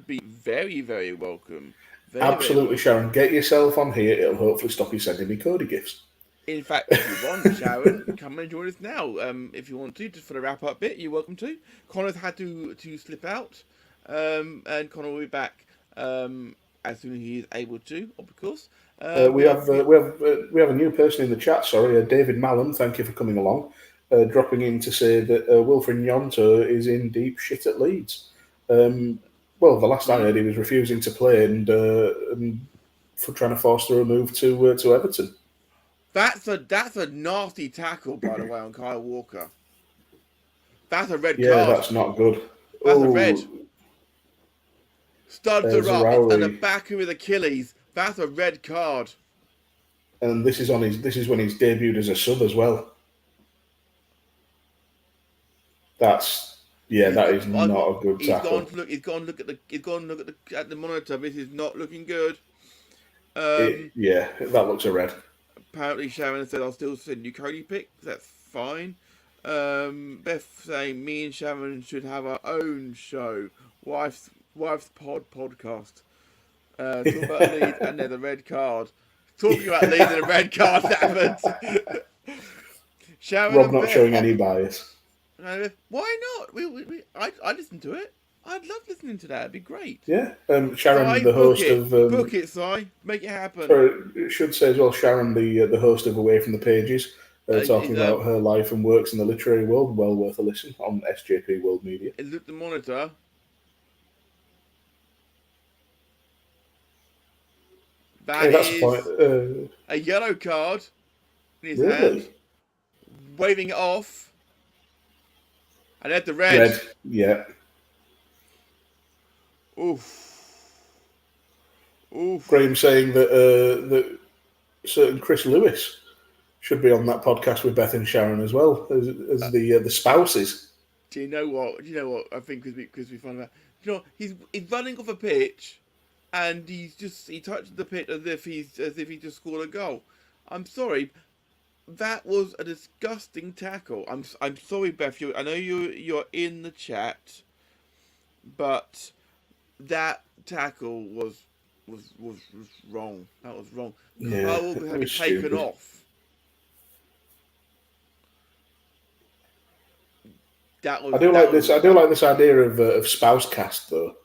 be very, very welcome. Absolutely, Sharon. Get yourself on here. It'll hopefully stop you sending me Cody gifts. In fact, if you want, Sharon, come and join us now. If you want to, just for the wrap-up bit, you're welcome to. Connor's had to slip out, and Connor will be back as soon as he is able to, of course. We have a new person in the chat. Sorry, David Mallon. Thank you for coming along. Dropping in to say that Wilfred Nyonto is in deep shit at Leeds. Well, the last I heard, he was refusing to play and for trying to force through a move to Everton. That's a nasty tackle, by the way, on Kyle Walker. That's a red card. Yeah, that's not good. That's a red. Studs are up and the back of his Achilles. That's a red card. And this is when he's debuted as a sub as well. That is not a good tackle. He's gone look at the monitor. This is not looking good. That looks a red. Apparently, Sharon said, "I'll still send you Cody pics." That's fine. Beth saying, "Me and Sharon should have our own show, Wife's podcast." Talk about Leeds and there's a red card. Talking about Leeds and a red card happened. Sharon Rob not showing any bias. Why not? I listen to it. I'd love listening to that. It'd be great. Yeah. Sharon, the host of book it, Si. Make it happen. It should say as well, Sharon, the host of Away from the Pages, talking about her life and works in the literary world. Well worth a listen on SJP World Media. Look at the monitor. That's the point. A yellow card in his hand, waving it off. And at the red. Yeah. Oof. Graham saying that certain Chris Lewis should be on that podcast with Beth and Sharon as well as the spouses. Do you know what? I think because we find out. You know, he's running off a pitch, and he touches the pitch as if he just scored a goal. I'm sorry. That was a disgusting tackle. I'm sorry, Beth. I know you're in the chat, but that tackle was wrong. That was wrong. Yeah, Carl had to be taken off. I do like this idea of spouse cast though.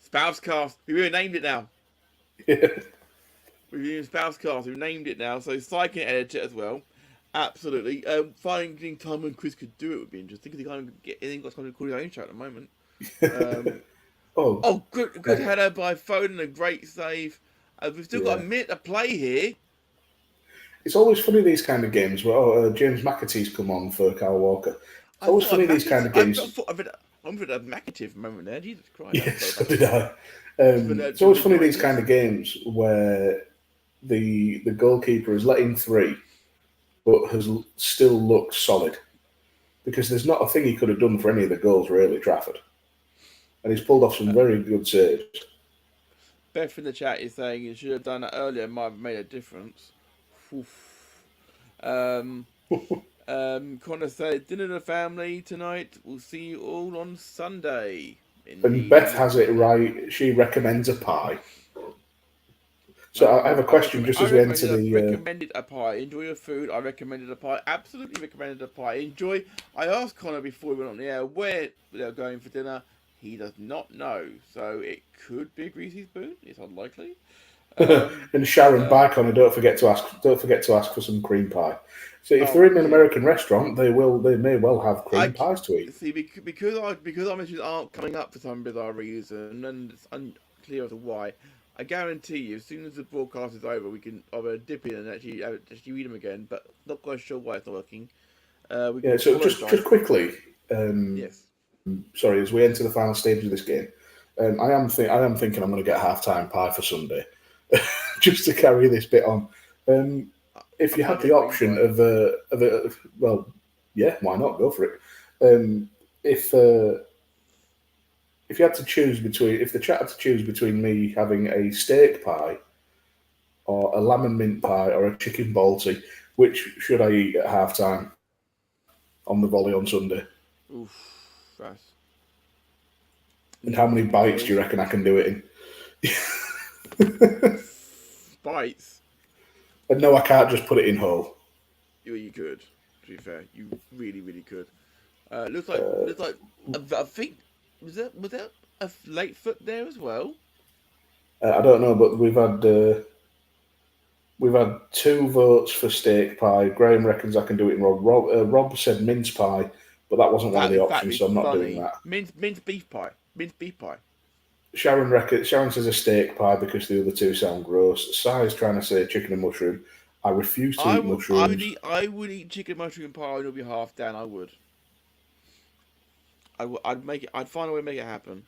Spouse cast. We renamed it now. Yeah. We've used spouse cast. We've named it now, so Si can edit it as well. Absolutely. Finding time when Chris could do it would be interesting because he can't got time to call his own show at the moment. Good header by Foden, a great save. We've still got a minute to play here. It's always funny these kind of games where James McAtee's come on for Kyle Walker. It's always funny these kind of games. I'm for the McAtee moment there. Jesus Christ. Yes, so did I. It's always funny these kind of games where the goalkeeper has let in 3, but has still looked solid. Because there's not a thing he could have done for any of the goals, really, Trafford. And he's pulled off some very good saves. Beth in the chat is saying you should have done that earlier. Might have made a difference. Connor said, dinner to the family tonight. We'll see you all on Sunday. And Beth has it right. She recommends a pie. So I have a question just as we enter the... recommended a pie. Enjoy your food. I recommended a pie. Absolutely recommended a pie. Enjoy. I asked Connor before we went on the air where they're going for dinner. He does not know. So it could be a greasy spoon. It's unlikely. And Sharon, by Connor, don't forget to ask for some cream pie. So if they're in an American restaurant, they may well have cream pies to eat. See, because our messages aren't coming up for some bizarre reason, and it's unclear as to why. I guarantee you, as soon as the broadcast is over, we can dip in and actually read them again. But not quite sure why it's not working. So just quickly. Yes. Sorry, as we enter the final stage of this game, I am thinking I'm going to get a half-time pie for Sunday, just to carry this bit on. If you had the option of well, yeah, why not? Go for it. If you had to choose between, if the chat had to choose between me having a steak pie or a lamb and mint pie or a chicken balti, which should I eat at half-time on the Volley on Sunday? Oof, that's... And how many bites do you reckon I can do it in? Bites? And no, I can't just put it in whole. You could, to be fair. You really, really could. Looks like I think... Was that a late foot there as well? I don't know, but we've had 2 votes for steak pie. Graham reckons I can do it in Rob said mince pie, but that wasn't one of the options, so I'm not doing that. Mince beef pie. Mince beef pie. Sharon says a steak pie because the other 2 sound gross. Sai's trying to say chicken and mushroom. I refuse to eat mushrooms. I would eat chicken and mushroom pie on your behalf, Dan. I would. I'd make it. I'd find a way to make it happen.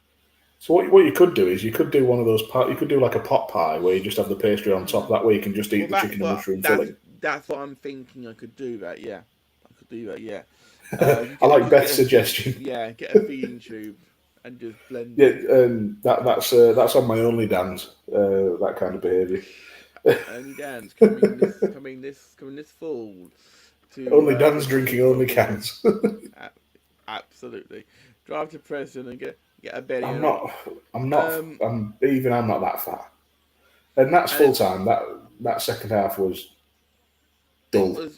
So what you could do is you could do one of those you could do like a pot pie where you just have the pastry on top. That way you can just eat the chicken and mushroom filling. That's what I'm thinking. I could do that. Yeah, I could do that. Yeah. I like Beth's suggestion. Yeah, get a feeding tube and just blend. Yeah, that's on my only Dan's. That kind of behaviour. Only Dan's coming this fall. Only Dan's drinking only cans. Absolutely. Drive to Preston and get a belly. I'm not that far. And that's full time. That second half was dull.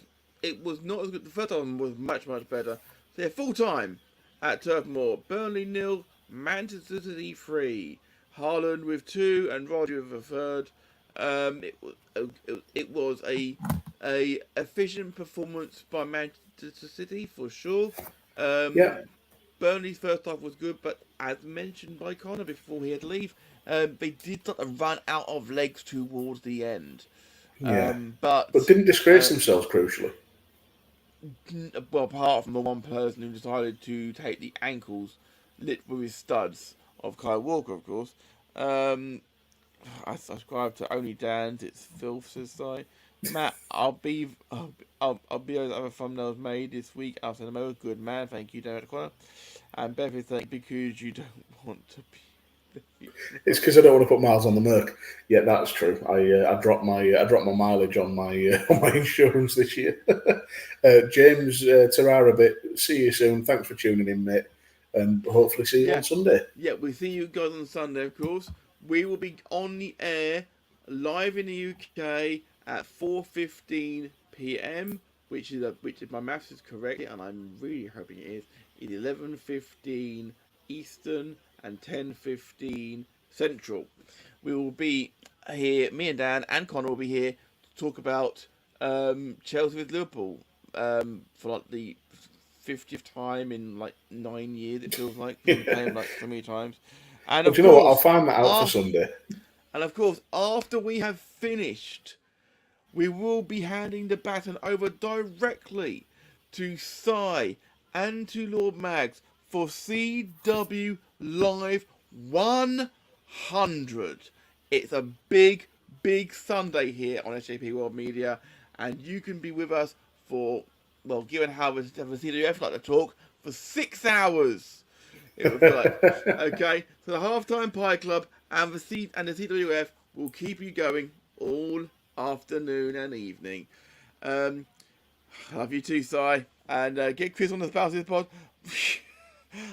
It was not as good. The first one was much, much better. So yeah, full time at Turf Moor. Burnley 0, Manchester City 3. Haaland with 2 and Roger with a third. It was a efficient performance by Manchester City for sure. Burnley's first half was good, but as mentioned by Connor before he had to leave, they did start to run out of legs towards the end. But didn't disgrace themselves crucially. Well, apart from the one person who decided to take the ankles lit with his studs of Kyle Walker, of course. I subscribe to Only Dan's. It's filth, says Si. Matt, I'll be those other thumbnails made this week. I'll send them over. Good man, thank you, Derek Connor. And Beth is saying because you don't want to be. It's because I don't want to put miles on the Merc. Yeah, that's true. I dropped my mileage on my insurance this year. James Terrara bit. See you soon. Thanks for tuning in, mate, and hopefully see you on Sunday. Yeah, we'll see you guys on Sunday, of course. We will be on the air live in the UK at 4:15 p.m., which if my maths is correct, and I'm really hoping it is 11:15 Eastern and 10:15 Central. We will be here. Me and Dan and Connor will be here to talk about Chelsea with Liverpool for like the 50th time in like 9 years. It feels like we've been playing like so many times. And but you know what? I'll find that out for Sunday. And of course, after we have finished, we will be handing the baton over directly to Si and to Lord Mags for CW Live 100. It's a big, big Sunday here on SJP World Media, and you can be with us for, well, given how the CWF like to talk, for 6 hours. It would be like, okay, so the Halftime Pie Club and the CWF will keep you going all afternoon and evening. I love you too, Si. And get Chris on the spouse of this pod.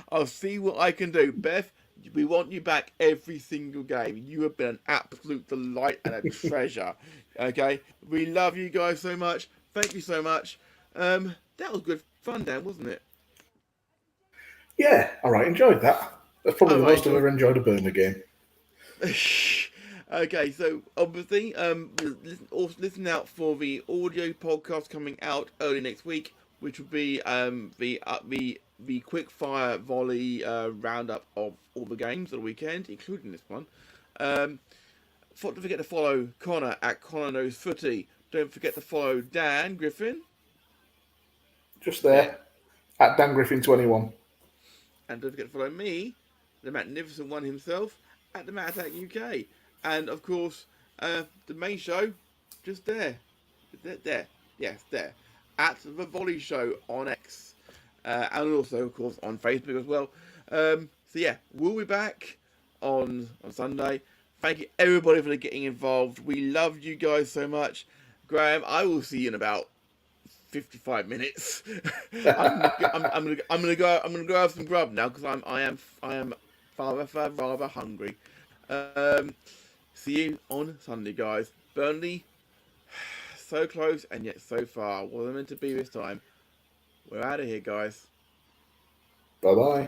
I'll see what I can do. Beth, we want you back every single game. You have been an absolute delight and a treasure. Okay? We love you guys so much. Thank you so much. That was good fun, Dan, wasn't it? Yeah, all right. Enjoyed that. That's probably the most I've ever enjoyed a Burnley game. Okay, so obviously, listen out for the audio podcast coming out early next week, which will be the quick fire volley roundup of all the games of the weekend, including this one. Don't forget to follow Connor at Connor Knows Footy. Don't forget to follow Dan Griffin. Just there, at Dan Griffin 21. And don't forget to follow me, the magnificent one himself, at the Matt Attack UK. And of course, the main show, just there. Yes, there. At the Volley Show on X. And also, of course, on Facebook as well. So yeah, we'll be back on Sunday. Thank you everybody for getting involved. We love you guys so much. Graham, I will see you in about 55 minutes. I'm gonna go have some grub now because I am rather hungry. See you on Sunday, guys. Burnley, so close and yet so far. What are they meant to be this time? We're out of here, guys. Bye-bye.